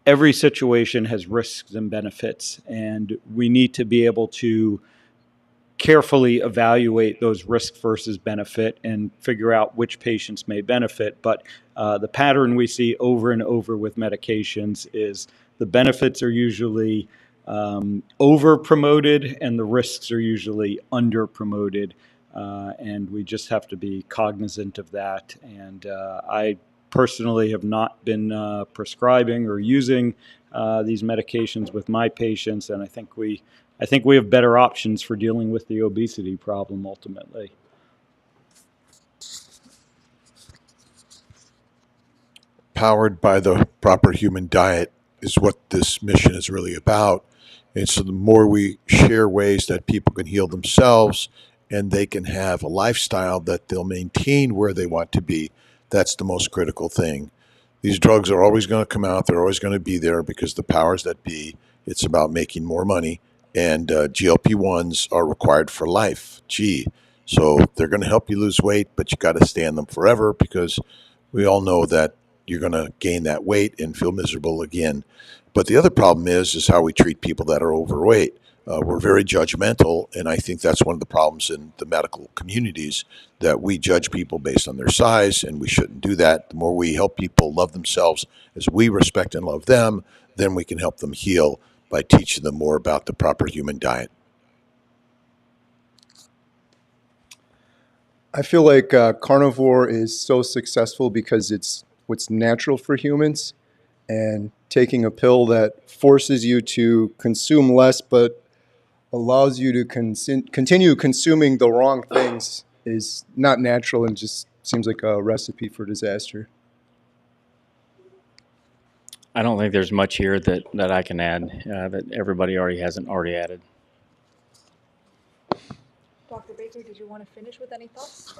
every situation has risks and benefits, and we need to be able to carefully evaluate those risk versus benefit and figure out which patients may benefit. But the pattern we see over and over with medications is the benefits are usually over promoted and the risks are usually under promoted. And we just have to be cognizant of that. And I personally have not been prescribing or using these medications with my patients, and I think we have better options for dealing with the obesity problem ultimately. Powered by the proper human diet is what this mission is really about. And so the more we share ways that people can heal themselves and they can have a lifestyle that they'll maintain where they want to be, that's the most critical thing. These drugs are always going to come out. They're always going to be there because the powers that be, it's about making more money. And GLP-1s are required for life. So they're going to help you lose weight, but you got to stay on them forever because we all know that you're going to gain that weight and feel miserable again. But the other problem is how we treat people that are overweight. We're very judgmental, and I think that's one of the problems in the medical communities, that we judge people based on their size, and we shouldn't do that. The more we help people love themselves as we respect and love them, then we can help them heal by teaching them more about the proper human diet. I feel like carnivore is so successful because it's what's natural for humans, and taking a pill that forces you to consume less but allows you to continue consuming the wrong things is not natural and just seems like a recipe for disaster. I don't think there's much here that I can add that everybody hasn't already added. Dr. Baker, did you want to finish with any thoughts?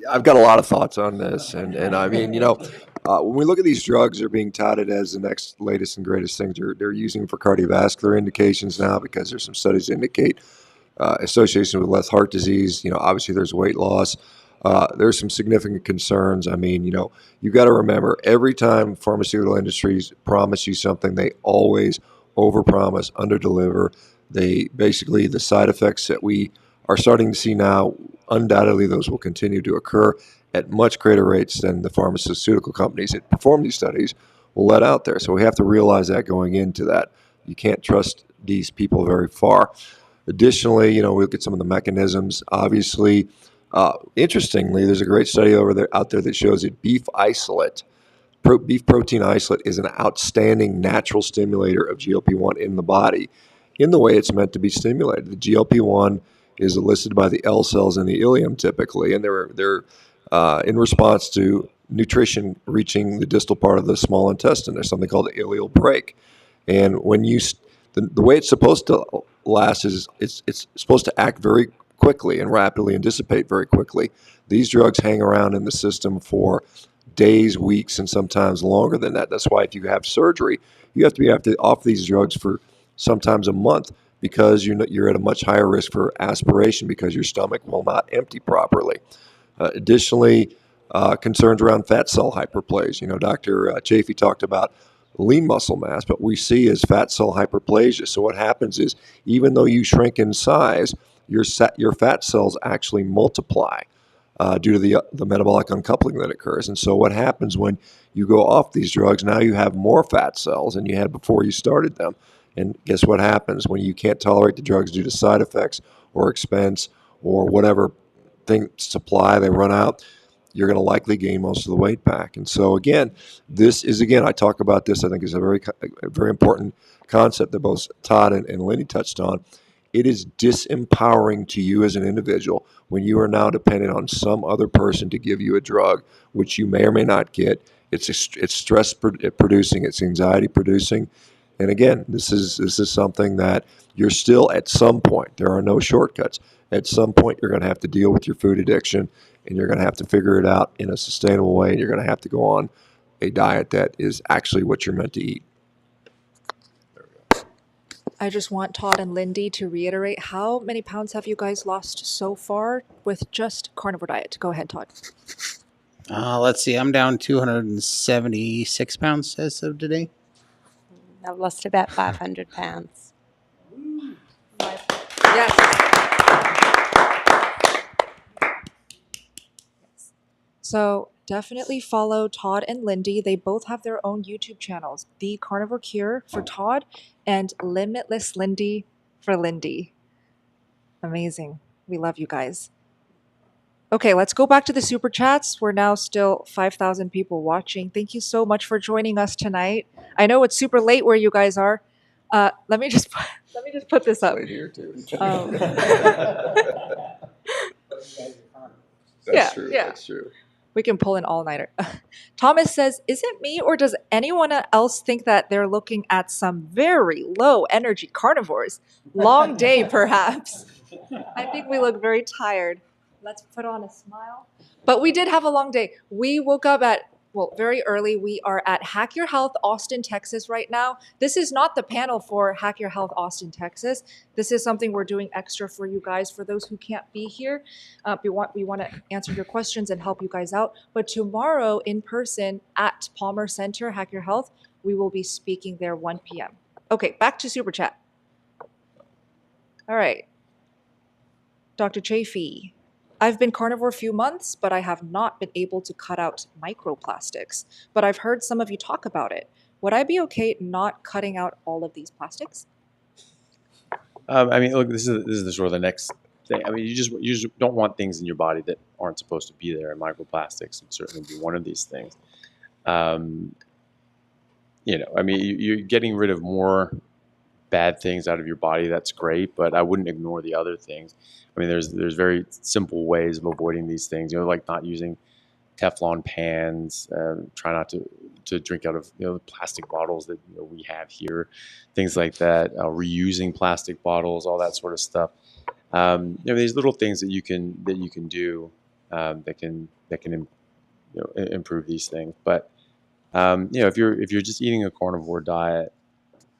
I've got a lot of thoughts on this, and I mean, when we look at these drugs, they're being touted as the next latest and greatest things. They're using for cardiovascular indications now because there's some studies that indicate association with less heart disease. Obviously there's weight loss. There's some significant concerns. I mean, you've got to remember, every time pharmaceutical industries promise you something, they always overpromise, underdeliver. They basically, the side effects that we are starting to see now, undoubtedly those will continue to occur at much greater rates than the pharmaceutical companies that perform these studies will let out there. So we have to realize that going into that. You can't trust these people very far. Additionally, we look at some of the mechanisms. Obviously, interestingly, there's a great study out there that shows that beef protein isolate is an outstanding natural stimulator of GLP-1 in the body in the way it's meant to be stimulated. The GLP-1 is elicited by the L cells in the ileum typically, and they're in response to nutrition reaching the distal part of the small intestine. There's something called the ileal brake. And when the way it's supposed to last is it's supposed to act very quickly and rapidly and dissipate very quickly. These drugs hang around in the system for days, weeks, and sometimes longer than that. That's why if you have surgery, you have to off these drugs for sometimes a month, because you're at a much higher risk for aspiration because your stomach will not empty properly. Additionally, concerns around fat cell hyperplasia. You know, Dr. Chaffee talked about lean muscle mass, but we see is fat cell hyperplasia. So what happens is, even though you shrink in size, your fat cells actually multiply due to the metabolic uncoupling that occurs. And so what happens when you go off these drugs, now you have more fat cells than you had before you started them. And guess what happens when you can't tolerate the drugs due to side effects or expense or whatever supply they run out? You're going to likely gain most of the weight back. And so again, I talk about this, I think is a very important concept that both Todd and Lindy touched on. It is disempowering to you as an individual when you are now dependent on some other person to give you a drug, which you may or may not get. It's stress producing, it's anxiety producing. And again, this is something that you're still at some point. There are no shortcuts. At some point, you're going to have to deal with your food addiction, and you're going to have to figure it out in a sustainable way, and you're going to have to go on a diet that is actually what you're meant to eat. I just want Todd and Lindy to reiterate, how many pounds have you guys lost so far with just carnivore diet? Go ahead, Todd. Let's see. I'm down 276 pounds as of today. I've lost about 500 pounds. Yes. So definitely follow Todd and Lindy. They both have their own YouTube channels. The Carnivore Cure for Todd and Limitless Lindy for Lindy. Amazing. We love you guys. Okay, let's go back to the super chats. We're now still 5,000 people watching. Thank you so much for joining us tonight. I know it's super late where you guys are. Let me just put this up. Right here too. That's true. Yeah. That's true. We can pull an all-nighter. Thomas says, is it me or does anyone else think that they're looking at some very low energy carnivores? Long day, perhaps. I think we look very tired. Let's put on a smile. But we did have a long day. We woke up very early. We are at Hack Your Health, Austin, Texas right now. This is not the panel for Hack Your Health, Austin, Texas. This is something we're doing extra for you guys. For those who can't be here, we want to answer your questions and help you guys out. But tomorrow in person at Palmer Center, Hack Your Health, we will be speaking there 1 p.m. Okay, back to Super Chat. All right. Dr. Chaffee. I've been carnivore a few months, but I have not been able to cut out microplastics. But I've heard some of you talk about it. Would I be okay not cutting out all of these plastics? I mean, look, this is the sort of the next thing. I mean, you just don't want things in your body that aren't supposed to be there, and microplastics would certainly be one of these things. I mean, you're getting rid of more bad things out of your body. That's great, but I wouldn't ignore the other things. I mean, there's very simple ways of avoiding these things. Like not using Teflon pans. Try not to drink out of the plastic bottles that we have here. Things like that. Reusing plastic bottles, all that sort of stuff. These little things that you can do that can improve these things. But if you're just eating a carnivore diet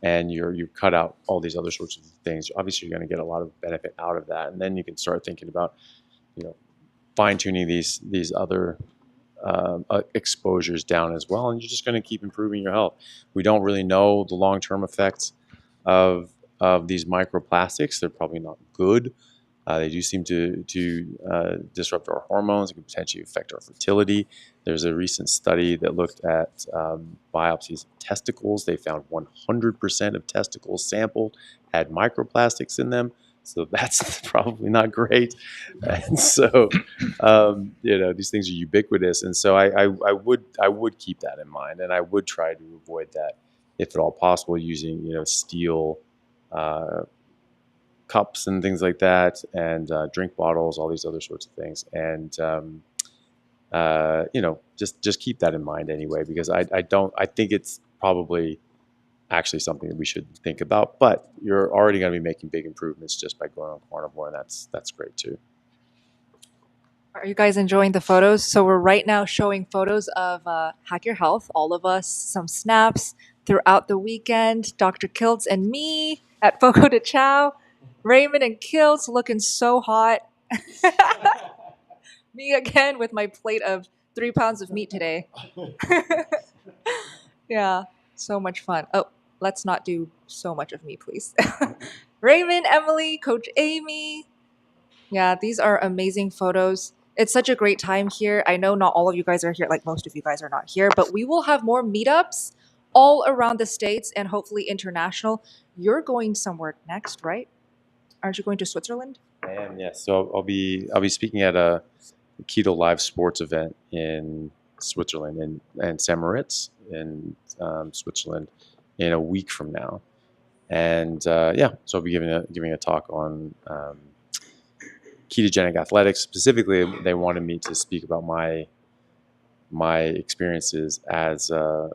and you cut out all these other sorts of things, obviously you're going to get a lot of benefit out of that. And then you can start thinking about, fine-tuning these other exposures down as well. And you're just going to keep improving your health. We don't really know the long-term effects of these microplastics. They're probably not good. They do seem to disrupt our hormones. It can potentially affect our fertility. There's a recent study that looked at biopsies of testicles. They found 100% of testicles sampled had microplastics in them. So that's probably not great. And so, these things are ubiquitous. And so I would keep that in mind, and I would try to avoid that if at all possible, using steel cups and things like that, and drink bottles, all these other sorts of things. And just keep that in mind anyway, because I think it's probably actually something that we should think about. But you're already going to be making big improvements just by going on carnivore, and that's great too. Are you guys enjoying the photos? So we're right now showing photos of Hack Your Health, all of us, some snaps throughout the weekend. Dr. Kiltz and me at Fogo de Chao. Raymond and Kiltz looking so hot. Me again with my plate of 3 pounds of meat today. Yeah, so much fun. Oh, let's not do so much of me, please. Raymond, Emily, Coach Amy. Yeah, these are amazing photos. It's such a great time here. I know not all of you guys are here, like most of you guys are not here, but we will have more meetups all around the States and hopefully international. You're going somewhere next, right? Aren't you going to Switzerland? I am, yes. So I'll be speaking at a Keto Live sports event in Switzerland and St. Moritz in Switzerland in a week from now, and so I'll be giving a talk on ketogenic athletics. Specifically, they wanted me to speak about my experiences as a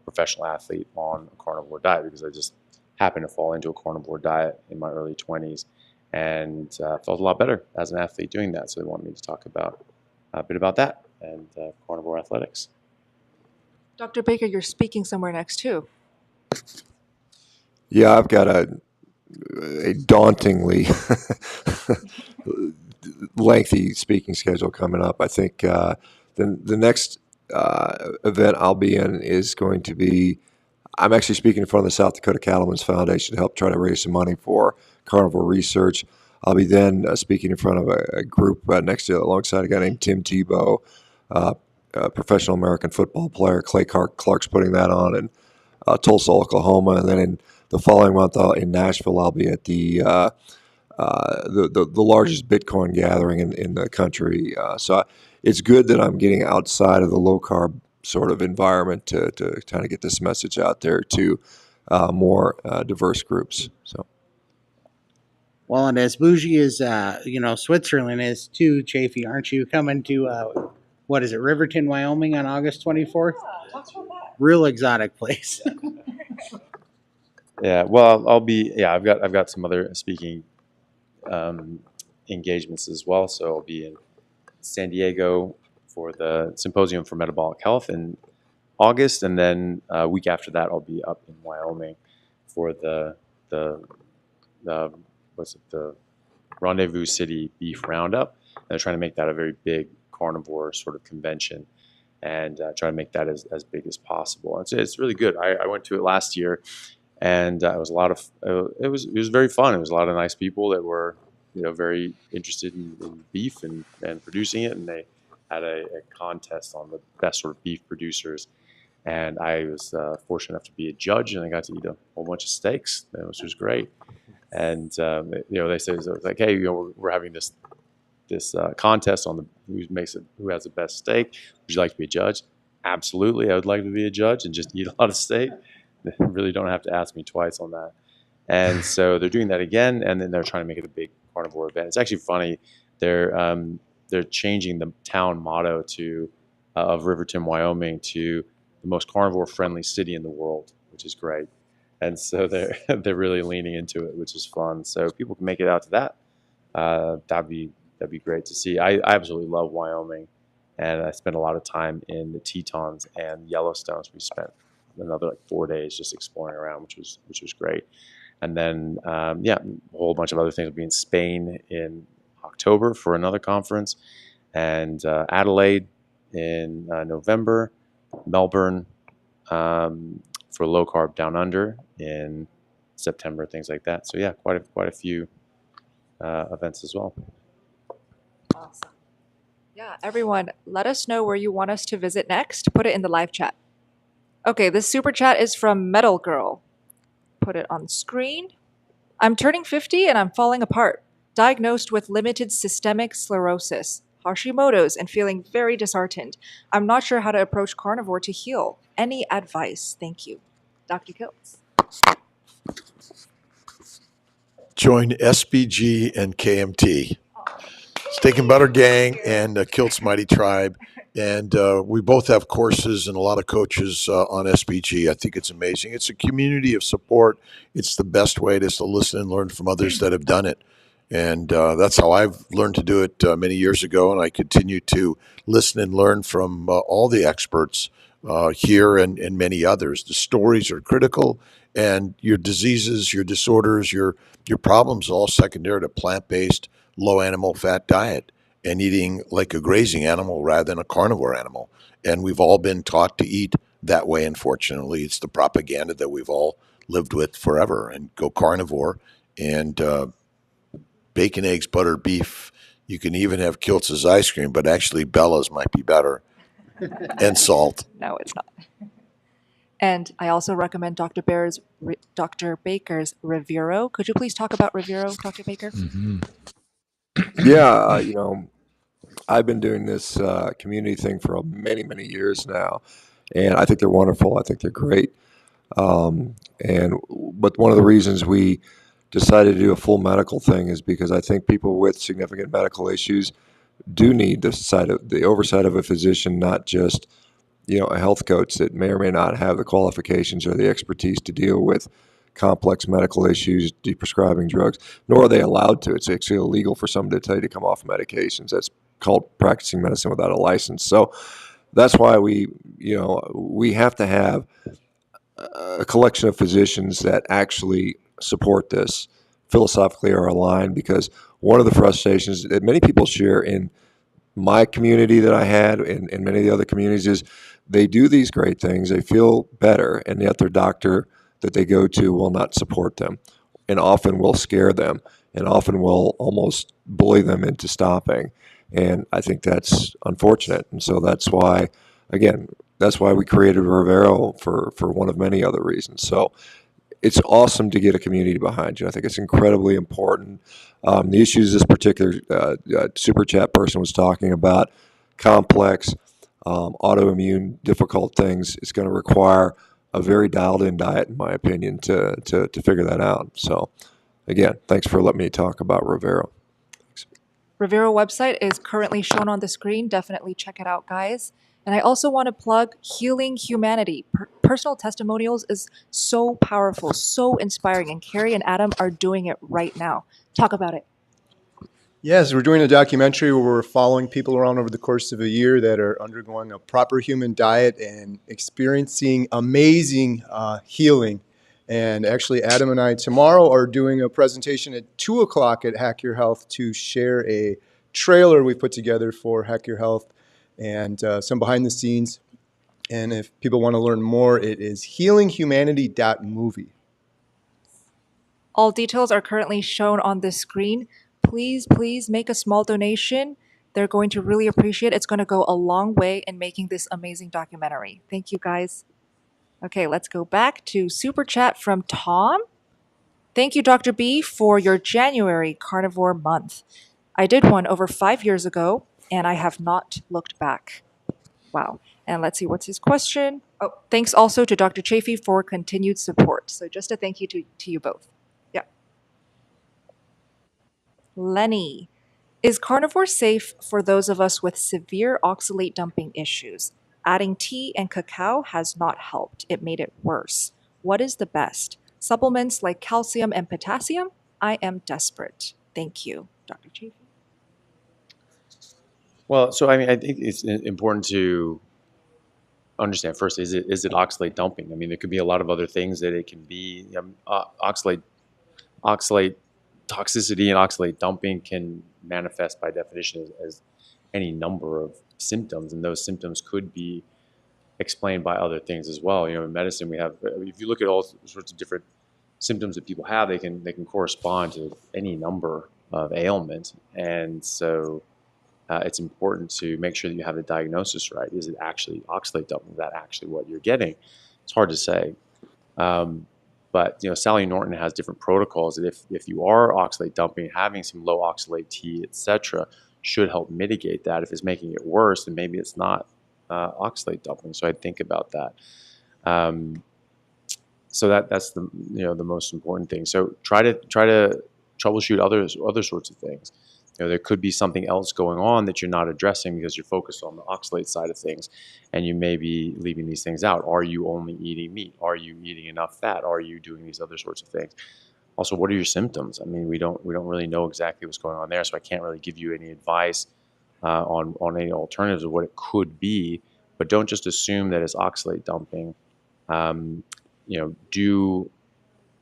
professional athlete on a carnivore diet, because I just happened to fall into a carnivore diet in my early 20s and felt a lot better as an athlete doing that. So they wanted me to talk about a bit about that and carnivore athletics. Dr. Baker, you're speaking somewhere next too. Yeah, I've got a dauntingly lengthy speaking schedule coming up. I think the next event I'll be in is going to be, I'm actually speaking in front of the South Dakota Cattlemen's Foundation to help try to raise some money for carnivore research. I'll be then speaking in front of a group alongside a guy named Tim Tebow, a professional American football player. Clay Clark's putting that on in Tulsa, Oklahoma, and then in the following month in Nashville, I'll be at the largest Bitcoin gathering in the country. So it's good that I'm getting outside of the low carb sort of environment to kind of get this message out there to more diverse groups. So. Well, and as bougie as Switzerland is too, Chaffee, aren't you coming to what is it, Riverton, Wyoming on August 24th? Real exotic place. Yeah, well, I'll be. Yeah, I've got some other speaking engagements as well. So I'll be in San Diego for the Symposium for Metabolic Health in August, and then a week after that, I'll be up in Wyoming for the Rendezvous City Beef Roundup. And they're trying to make that a very big carnivore sort of convention, and try to make that as big as possible. It's really good. I went to it last year. And it was a lot of. It was very fun. It was a lot of nice people that were, very interested in beef and producing it. And they had a contest on the best sort of beef producers. And I was fortunate enough to be a judge, and I got to eat a whole bunch of steaks, which was great. And they said, it was like, hey, we're having this contest on who has the best steak. Would you like to be a judge? Absolutely, I would like to be a judge and just eat a lot of steak. They really don't have to ask me twice on that. And so they're doing that again, and then they're trying to make it a big carnivore event. It's actually funny. They're changing the town motto of Riverton, Wyoming, to the most carnivore-friendly city in the world, which is great. And so they're really leaning into it, which is fun. So if people can make it out to that, that'd be great to see. I absolutely love Wyoming, and I spent a lot of time in the Tetons and Yellowstone. So we spent another 4 days just exploring around, which was great. And then a whole bunch of other things. We'll be in Spain in October for another conference, and Adelaide in November, Melbourne for low carb down under in September, things like that. So yeah, quite a few events as well. Awesome. Yeah, everyone, let us know where you want us to visit next. Put it in the live chat. Okay, this super chat is from Metal Girl. Put it on screen. I'm turning 50 and I'm falling apart. Diagnosed with limited systemic sclerosis, Hashimoto's, and feeling very disheartened. I'm not sure how to approach carnivore to heal. Any advice? Thank you. Dr. Kiltz. Join SBG and KMT. Steak and Butter Gang and Kiltz Mighty Tribe. And we both have courses and a lot of coaches on SBG. I think it's amazing. It's a community of support. It's the best way to listen and learn from others that have done it. And that's how I've learned to do it many years ago. And I continue to listen and learn from all the experts here and many others. The stories are critical, and your diseases, your disorders, your problems are all secondary to plant-based, low animal fat diet. and eating like a grazing animal rather than a carnivore animal. And we've all been taught to eat that way, unfortunately. It's the propaganda that we've all lived with forever, and go carnivore. And bacon, eggs, butter, beef. You can even have Kiltz's ice cream, but actually Bella's might be better. And salt. No, it's not. And I also recommend Dr. Baker's Revero. Could you please talk about Revero, Dr. Baker? Yeah, I've been doing this community thing for many, many years now, and I think they're wonderful. I think they're great. But one of the reasons we decided to do a full medical thing is because I think people with significant medical issues do need the oversight of a physician, not just a health coach that may or may not have the qualifications or the expertise to deal with complex medical issues, deprescribing drugs, nor are they allowed to. It's actually illegal for someone to tell you to come off medications. That's called practicing medicine without a license. So that's why we have to have a collection of physicians that actually support this, philosophically are aligned, because one of the frustrations that many people share in my community that I had and many of the other communities is they do these great things, they feel better, and yet their doctor that they go to will not support them, and often will scare them, and often will almost bully them into stopping. And I think that's unfortunate. And so that's why we created Rivero for one of many other reasons. So it's awesome to get a community behind you. I think it's incredibly important. The issues this particular super chat person was talking about, complex, autoimmune, difficult things, it's going to require a very dialed-in diet, in my opinion, to figure that out. So, again, thanks for letting me talk about Rivero. Revero website is currently shown on the screen. Definitely check it out, guys. And I also want to plug Healing Humanity. Personal testimonials is so powerful, so inspiring, and Kerry and Adam are doing it right now. Talk about it. Yes, we're doing a documentary where we're following people around over the course of a year that are undergoing a proper human diet and experiencing amazing healing. And actually, Adam and I tomorrow are doing a presentation at 2 o'clock at Hack Your Health to share a trailer we put together for Hack Your Health and some behind the scenes. And if people want to learn more, it is healinghumanity.movie. All details are currently shown on the screen. Please make a small donation. They're going to really appreciate it. It's going to go a long way in making this amazing documentary. Thank you, guys. Okay, let's go back to Super Chat from Tom. Thank you, Dr. B, for your January Carnivore month. I did one over 5 years ago, and I have not looked back. Wow. And let's see, what's his question? Oh, thanks also to Dr. Chaffee for continued support. So just a thank you to you both. Yeah. Lenny, is carnivore safe for those of us with severe oxalate dumping issues? Adding tea and cacao has not helped. It made it worse. What is the best? Supplements like calcium and potassium? I am desperate. Thank you, Dr. Chaffee. Well, so I think it's important to understand first, is it oxalate dumping? I mean, there could be a lot of other things that it can be. Oxalate toxicity and oxalate dumping can manifest by definition as any number of symptoms, and those symptoms could be explained by other things as well. In medicine, we have, if you look at all sorts of different symptoms that people have, they can correspond to any number of ailments, and so it's important to make sure that you have the diagnosis right. Is it actually oxalate dumping? Is that actually what you're getting? It's hard to say. But Sally Norton has different protocols that if you are oxalate dumping, having some low oxalate tea, etc., should help mitigate that. If it's making it worse, then maybe it's not oxalate dumping. So I'd think about that. So that's the the most important thing. So try to troubleshoot other sorts of things. There could be something else going on that you're not addressing because you're focused on the oxalate side of things, and you may be leaving these things out. Are you only eating meat? Are you eating enough fat? Are you doing these other sorts of things? Also, what are your symptoms? I mean, we don't really know exactly what's going on there, so I can't really give you any advice on any alternatives of what it could be. But don't just assume that it's oxalate dumping. Do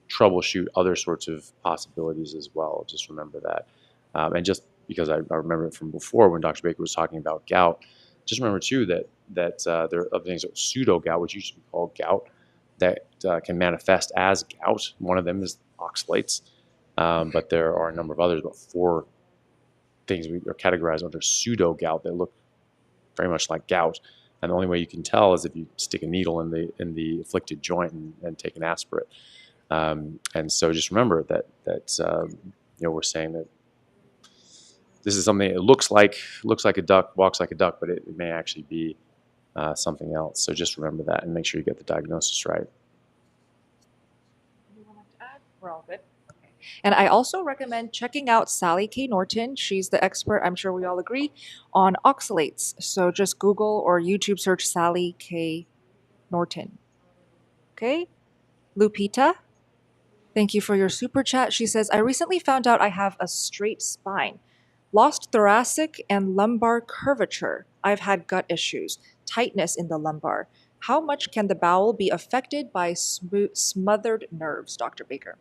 troubleshoot other sorts of possibilities as well. Just remember that. And just because I remember it from before when Dr. Baker was talking about gout. Just remember too that there are other things like pseudo gout, which used to be called gout, that can manifest as gout. One of them is oxalates, but there are a number of others, about 4 things we are categorized under pseudo gout that look very much like gout. And the only way you can tell is if you stick a needle in the afflicted joint and take an aspirate. And so just remember that we're saying that this is something that looks like a duck, walks like a duck, but it may actually be something else. So just remember that and make sure you get the diagnosis right. Anyone like to add? We're all good. Okay. And I also recommend checking out Sally K. Norton. She's the expert, I'm sure we all agree, on oxalates. So just Google or YouTube search Sally K. Norton. Okay? Lupita, thank you for your super chat. She says, I recently found out I have a straight spine, lost thoracic and lumbar curvature. I've had gut issues, tightness in the lumbar. How much can the bowel be affected by smothered nerves, Dr. Baker?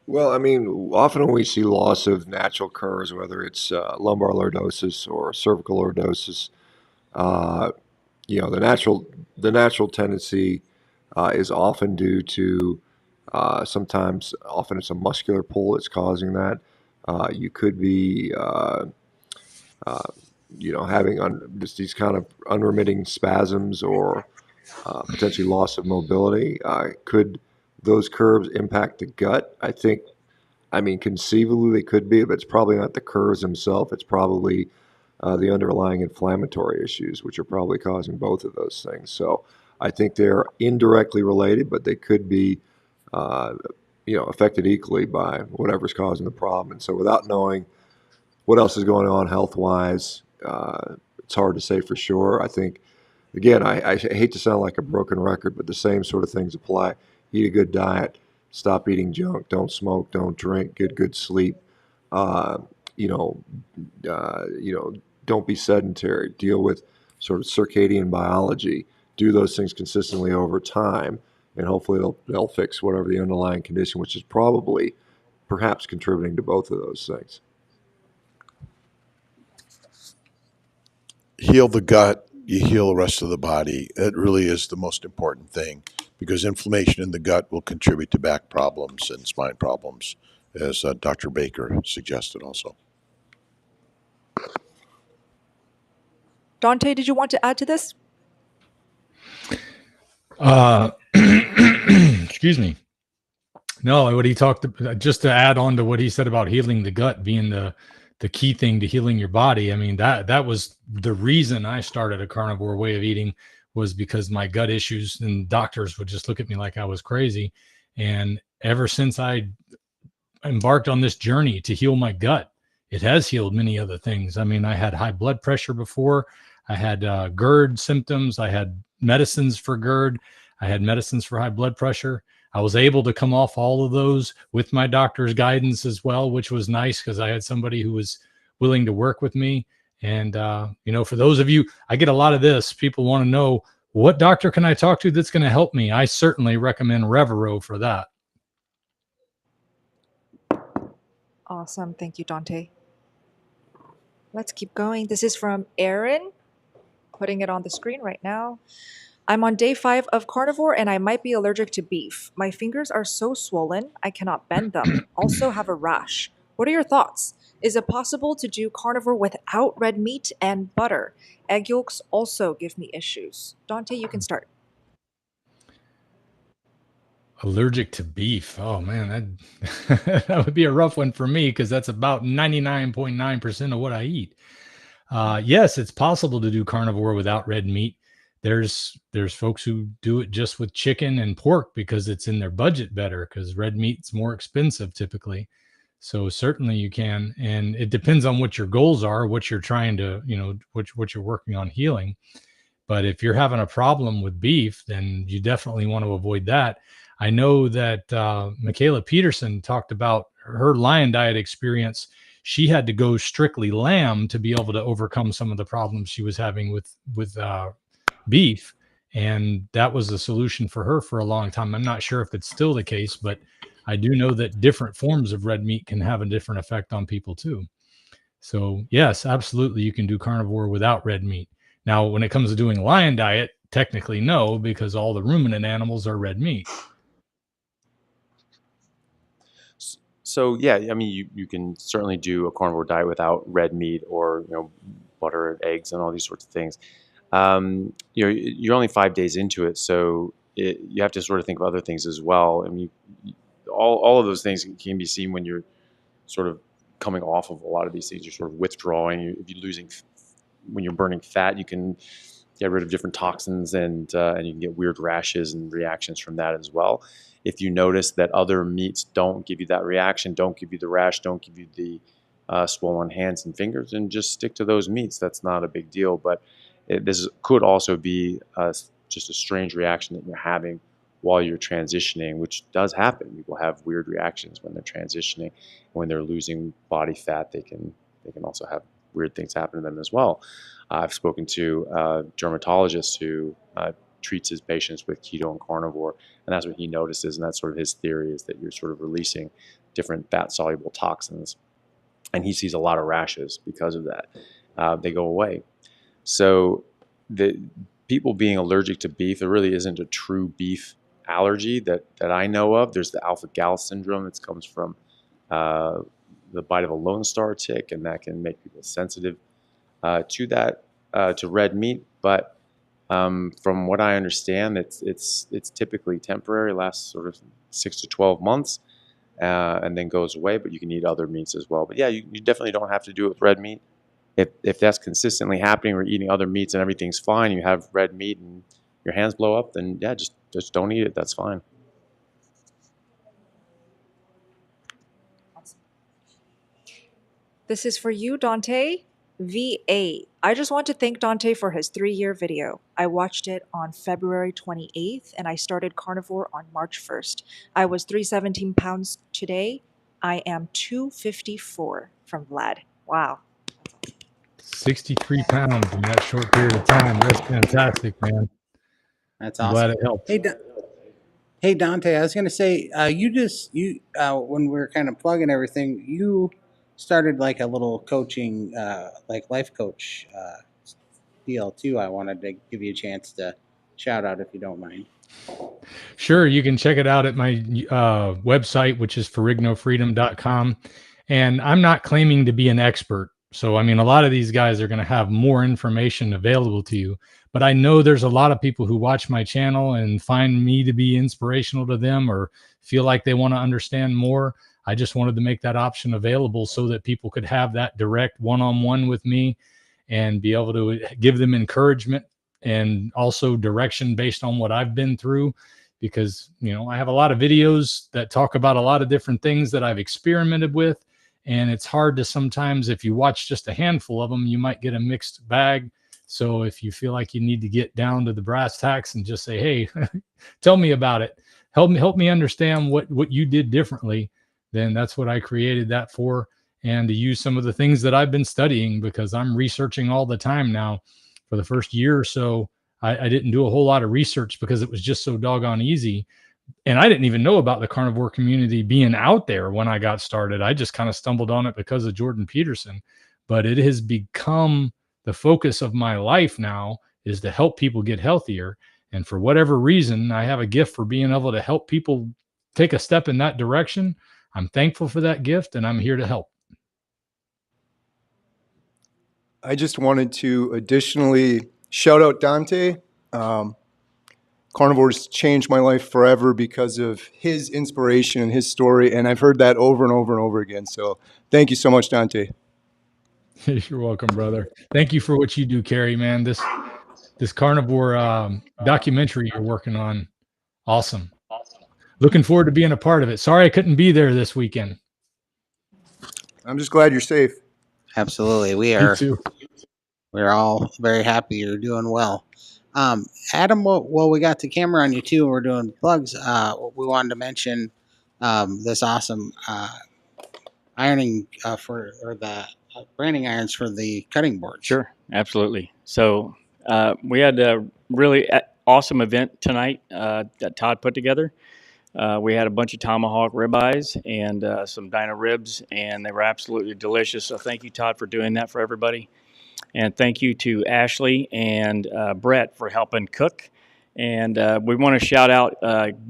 Well, I mean, often when we see loss of natural curves, whether it's lumbar lordosis or cervical lordosis, the natural tendency is often due to often it's a muscular pull that's causing that. You could be, having just these kind of unremitting spasms or potentially loss of mobility. Could those curves impact the gut? Conceivably they could be, but it's probably not the curves themselves. It's probably the underlying inflammatory issues, which are probably causing both of those things. So I think they're indirectly related, but they could be, affected equally by whatever's causing the problem. And so without knowing what else is going on health-wise, it's hard to say for sure. I think, again, I hate to sound like a broken record, but the same sort of things apply. Eat a good diet, stop eating junk, don't smoke, don't drink, get good sleep. Don't be sedentary. Deal with sort of circadian biology. Do those things consistently over time, and hopefully they'll fix whatever the underlying condition, which is probably perhaps contributing to both of those things. Heal the gut, you heal the rest of the body. That really is the most important thing, because inflammation in the gut will contribute to back problems and spine problems, as Dr. Baker suggested also. Dante, did you want to add to this? Excuse me. No, what he talked, just to add on to what he said about healing the gut being the key thing to healing your body. I mean, that was the reason I started a carnivore way of eating, was because my gut issues, and doctors would just look at me like I was crazy. And ever since I embarked on this journey to heal my gut, it has healed many other things. I mean, I had high blood pressure before. I had GERD symptoms. I had medicines for GERD. I had medicines for high blood pressure. I was able to come off all of those with my doctor's guidance as well, which was nice because I had somebody who was willing to work with me. And, for those of you, I get a lot of this. People want to know, what doctor can I talk to that's going to help me? I certainly recommend Revero for that. Awesome. Thank you, Dante. Let's keep going. This is from Aaron. Putting it on the screen right now. I'm on day 5 of carnivore and I might be allergic to beef. My fingers are so swollen, I cannot bend them. Also have a rash. What are your thoughts? Is it possible to do carnivore without red meat and butter? Egg yolks also give me issues. Dante, you can start. Allergic to beef. Oh man, that would be a rough one for me, because that's about 99.9% of what I eat. Yes, it's possible to do carnivore without red meat. There's folks who do it just with chicken and pork because it's in their budget better, because red meat's more expensive typically. So certainly you can, and it depends on what your goals are, what you're trying to, what you're working on healing. But if you're having a problem with beef, then you definitely want to avoid that. I know that Michaela Peterson talked about her lion diet experience. She had to go strictly lamb to be able to overcome some of the problems she was having with beef. And that was the solution for her for a long time. I'm not sure if it's still the case, but I do know that different forms of red meat can have a different effect on people too. So yes, absolutely, you can do carnivore without red meat. Now, when it comes to doing lion diet, technically no, because all the ruminant animals are red meat. So yeah, I mean, you can certainly do a carnivore diet without red meat or butter, eggs, and all these sorts of things. You're only 5 days into it, so you have to sort of think of other things as well. I mean, all of those things can be seen when you're sort of coming off of a lot of these things. You're sort of withdrawing. If you're when you're burning fat, you can get rid of different toxins, and you can get weird rashes and reactions from that as well. If you notice that other meats don't give you that reaction, don't give you the rash, don't give you the swollen hands and fingers, and just stick to those meats. That's not a big deal, but this could also be just a strange reaction that you're having while you're transitioning, which does happen. People have weird reactions when they're transitioning. When they're losing body fat, they can also have weird things happen to them as well. I've spoken to a dermatologist who treats his patients with keto and carnivore, and that's what he notices, and that's sort of his theory, is that you're sort of releasing different fat-soluble toxins, and he sees a lot of rashes because of that. They go away. So the people being allergic to beef, there really isn't a true beef allergy that I know of. There's the alpha-gal syndrome that comes from the bite of a Lone Star tick, and that can make people sensitive to that, to red meat. But from what I understand, it's typically temporary, lasts sort of 6 to 12 months, and then goes away. But you can eat other meats as well. But yeah, you definitely don't have to do it with red meat. If that's consistently happening, or eating other meats and everything's fine, you have red meat and your hands blow up, then yeah, just don't eat it. That's fine. This is for you, Dante. VA. I just want to thank Dante for his 3-year video. I watched it on February 28th, and I started carnivore on March 1st. I was 317 pounds today. I am 254 from Vlad. Wow. 63 pounds in that short period of time. That's fantastic, man. That's I'm awesome. glad it helped. Hey, Dante, I was going to say, when we were kind of plugging everything, you started like a little coaching, like life coach deal too. I wanted to give you a chance to shout out if you don't mind. Sure, you can check it out at my website, which is ferrignofreedom.com. And I'm not claiming to be an expert. So, I mean, a lot of these guys are going to have more information available to you. But I know there's a lot of people who watch my channel and find me to be inspirational to them, or feel like they want to understand more. I just wanted to make that option available so that people could have that direct one-on-one with me and be able to give them encouragement and also direction based on what I've been through. Because, I have a lot of videos that talk about a lot of different things that I've experimented with. And it's hard to sometimes, if you watch just a handful of them, you might get a mixed bag. So if you feel like you need to get down to the brass tacks and just say, hey, tell me about it. Help me understand what you did differently. Then that's what I created that for. And to use some of the things that I've been studying, because I'm researching all the time now. For the first year or so, I didn't do a whole lot of research because it was just so doggone easy. And I didn't even know about the carnivore community being out there when I got started. I just kind of stumbled on it because of Jordan Peterson. But it has become the focus of my life now, is to help people get healthier. And for whatever reason, I have a gift for being able to help people take a step in that direction. I'm thankful for that gift, and I'm here to help. I just wanted to additionally shout out Dante. Carnivore's changed my life forever because of his inspiration and his story, and I've heard that over and over and over again. So thank you so much, Dante. You're welcome, brother. Thank you for what you do, Kerry, man. This carnivore documentary you're working on, awesome. Looking forward to being a part of it. Sorry I couldn't be there this weekend. I'm just glad you're safe. Absolutely. Me too. We're all very happy you're doing well. Adam, well, we got the camera on you too, and we're doing plugs. We wanted to mention this awesome ironing the branding irons for the cutting board. Sure, absolutely. So we had a really awesome event tonight that Todd put together. We had a bunch of tomahawk ribeyes and some Dyna ribs, and they were absolutely delicious. So thank you, Todd, for doing that for everybody. And thank you to Ashley and Brett for helping cook. And we want to shout out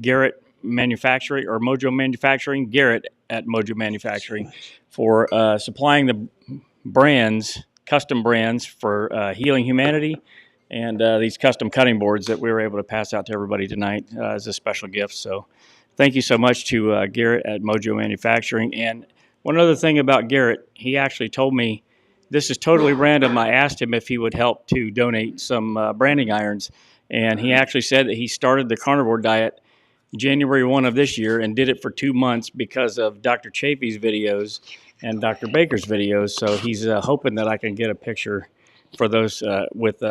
Garrett Manufacturing or Mojo Manufacturing, Garrett at Mojo Manufacturing, for supplying the brands, custom brands for Healing Humanity, and these custom cutting boards that we were able to pass out to everybody tonight as a special gift. So thank you so much to Garrett at Mojo Manufacturing. And one other thing about Garrett, he actually told me, this is totally random, I asked him if he would help to donate some branding irons. And he actually said that he started the carnivore diet January 1 of this year and did it for 2 months because of Dr. Chaffee's videos and Dr. Baker's videos. So he's hoping that I can get a picture for those with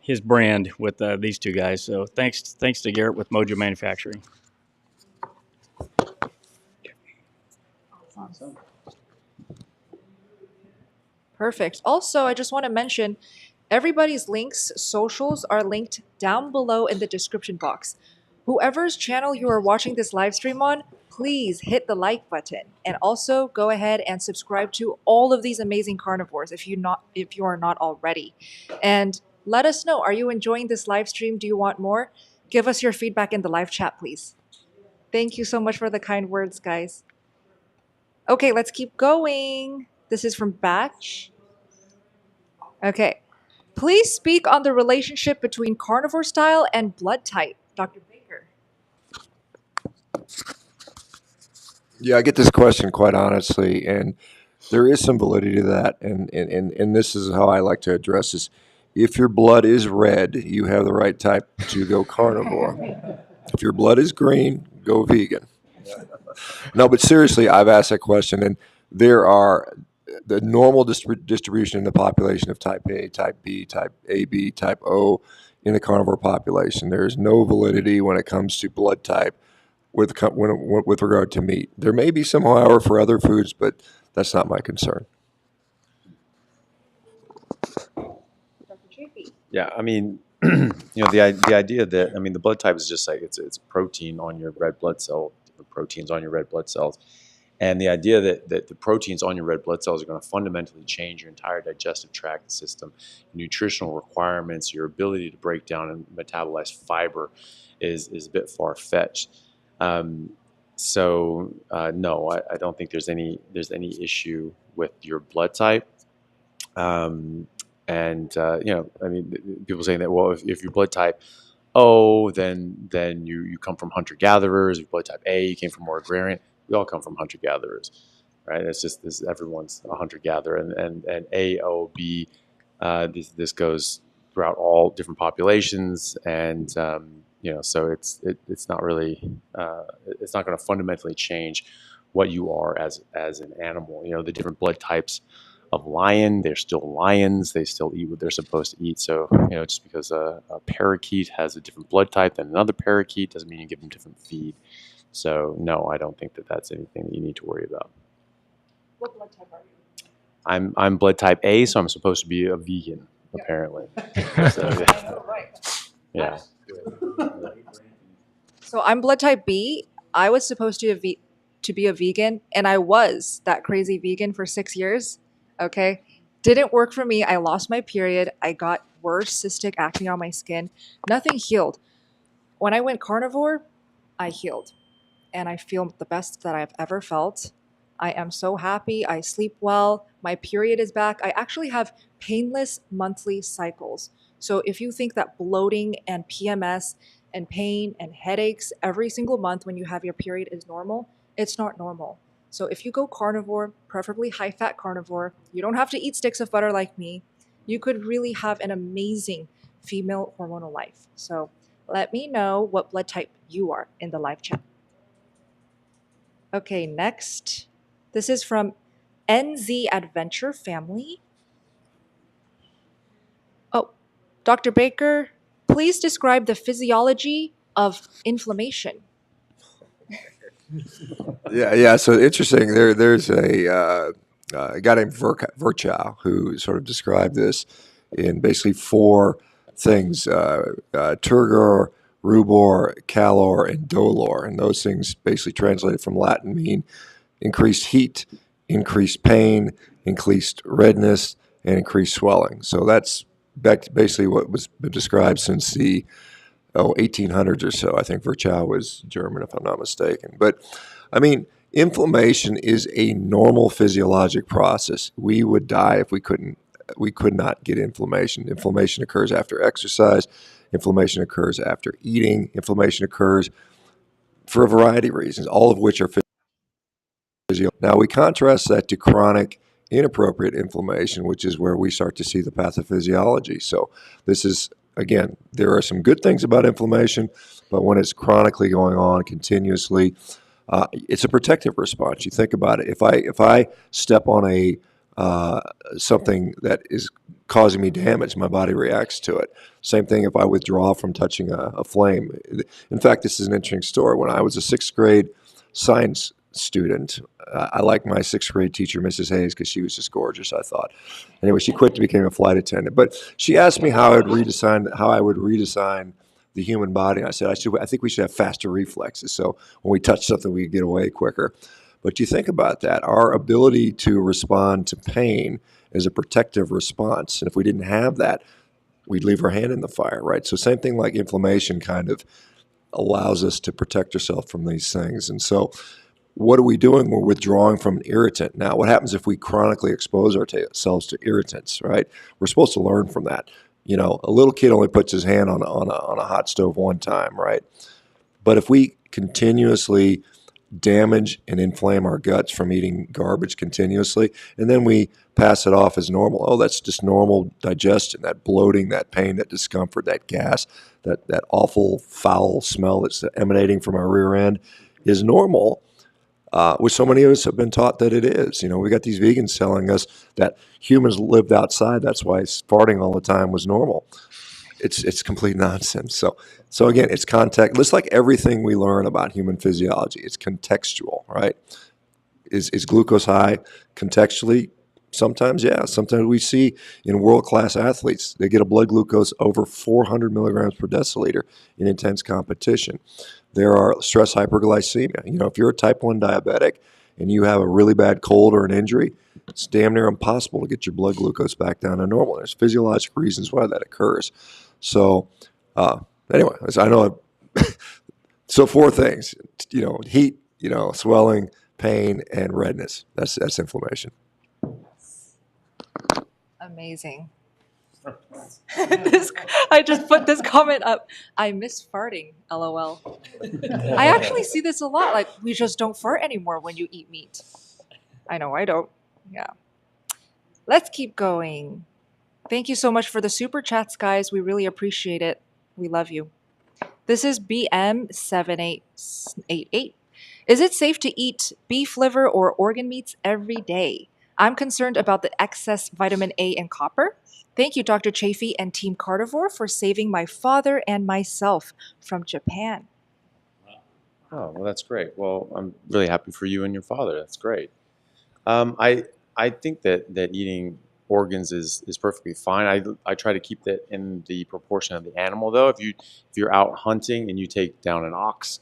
his brand with these two guys. So thanks to Garrett with Mojo Manufacturing. Awesome. Perfect. Also, I just want to mention everybody's links, socials are linked down below in the description box. Whoever's channel you are watching this live stream on, please hit the like button, and also go ahead and subscribe to all of these amazing carnivores if you are not already. And let us know, are you enjoying this live stream? Do you want more? Give us your feedback in the live chat, please. Thank you so much for the kind words, guys. Okay, let's keep going. This is from Batch. Okay. Please speak on the relationship between carnivore style and blood type, Dr. Baker. Yeah, I get this question quite honestly, and there is some validity to that. And this is how I like to address this. If your blood is red, you have the right type to go carnivore. If your blood is green, go vegan. No, but seriously, I've asked that question, and there are the normal distribution in the population of type A, type B, type AB, type O in the carnivore population. There is no validity when it comes to blood type with regard to meat. There may be some, however, for other foods, but that's not my concern. Yeah, I mean, the idea that, the blood type is just like it's protein on your red blood cell, different proteins on your red blood cells. And the idea that the proteins on your red blood cells are going to fundamentally change your entire digestive tract system, nutritional requirements, your ability to break down and metabolize fiber is a bit far-fetched. No, I don't think there's any issue with your blood type. People saying that, well, if your blood type O, then you come from hunter-gatherers. If your blood type A, you came from more agrarian. We all come from hunter-gatherers, right? It's just everyone's a hunter-gatherer, and A, O, B, this goes throughout all different populations, and so it's not really it's not going to fundamentally change what you are as an animal. The different blood types of lion, they're still lions. They still eat what they're supposed to eat. So just because a parakeet has a different blood type than another parakeet doesn't mean you give them different feed. So no, I don't think that that's anything that you need to worry about. What blood type are you? I'm blood type A, so I'm supposed to be a vegan, apparently. So, yeah. So I'm blood type B. I was supposed to be a vegan, and I was that crazy vegan for 6 years. Okay, didn't work for me. I lost my period. I got worse cystic acne on my skin. Nothing healed. When I went carnivore, I healed. And I feel the best that I've ever felt. I am so happy. I sleep well. My period is back. I actually have painless monthly cycles. So if you think that bloating and PMS and pain and headaches every single month when you have your period is normal, it's not normal. So if you go carnivore, preferably high-fat carnivore, you don't have to eat sticks of butter like me. You could really have an amazing female hormonal life. So let me know what blood type you are in the live chat. Okay, next. This is from NZ Adventure Family. Oh, Dr. Baker, please describe the physiology of inflammation. Yeah. So interesting. There's a guy named Virchow who sort of described this in basically 4 things: turgor, rubor, calor, and dolor. And those things basically translated from Latin mean increased heat, increased pain, increased redness, and increased swelling. So that's basically what was been described since the 1800s or so. I think Virchow was German, if I'm not mistaken. But I mean, inflammation is a normal physiologic process. We would die if we could not get inflammation. Inflammation occurs after exercise. Inflammation occurs after eating. Inflammation occurs for a variety of reasons, all of which are physiological. Now, we contrast that to chronic inappropriate inflammation, which is where we start to see the pathophysiology. So this is, again, there are some good things about inflammation, but when it's chronically going on continuously, it's a protective response. You think about it. If I step on a something that is causing me damage, my body reacts to it. Same thing if I withdraw from touching a flame. In fact, this is an interesting story. When I was a sixth grade science student, I liked my sixth grade teacher, Mrs. Hayes, because she was just gorgeous, I thought. Anyway, she quit and became a flight attendant. But she asked me how I would redesign the human body. And I said, I think we should have faster reflexes. So when we touch something, we get away quicker. But you think about that. Our ability to respond to pain is a protective response. And if we didn't have that, we'd leave our hand in the fire, right? So same thing like inflammation kind of allows us to protect ourselves from these things. And so what are we doing? We're withdrawing from an irritant. Now, what happens if we chronically expose ourselves to irritants, right? We're supposed to learn from that. You know, a little kid only puts his hand on a hot stove one time, right? But if we continuously damage and inflame our guts from eating garbage continuously, and then we pass it off as normal. Oh, that's just normal digestion, that bloating, that pain, that discomfort, that gas, that awful foul smell that's emanating from our rear end is normal, which so many of us have been taught that it is. You know, we got these vegans telling us that humans lived outside, that's why farting all the time was normal. It's complete nonsense. So again, it's context. Just like everything we learn about human physiology, it's contextual, right? Is glucose high contextually? Sometimes, yeah. Sometimes we see in world-class athletes, they get a blood glucose over 400 milligrams per deciliter in intense competition. There are stress hyperglycemia. You know, if you're a type 1 diabetic and you have a really bad cold or an injury, it's damn near impossible to get your blood glucose back down to normal. There's physiologic reasons why that occurs. So anyway, I know. So 4 things, you know, heat, you know, swelling, pain, and redness. That's inflammation. Amazing. I just put this comment up. I miss farting, LOL. I actually see this a lot. Like, we just don't fart anymore when you eat meat. I know I don't. Yeah. Let's keep going. Thank you so much for the super chats, guys. We really appreciate it. We love you. This is BM7888. Is it safe to eat beef liver or organ meats every day? I'm concerned about the excess vitamin A and copper. Thank you, Dr. Chaffee and Team Carnivore, for saving my father and myself from Japan. Oh, well, that's great. Well, I'm really happy for you and your father. That's great. I think that eating organs is perfectly fine. I try to keep that in the proportion of the animal, though. If you're out hunting and you take down an ox,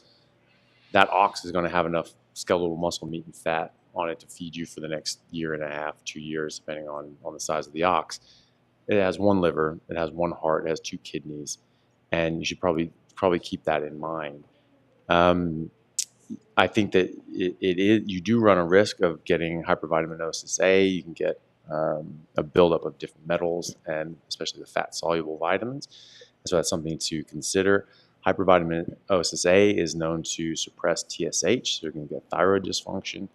that ox is going to have enough skeletal muscle, meat, and fat on it to feed you for the next 1.5 to 2 years, depending on the size of the ox. It has 1 liver, it has 1 heart, it has 2 kidneys, and you should probably keep that in mind. I think that you do run a risk of getting hypervitaminosis A. You can get a buildup of different metals, and especially the fat-soluble vitamins. So that's something to consider. Hypervitaminosis A is known to suppress TSH, so you're going to get thyroid dysfunction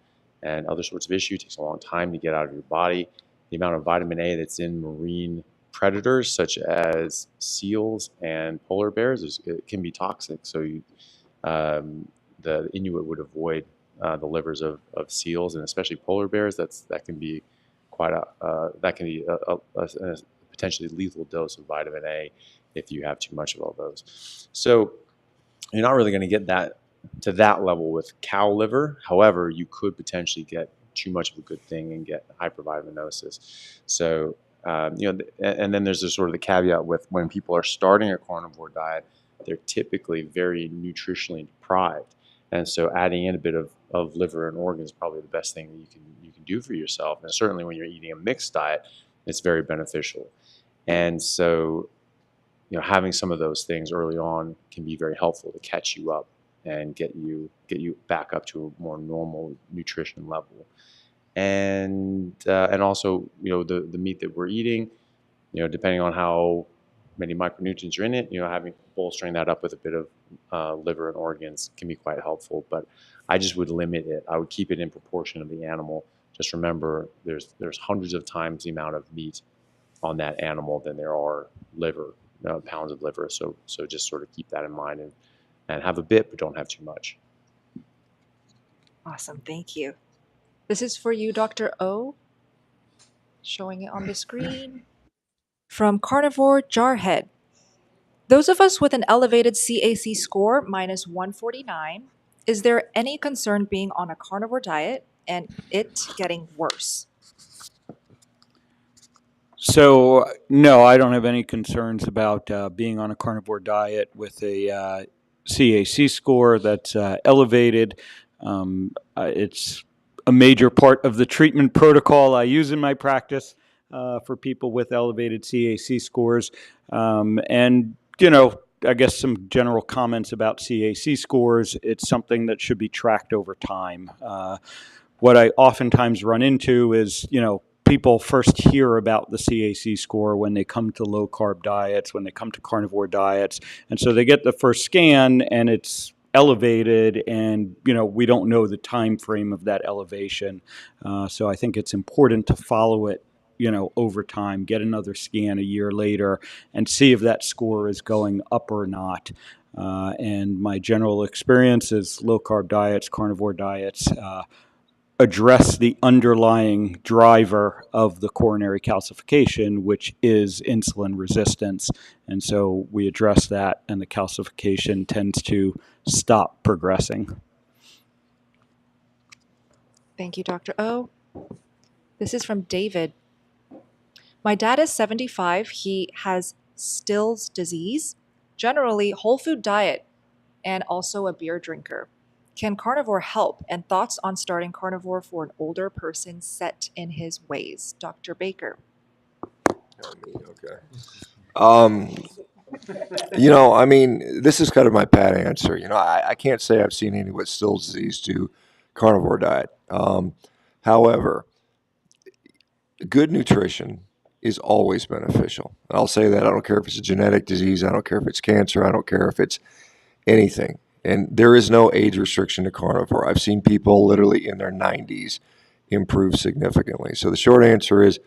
and other sorts of issues. It takes a long time to get out of your body. The amount of vitamin A that's in marine predators, such as seals and polar bears, it can be toxic. So the Inuit would avoid the livers of seals and especially polar bears. That can be a potentially lethal dose of vitamin A if you have too much of all those. So you're not really going to get to that level with cow liver. However, you could potentially get too much of a good thing and get hypervitaminosis. So and then there's this sort of the caveat with when people are starting a carnivore diet, they're typically very nutritionally deprived. And so adding in a bit of liver and organs is probably the best thing that you can do for yourself. And certainly when you're eating a mixed diet, it's very beneficial. And so, having some of those things early on can be very helpful to catch you up and get you back up to a more normal nutrition level. And also, the meat that we're eating, depending on how many micronutrients are in it, bolstering that up with a bit of liver and organs can be quite helpful. But I just would limit it. I would keep it in proportion of the animal. Just remember, there's hundreds of times the amount of meat on that animal than there are pounds of liver. So just sort of keep that in mind and have a bit, but don't have too much. Awesome. Thank you. This is for you, Dr. O. Showing it on the screen. From Carnivore Jarhead. Those of us with an elevated CAC score minus 149, is there any concern being on a carnivore diet and it getting worse? So, no, I don't have any concerns about being on a carnivore diet with a CAC score that's elevated. It's a major part of the treatment protocol I use in my practice for people with elevated CAC scores. And, I guess some general comments about CAC scores. It's something that should be tracked over time. What I oftentimes run into is, people first hear about the CAC score when they come to low-carb diets, when they come to carnivore diets. And so they get the first scan and it's elevated and, we don't know the time frame of that elevation. So I think it's important to follow it, over time, get another scan a year later and see if that score is going up or not. And my general experience is low-carb diets, carnivore diets, address the underlying driver of the coronary calcification, which is insulin resistance. And so we address that, and the calcification tends to stop progressing. Thank you, Dr. O. This is from David. My dad is 75. He has Still's disease, generally whole food diet, and also a beer drinker. Can carnivore help? And thoughts on starting carnivore for an older person set in his ways? Dr. Baker. Okay. This is kind of my pat answer. I can't say I've seen anyone with Still's disease do carnivore diet. However, good nutrition is always beneficial. And I'll say that I don't care if it's a genetic disease, I don't care if it's cancer, I don't care if it's anything. And there is no age restriction to carnivore. I've seen people literally in their 90s improve significantly. So the short answer is,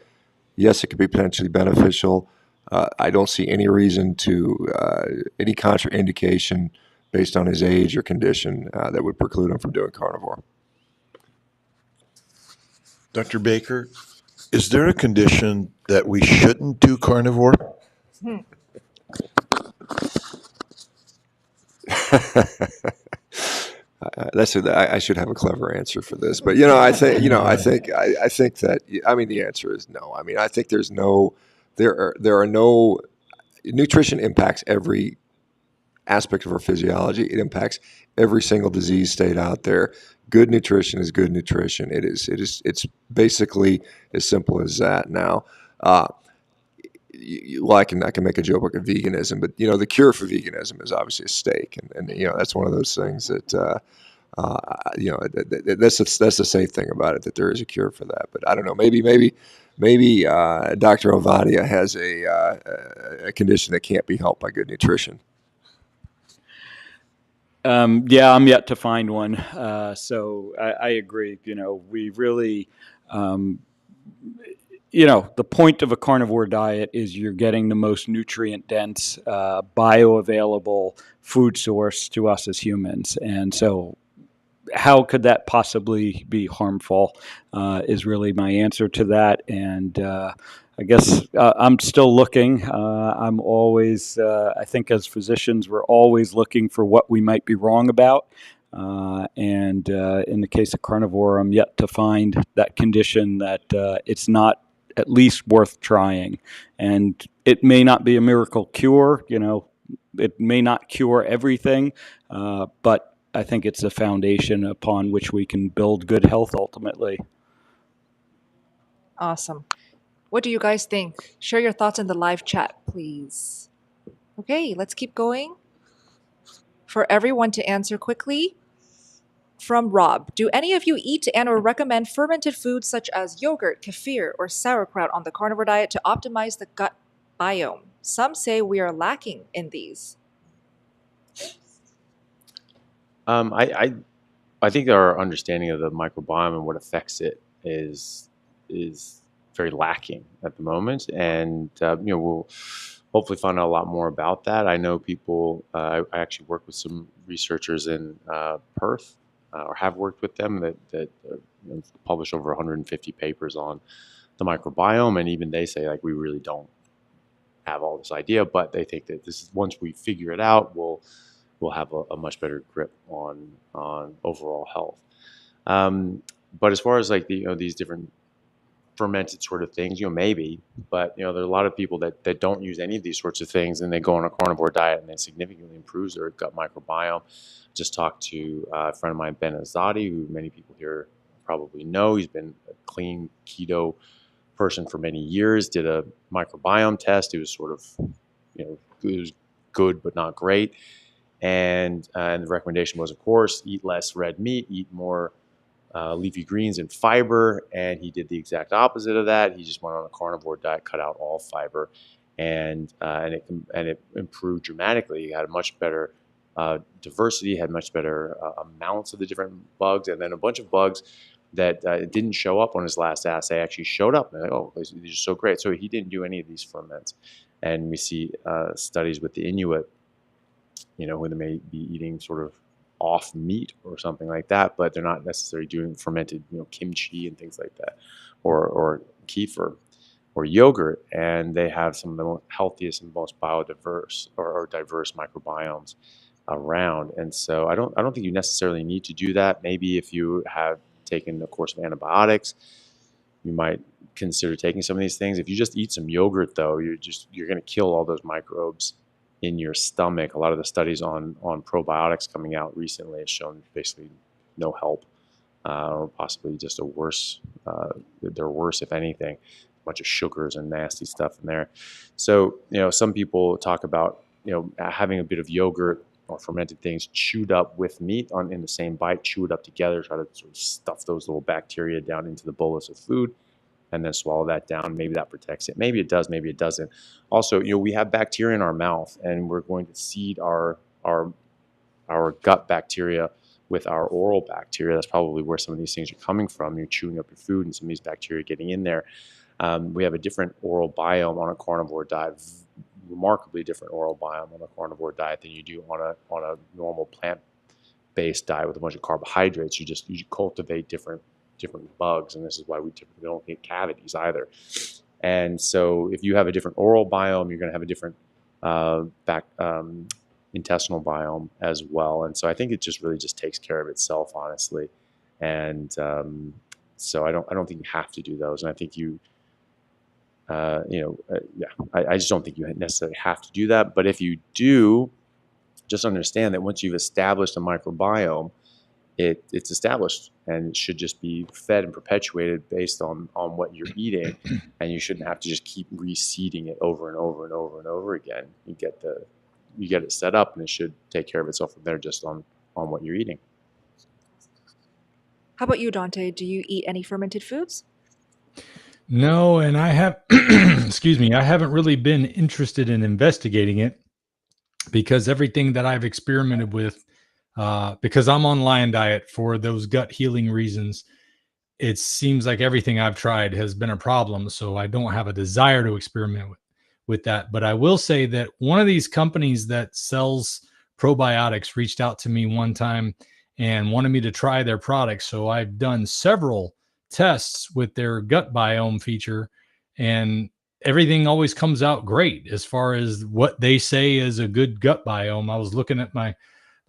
yes, it could be potentially beneficial. I don't see any reason to, any contraindication based on his age or condition that would preclude him from doing carnivore. Dr. Baker, is there a condition that we shouldn't do carnivore? I should have a clever answer for this, but I think that the answer is no. I think there are no nutrition impacts every aspect of our physiology. It impacts every single disease state out there. Good nutrition is good nutrition. It's basically as simple as that. Now, I can make a joke about veganism, but the cure for veganism is obviously a steak, and that's one of those things that that's the safe thing about it, that there is a cure for that. But I don't know, maybe Dr. Ovadia has a condition that can't be helped by good nutrition. Yeah, I'm yet to find one. So I agree. We really, the point of a carnivore diet is you're getting the most nutrient-dense, bioavailable food source to us as humans. And so how could that possibly be harmful is really my answer to that. And I guess I'm still looking. I'm always, I think as physicians, we're always looking for what we might be wrong about. And in the case of carnivore, I'm yet to find that condition that it's not at least worth trying. And it may not be a miracle cure. it may not cure everything, but I think it's a foundation upon which we can build good health ultimately. Awesome. What do you guys think? Share your thoughts in the live chat, please. Okay, let's keep going. For everyone to answer quickly. From Rob, do any of you eat and or recommend fermented foods such as yogurt, kefir, or sauerkraut on the carnivore diet to optimize the gut biome? Some say we are lacking in these. I think our understanding of the microbiome and what affects it is very lacking at the moment, and we'll hopefully find out a lot more about that. I know people. I actually work with some researchers in Perth, or have worked with them that publish over 150 papers on the microbiome, and even they say like we really don't have all this idea, but they think that this is once we figure it out, we'll have a much better grip on overall health. But as far as like these different fermented sort of things, maybe, but there are a lot of people that don't use any of these sorts of things, and they go on a carnivore diet and it significantly improves their gut microbiome. Just talked to a friend of mine, Ben Azadi, who many people here probably know. He's been a clean keto person for many years, did a microbiome test. It was sort of, it was good but not great. And the recommendation was, of course, eat less red meat, eat more leafy greens and fiber. And he did the exact opposite of that. He just went on a carnivore diet, cut out all fiber, and it improved dramatically. He had a much better diversity, had much better amounts of the different bugs, and then a bunch of bugs that didn't show up on his last assay actually showed up. And like, oh, these are so great. So he didn't do any of these ferments. And we see studies with the Inuit, who they may be eating sort of off meat or something like that, but they're not necessarily doing fermented, kimchi and things like that, or kefir or yogurt, and they have some of the most healthiest and most biodiverse or diverse microbiomes around. And so I don't think you necessarily need to do that. Maybe if you have taken a course of antibiotics, you might consider taking some of these things. If you just eat some yogurt, though, you're going to kill all those microbes in your stomach. A lot of the studies on probiotics coming out recently has shown basically no help, or possibly just they're worse if anything. A bunch of sugars and nasty stuff in there. So some people talk about having a bit of yogurt or fermented things chewed up with meat in the same bite, chew it up together, try to sort of stuff those little bacteria down into the bolus of food, and then swallow that down. Maybe that protects it. Maybe it does, maybe it doesn't. Also, we have bacteria in our mouth, and we're going to seed our gut bacteria with our oral bacteria. That's probably where some of these things are coming from. You're chewing up your food and some of these bacteria getting in there. We have a different oral biome on a carnivore diet, remarkably different oral biome on a carnivore diet than you do on a normal plant-based diet with a bunch of carbohydrates. You cultivate different bugs, and this is why we typically don't get cavities either. And so if you have a different oral biome, you're going to have a different intestinal biome as well. And so I think it just really just takes care of itself, honestly. And so I don't think you have to do those. And I think I just don't think you necessarily have to do that. But if you do, just understand that once you've established a microbiome, it's established, and it should just be fed and perpetuated based on what you're eating, and you shouldn't have to just keep reseeding it over and over and over and over again. You get it set up, and it should take care of itself from there just on what you're eating. How about you, Dante? Do you eat any fermented foods? No, and I have, excuse me, I haven't really been interested in investigating it, because everything that I've experimented with, because I'm on lion diet for those gut healing reasons, it seems like everything I've tried has been a problem. So I don't have a desire to experiment with that. But I will say that one of these companies that sells probiotics reached out to me one time and wanted me to try their products. So I've done several tests with their gut biome feature, and everything always comes out great as far as what they say is a good gut biome. I was looking at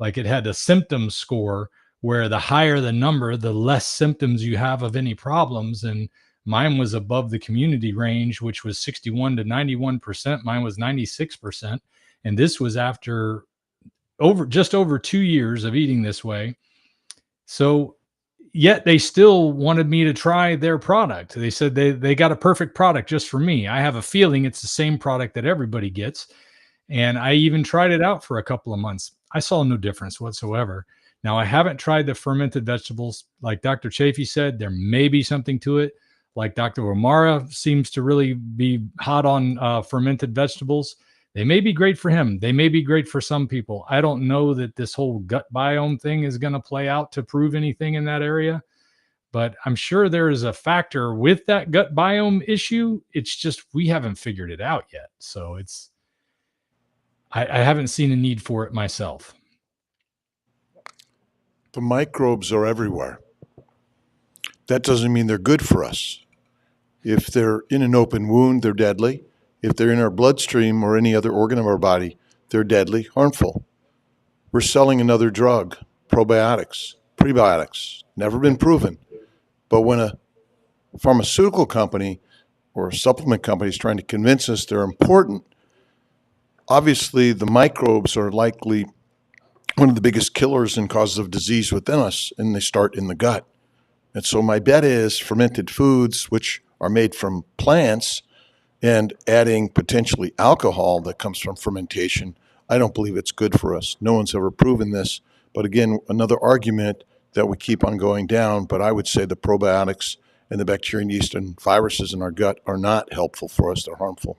it had a symptom score where the higher the number, the less symptoms you have of any problems. And mine was above the community range, which was 61 to 91%. Mine was 96%. And this was after just over 2 years of eating this way. So yet they still wanted me to try their product. They said they got a perfect product just for me. I have a feeling it's the same product that everybody gets. And I even tried it out for a couple of months. I saw no difference whatsoever. Now, I haven't tried the fermented vegetables. Like Dr. Chaffee said, there may be something to it. Like Dr. Omara seems to really be hot on fermented vegetables. They may be great for him. They may be great for some people. I don't know that this whole gut biome thing is going to play out to prove anything in that area, but I'm sure there is a factor with that gut biome issue. It's just we haven't figured it out yet. So I haven't seen a need for it myself. The microbes are everywhere. That doesn't mean they're good for us. If they're in an open wound, they're deadly. If they're in our bloodstream or any other organ of our body, they're deadly, harmful. We're selling another drug, probiotics, prebiotics, never been proven. But when a pharmaceutical company or a supplement company is trying to convince us they're important, obviously the microbes are likely one of the biggest killers and causes of disease within us, and they start in the gut. And so my bet is fermented foods, which are made from plants, and adding potentially alcohol that comes from fermentation, I don't believe it's good for us. No one's ever proven this. But again, another argument that we keep on going down, but I would say the probiotics and the bacteria and yeast and viruses in our gut are not helpful for us. They're harmful.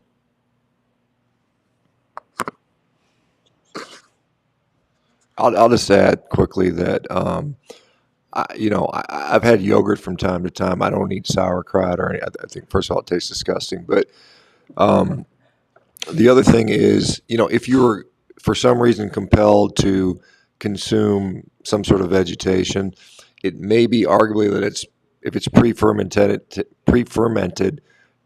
I'll just add quickly that, I've had yogurt from time to time. I don't eat sauerkraut or any. I think, first of all, it tastes disgusting. But the other thing is, if you're for some reason compelled to consume some sort of vegetation, it may be arguably that if it's pre-fermented,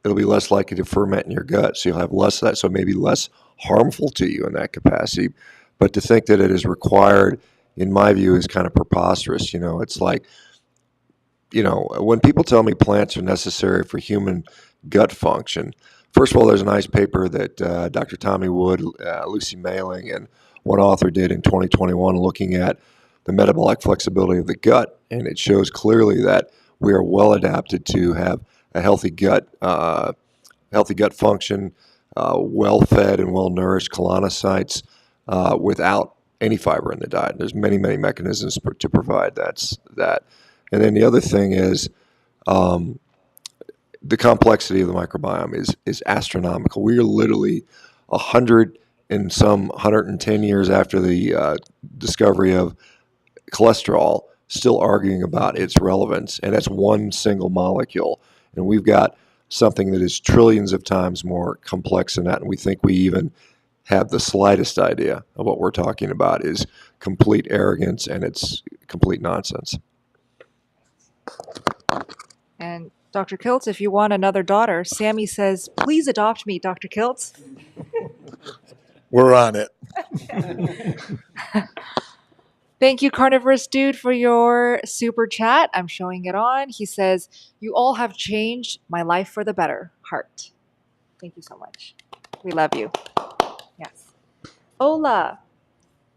it'll be less likely to ferment in your gut. So you'll have less of that. So it may be less harmful to you in that capacity. But to think that it is required, in my view, is kind of preposterous. It's like, when people tell me plants are necessary for human gut function, first of all, there's a nice paper that Dr. Tommy Wood, Lucy Mailing, and one author did in 2021 looking at the metabolic flexibility of the gut, and it shows clearly that we are well adapted to have a healthy gut function, well-fed and well-nourished colonocytes without any fiber in the diet. There's many, many mechanisms to provide that. And then the other thing is the complexity of the microbiome is astronomical. We are literally 110 years after the discovery of cholesterol, still arguing about its relevance, and that's one single molecule. And we've got something that is trillions of times more complex than that, and we think we even have the slightest idea of what we're talking about is complete arrogance, and it's complete nonsense. And Dr. Kiltz, if you want another daughter, Sammy says, please adopt me, Dr. Kiltz. We're on it. Thank you, Carnivorous Dude, for your super chat. I'm showing it on. He says, you all have changed my life for the better. Heart. Thank you so much. We love you. Yes. Ola,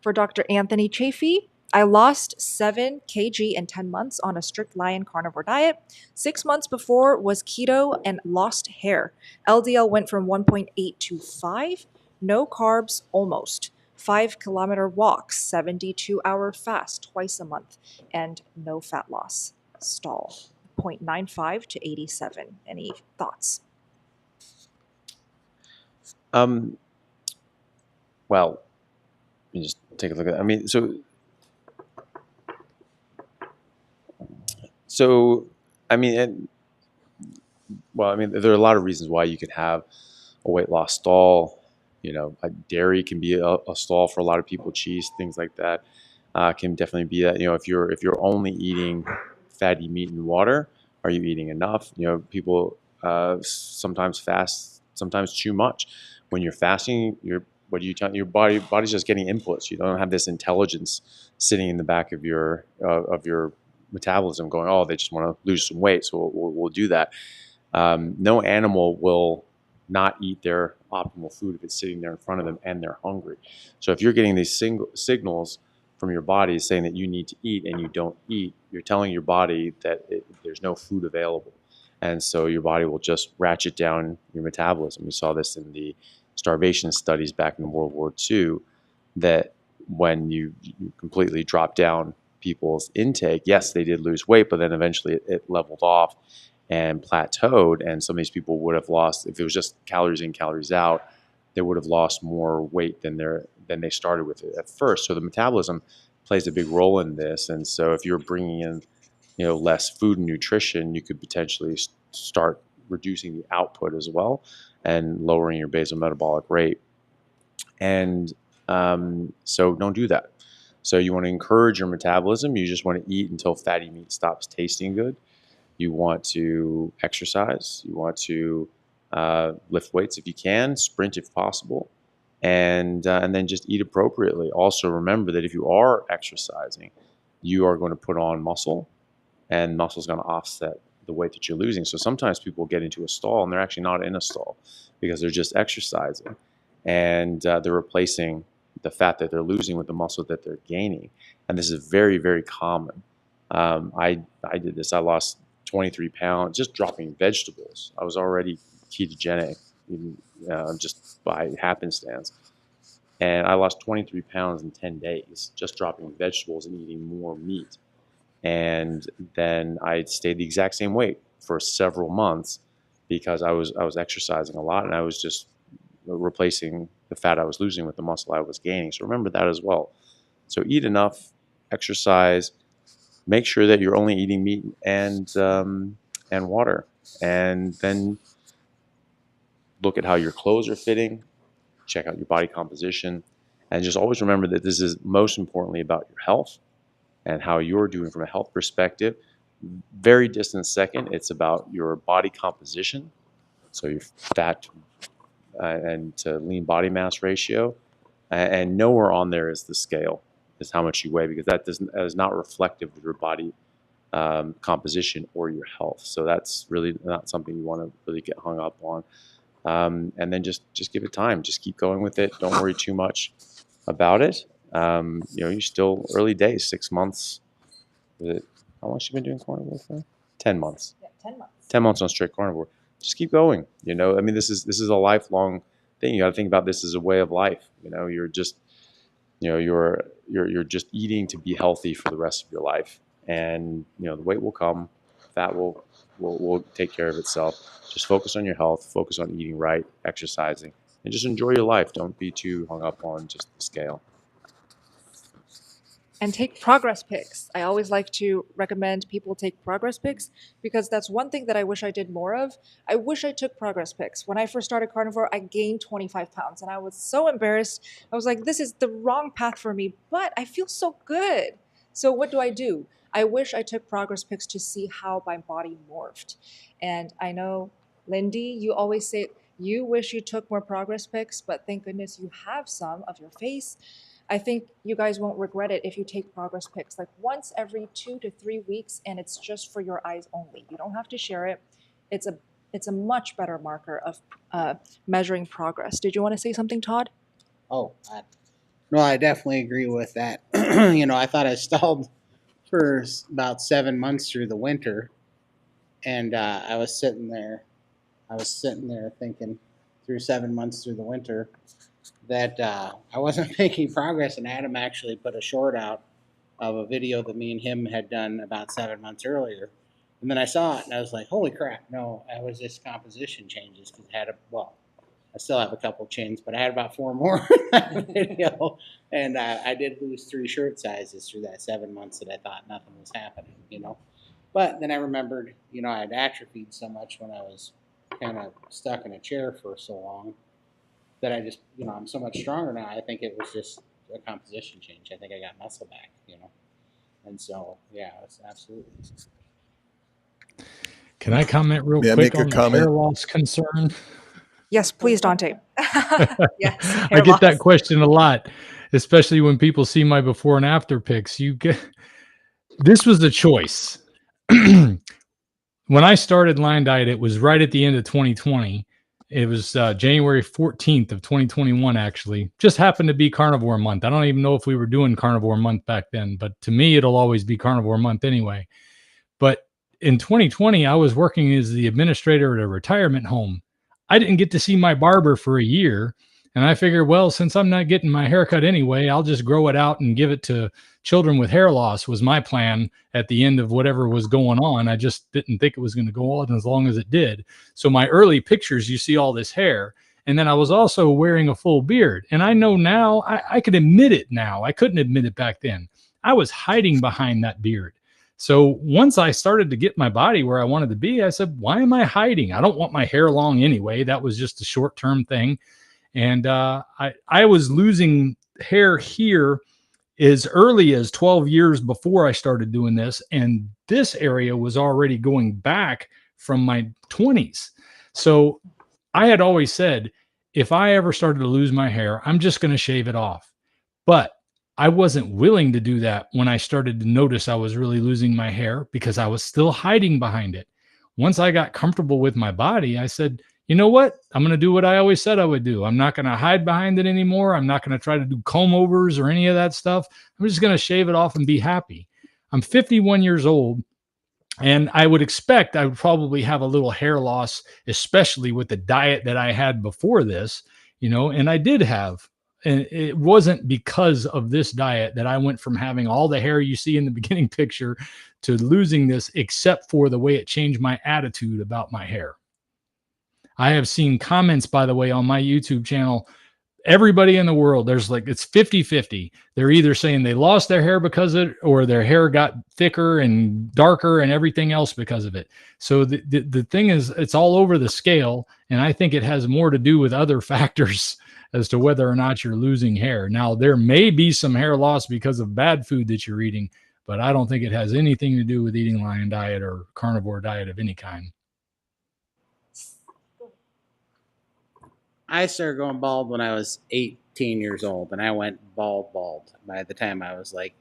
for Dr. Anthony Chaffee. I lost 7 kg in 10 months on a strict lion carnivore diet. 6 months before was keto and lost hair. LDL went from 1.8 to 5. No carbs, almost. 5-kilometer walks, 72-hour fast twice a month, and no fat loss. Stall, 0.95 to 87. Any thoughts? Well, you just take a look at it. There are a lot of reasons why you can have a weight loss stall. Dairy can be a stall for a lot of people. Cheese, things like that, can definitely be that. If you're only eating fatty meat and water, are you eating enough? People sometimes fast, sometimes too much. When you're fasting, what are you telling your body? Body's just getting inputs. You don't have this intelligence sitting in the back of your metabolism going, oh, they just want to lose some weight, so we'll do that. No animal will not eat their optimal food if it's sitting there in front of them and they're hungry. So if you're getting these signals from your body saying that you need to eat and you don't eat, you're telling your body that there's no food available. And so your body will just ratchet down your metabolism. We saw this in the starvation studies back in World War II, that when you completely drop down people's intake, yes, they did lose weight, but then eventually it leveled off and plateaued. And some of these people would have lost, if it was just calories in, calories out, they would have lost more weight than they started with it at first. So the metabolism plays a big role in this. And so if you're bringing in, less food and nutrition, you could potentially start reducing the output as well and lowering your basal metabolic rate. And so don't do that. So you want to encourage your metabolism. You just want to eat until fatty meat stops tasting good. You want to exercise. You want to lift weights if you can, sprint if possible, and then just eat appropriately. Also remember that if you are exercising, you are going to put on muscle, and muscle is going to offset the weight that you're losing. So sometimes people get into a stall and they're actually not in a stall because they're just exercising, and they're replacing the fat that they're losing with the muscle that they're gaining. And this is very, very common. I did this. I lost 23 pounds just dropping vegetables. I was already ketogenic, just by happenstance. And I lost 23 pounds in 10 days just dropping vegetables and eating more meat. And then I stayed the exact same weight for several months because I was exercising a lot, and I was just replacing the fat I was losing with the muscle I was gaining. So remember that as well. So eat enough, exercise, make sure that you're only eating meat and water, and then look at how your clothes are fitting, check out your body composition, and just always remember that this is most importantly about your health and how you're doing from a health perspective. Very distant second, it's about your body composition, so your fat and to lean body mass ratio, and nowhere on there is the scale, is how much you weigh, because that is not reflective of your body composition or your health. So that's really not something you want to really get hung up on. And then just give it time. Just keep going with it. Don't worry too much about it. You're still early days, 6 months. How long have you been doing carnivore for? 10 months. Yeah, 10 months. 10 months on strict carnivore. Just keep going. This is a lifelong thing. You got to think about this as a way of life. You're just, you're just eating to be healthy for the rest of your life. And, the weight will come, fat will take care of itself. Just focus on your health, focus on eating right, exercising, and just enjoy your life. Don't be too hung up on just the scale. And take progress pics. I always like to recommend people take progress pics because that's one thing that I wish I did more of. I wish I took progress pics. When I first started carnivore, I gained 25 pounds and I was so embarrassed. I was like, this is the wrong path for me, but I feel so good. So what do? I wish I took progress pics to see how my body morphed. And I know, Lindy, you always say you wish you took more progress pics, but thank goodness you have some of your face. I think you guys won't regret it if you take progress pics like once every 2 to 3 weeks, and it's just for your eyes only. You don't have to share it. It's a much better marker of measuring progress. Did you want to say something, Todd? No, I definitely agree with that. I thought I stalled for about 7 months through the winter, and I was sitting there thinking through 7 months through the winter that I wasn't making progress, and Adam actually put a short out of a video that me and him had done about 7 months earlier. And then I saw it, and I was like, holy crap, no, that was just composition changes, because I still have a couple chains, but I had about 4 more in that video, and I did lose 3 shirt sizes through that 7 months that I thought nothing was happening, But then I remembered, I had atrophied so much when I was kind of stuck in a chair for so long, that I just, I'm so much stronger now. I think it was just a composition change. I think I got muscle back, And so, yeah, it's absolutely. Can I comment real May I quick make a on the comment? hair loss concern? Yes, please, Dante. Yes, I get that question a lot, especially when people see my before and after pics. This was a choice. When I started Line Diet, it was right at the end of 2020. It was January 14th of 2021, actually. Just happened to be Carnivore Month. I don't even know if we were doing Carnivore Month back then, but to me, it'll always be Carnivore Month anyway. But in 2020, I was working as the administrator at a retirement home. I didn't get to see my barber for a year. And I figured, well, since I'm not getting my haircut anyway, I'll just grow it out and give it to children with hair loss was my plan at the end of whatever was going on. I just didn't think it was going to go on as long as it did. So my early pictures, you see all this hair. And then I was also wearing a full beard. And I know now, I can admit it now. I couldn't admit it back then. I was hiding behind that beard. So once I started to get my body where I wanted to be, I said, why am I hiding? I don't want my hair long anyway. That was just a short-term thing. And I was losing hair here as early as 12 years before I started doing this. And this area was already going back from my 20s. So I had always said, if I ever started to lose my hair, I'm just going to shave it off. But I wasn't willing to do that when I started to notice I was really losing my hair because I was still hiding behind it. Once I got comfortable with my body, I said, you know what? I'm going to do what I always said I would do. I'm not going to hide behind it anymore. I'm not going to try to do comb overs or any of that stuff. I'm just going to shave it off and be happy. I'm 51 years old. And I would expect I would probably have a little hair loss, especially with the diet that I had before this, and I did have. And it wasn't because of this diet that I went from having all the hair you see in the beginning picture to losing this, except for the way it changed my attitude about my hair. I have seen comments, by the way, on my YouTube channel. Everybody in the world, it's 50-50. They're either saying they lost their hair because of it or their hair got thicker and darker and everything else because of it. So the thing is, it's all over the scale. And I think it has more to do with other factors as to whether or not you're losing hair. Now, there may be some hair loss because of bad food that you're eating, but I don't think it has anything to do with eating lion diet or carnivore diet of any kind. I started going bald when I was 18 years old, and I went bald. By the time I was like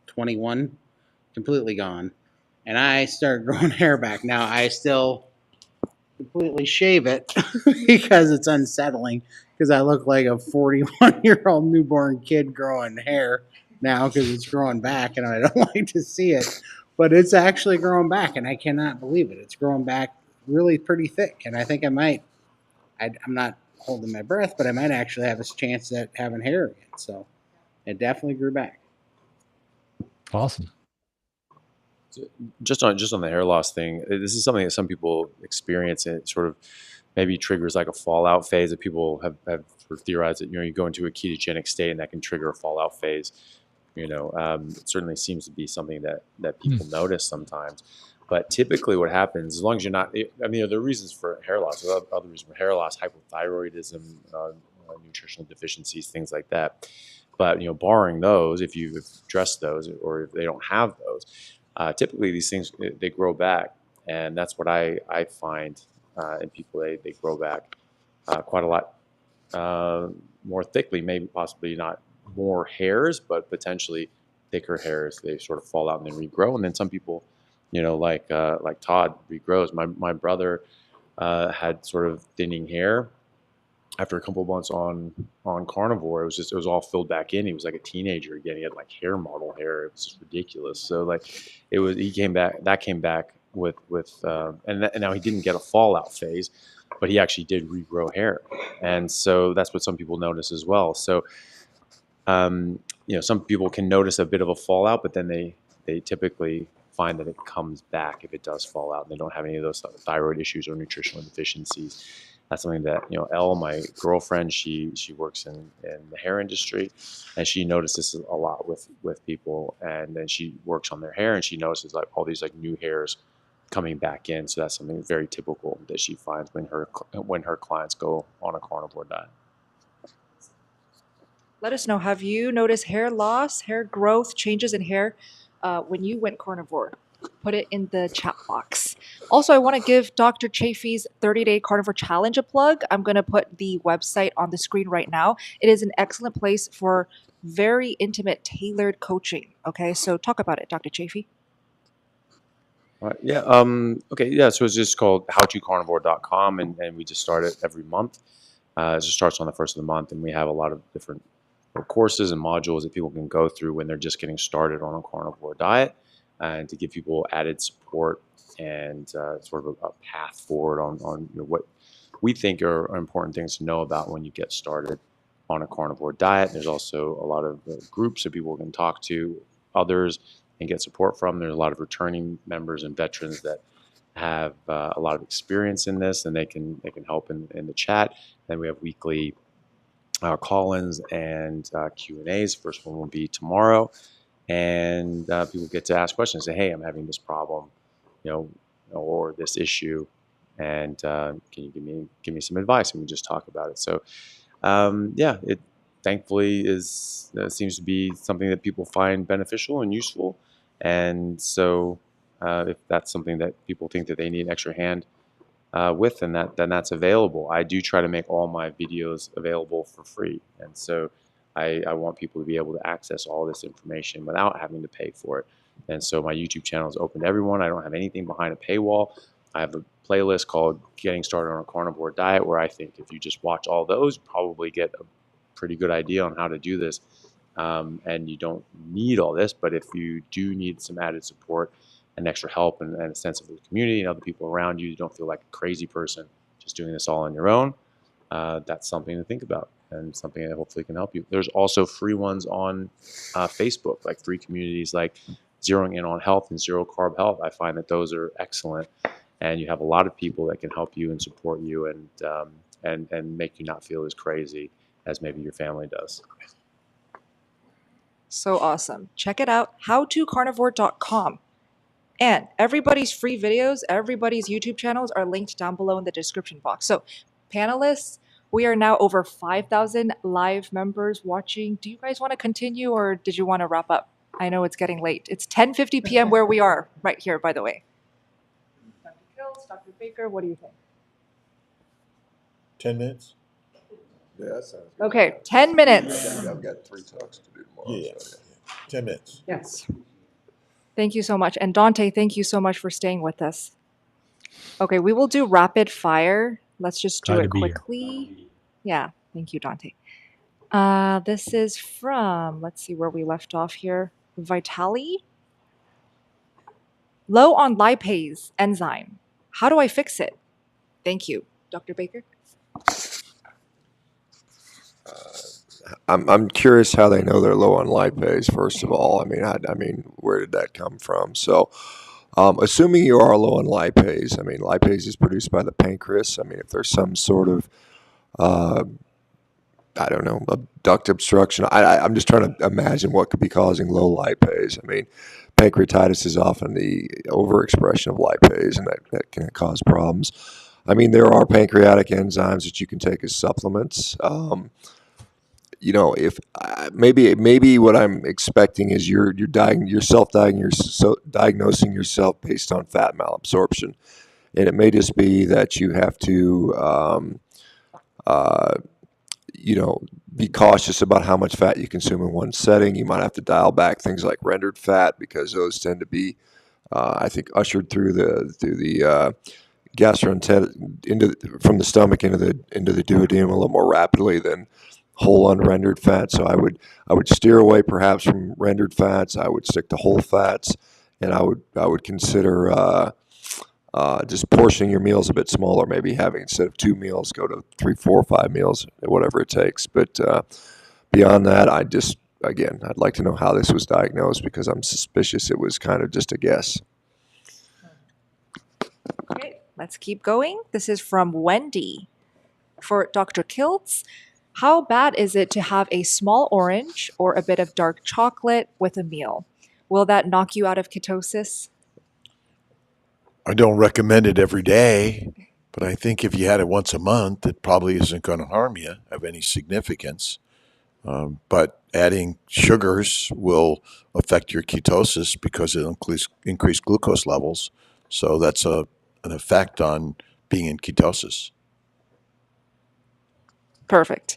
21, completely gone. And I started growing hair back. Now, I still completely shave it because it's unsettling, because I look like a 41-year-old newborn kid growing hair now because it's growing back, and I don't like to see it. But it's actually growing back, and I cannot believe it. It's growing back really pretty thick, and I think I'm not holding my breath, but I might actually have a chance at having hair again. So it definitely grew back. Awesome. Just on the hair loss thing, this is something that some people experience, and it sort of maybe triggers like a fallout phase that people have sort of theorized that, you go into a ketogenic state and that can trigger a fallout phase. It certainly seems to be something that people notice sometimes. But typically what happens, as long as you're not, there are reasons for hair loss. There are other reasons for hair loss, hypothyroidism, nutritional deficiencies, things like that. But, barring those, if you've addressed those or if they don't have those, typically these things, they grow back. And that's what I find in people. They grow back quite a lot more thickly, maybe possibly not more hairs, but potentially thicker hairs. They sort of fall out and then regrow. And then some people, like Todd, regrows. My brother had sort of thinning hair after a couple of months on Carnivore. It was all filled back in. He was like a teenager again. He had like hair model hair. It was just ridiculous. So he came back with and now he didn't get a fallout phase, but he actually did regrow hair. And so that's what some people notice as well. So some people can notice a bit of a fallout, but then they typically find that it comes back if it does fall out and they don't have any of those thyroid issues or nutritional deficiencies. That's something that, Elle, my girlfriend, she works in the hair industry, and she notices a lot with people, and then she works on their hair and she notices like all these like new hairs coming back in. So that's something very typical that she finds when her clients go on a carnivore diet. Let us know, have you noticed hair loss, hair growth, changes in hair when you went carnivore? Put it in the chat box. Also, I want to give Dr. Chaffee's 30-day carnivore challenge a plug. I'm going to put the website on the screen right now. It is an excellent place for very intimate, tailored coaching. Okay, so talk about it, Dr. Chaffee. All right. Yeah. Okay. Yeah. So it's just called howtocarnivore.com, and we just start it every month. It just starts on the first of the month, and we have a lot of different courses and modules that people can go through when they're just getting started on a carnivore diet, and to give people added support and sort of a path forward on what we think are important things to know about when you get started on a carnivore diet. There's also a lot of groups that people can talk to others and get support from. There's a lot of returning members and veterans that have a lot of experience in this, and they can help in the chat. Then we have weekly call-ins and Q&As. First one will be tomorrow, and people get to ask questions. Say, hey, I'm having this problem, or this issue, and can you give me some advice? And we just talk about it. So, it thankfully seems to be something that people find beneficial and useful. And so, if that's something that people think that they need an extra hand with, then that's available. I do try to make all my videos available for free, and so I want people to be able to access all this information without having to pay for it. And so my YouTube channel is open to everyone. I don't have anything behind a paywall. I have a playlist called Getting Started on a Carnivore Diet, where I think if you just watch all those, you probably get a pretty good idea on how to do this. And you don't need all this, but if you do need some added support and extra help and a sense of the community and other people around you, you don't feel like a crazy person just doing this all on your own, that's something to think about and something that hopefully can help you. There's also free ones on Facebook, like free communities like Zeroing In on Health and Zero Carb Health. I find that those are excellent, and you have a lot of people that can help you and support you and make you not feel as crazy as maybe your family does. So awesome. Check it out, howtocarnivore.com. And everybody's free videos, everybody's YouTube channels are linked down below in the description box. So panelists, we are now over 5,000 live members watching. Do you guys want to continue, or did you want to wrap up? I know it's getting late. It's 10:50 p.m. where we are right here, by the way. Dr. Kiltz, Dr. Baker, what do you think? 10 minutes? Yeah, that sounds good. Okay, 10 minutes. I've got 3 talks to do tomorrow. Yeah. So, 10 minutes. Yes. Thank you so much. And Dante, thank you so much for staying with us. Okay, we will do rapid fire. Let's just do Glad it to be here. quickly. Yeah, thank you, Dante. This is from, let's see where we left off here. Vitali. Low on lipase enzyme. How do I fix it? Thank you. Dr. Baker? I'm curious how they know they're low on lipase. First of all, I mean, where did that come from? So, assuming you are low on lipase, I mean, lipase is produced by the pancreas. I mean, if there's some sort of, I don't know, a duct obstruction, I'm just trying to imagine what could be causing low lipase. I mean, pancreatitis is often the overexpression of lipase, and that can cause problems. I mean, there are pancreatic enzymes that you can take as supplements. If maybe what I'm expecting is you're self-diagnosing yourself based on fat malabsorption, and it may just be that you have to be cautious about how much fat you consume in one setting. You might have to dial back things like rendered fat, because those tend to be, I think, ushered through the gastrointestinal from the stomach into the duodenum a little more rapidly than whole unrendered fat. So I would steer away perhaps from rendered fats. I would stick to whole fats, and I would consider just portioning your meals a bit smaller. Maybe having, instead of 2 meals, go to 3, 4, 5 meals, whatever it takes. But beyond that, I'd like to know how this was diagnosed, because I'm suspicious it was kind of just a guess. Okay, let's keep going. This is from Wendy. For Dr. Kiltz, how bad is it to have a small orange or a bit of dark chocolate with a meal? Will that knock you out of ketosis? I don't recommend it every day, but I think if you had it once a month, it probably isn't going to harm you of any significance. But adding sugars will affect your ketosis because it increase glucose levels. So that's an effect on being in ketosis. Perfect.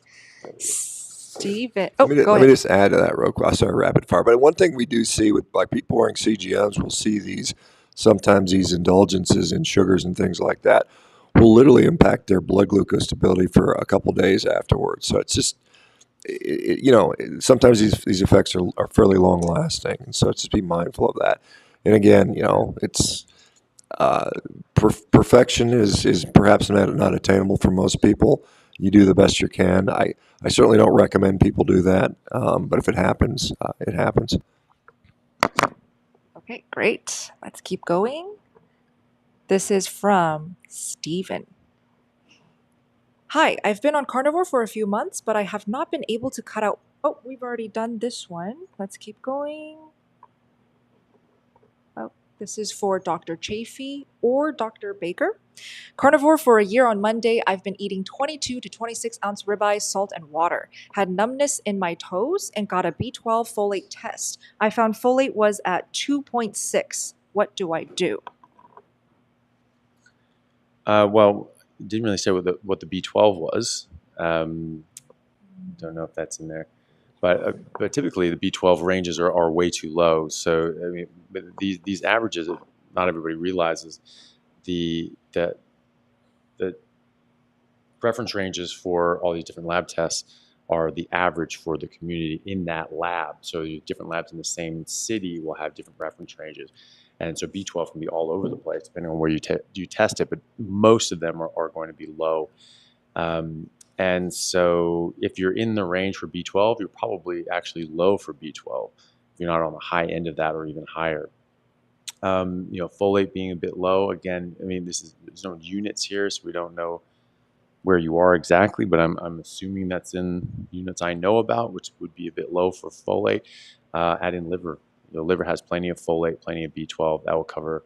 Steven. Let me Go ahead. just add to that real quick. Sorry, rapid fire. But one thing we do see with, like, people wearing CGMs, we'll see these sometimes these indulgences in sugars and things like that will literally impact their blood glucose stability for a couple days afterwards. So it's just, sometimes these effects are fairly long lasting. And so just be mindful of that. And again, it's perfection is perhaps not attainable for most people. You do the best you can. I certainly don't recommend people do that. But if it happens, it happens. Okay, great. Let's keep going. This is from Steven. Hi, I've been on Carnivore for a few months, but I have not been able to cut out. Oh, we've already done this one. Let's keep going. Oh, this is for Dr. Chaffee or Dr. Baker. Carnivore for a year on Monday. I've been eating 22 to 26 ounce ribeye, salt, and water. Had numbness in my toes and got a B12 folate test. I found folate was at 2.6. What do I do? Well, didn't really say what the B12 was. Don't know if that's in there, but typically the B12 ranges are way too low. So I mean, but these averages, not everybody realizes the reference ranges for all these different lab tests are the average for the community in that lab. So different labs in the same city will have different reference ranges. And so B12 can be all over the place depending on where you test it, but most of them are going to be low. And so if you're in the range for B12, you're probably actually low for B12. If you're not on the high end of that or even higher. Folate being a bit low, again, I mean, there's no units here, so we don't know where you are exactly, but I'm assuming that's in units I know about, which would be a bit low for folate. Add in liver. The liver has plenty of folate, plenty of B12. That will cover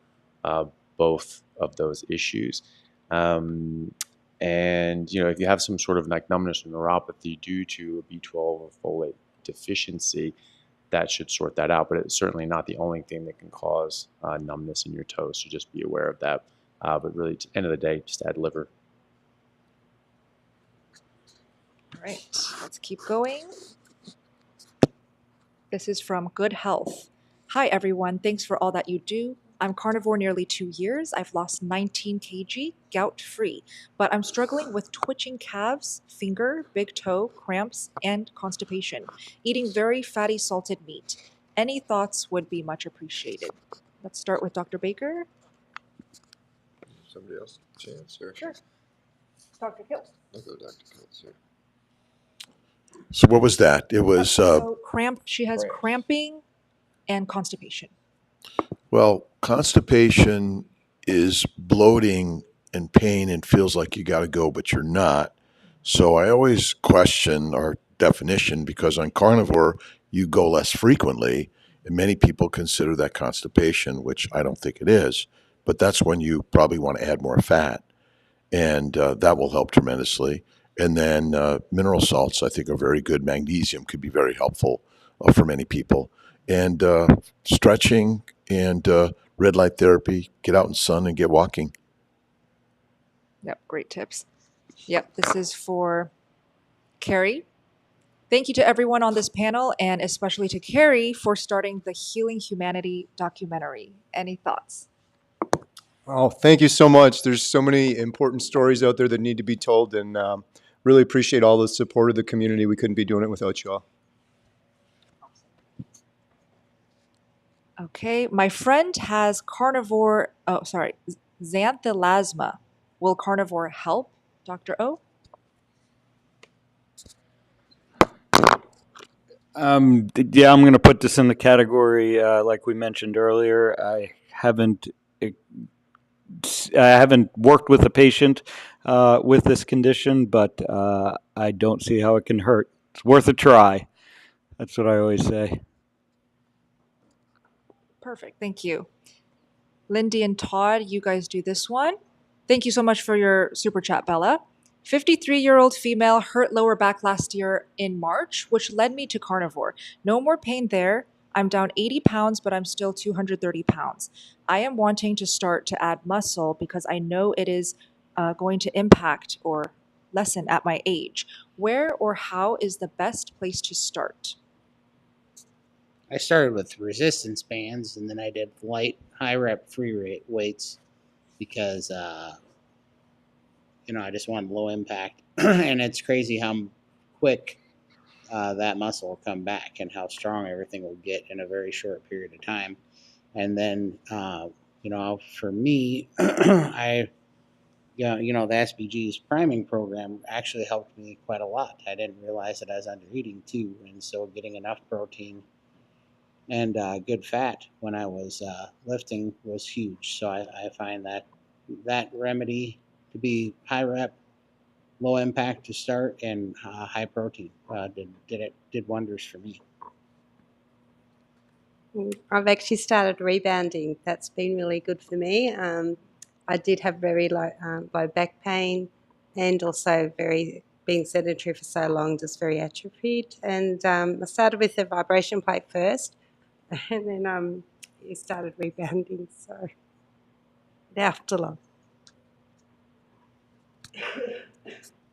both of those issues. And if you have some sort of like numbness or neuropathy due to a B12 or folate deficiency, that should sort that out. But it's certainly not the only thing that can cause numbness in your toes. So just be aware of that. But really, at the end of the day, just add liver. All right, let's keep going. This is from Good Health. Hi, everyone. Thanks for all that you do. I'm carnivore nearly 2 years. I've lost 19 kg, gout-free, but I'm struggling with twitching calves, finger, big toe, cramps, and constipation. Eating very fatty salted meat. Any thoughts would be much appreciated. Let's start with Dr. Baker. Somebody else chance or? Sure. Dr. Kiltz. I'll go Dr. Kiltz here. So what was that? It was She has cramping and constipation. well, constipation is bloating and pain and feels like you got to go, but you're not. So I always question our definition because on carnivore you go less frequently, and many people consider that constipation, which I don't think it is. But that's when you probably want to add more fat, and that will help tremendously. And then mineral salts, I think, are very good. Magnesium could be very helpful for many people. And stretching and red light therapy, get out in the sun and get walking. Yep, great tips. Yep, this is for Kerry. Thank you to everyone on this panel, and especially to Kerry for starting the Healing Humanity documentary. Any thoughts? Oh, thank you so much. There's so many important stories out there that need to be told, and really appreciate all the support of the community. We couldn't be doing it without you all. Okay, my friend has carnivore, xanthelasma. Will carnivore help, Dr. O? Yeah, I'm going to put this in the category, like we mentioned earlier. I haven't worked with a patient with this condition, but I don't see how it can hurt. It's worth a try. That's what I always say. Perfect, thank you. Lindy and Todd, you guys do this one. Thank you so much for your super chat, Bella. 53-year-old female hurt lower back last year in March, which led me to carnivore. No more pain there. I'm down 80 pounds, but I'm still 230 pounds. I am wanting to start to add muscle because I know it is going to impact or lessen at my age. Where or how is the best place to start? I started with resistance bands, and then I did light, high rep free weights because I just wanted low impact. And it's crazy how quick that muscle will come back and how strong everything will get in a very short period of time. And then, for me, the SBG's priming program actually helped me quite a lot. I didn't realize that I was under eating too, and so getting enough protein and good fat when I was lifting was huge. So I find that remedy to be high rep, low impact to start, and high protein did wonders for me. I've actually started rebounding. That's been really good for me. I did have very low back pain, and also being sedentary for so long, just very atrophied. And I started with the vibration plate first, and then it started rebounding. So after long.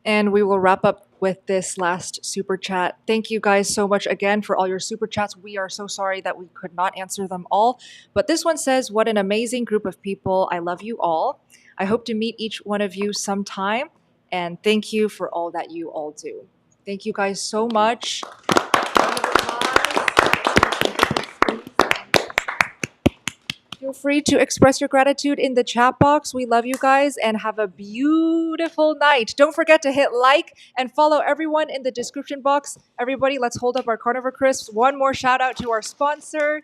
And we will wrap up with this last super chat. Thank you guys so much again for all your super chats. We are so sorry that we could not answer them all. But this one says, what an amazing group of people. I love you all. I hope to meet each one of you sometime. And thank you for all that you all do. Thank you guys so much. Feel free to express your gratitude in the chat box. We love you guys and have a beautiful night. Don't forget to hit like and follow everyone in the description box. Everybody, let's hold up our Carnivore Crisps. One more shout out to our sponsor.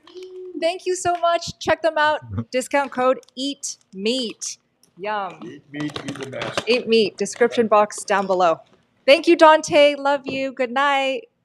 Thank you so much. Check them out. Discount code EAT MEAT. Yum. Eat meat, be the best. Eat meat. Description box down below. Thank you, Dante. Love you. Good night.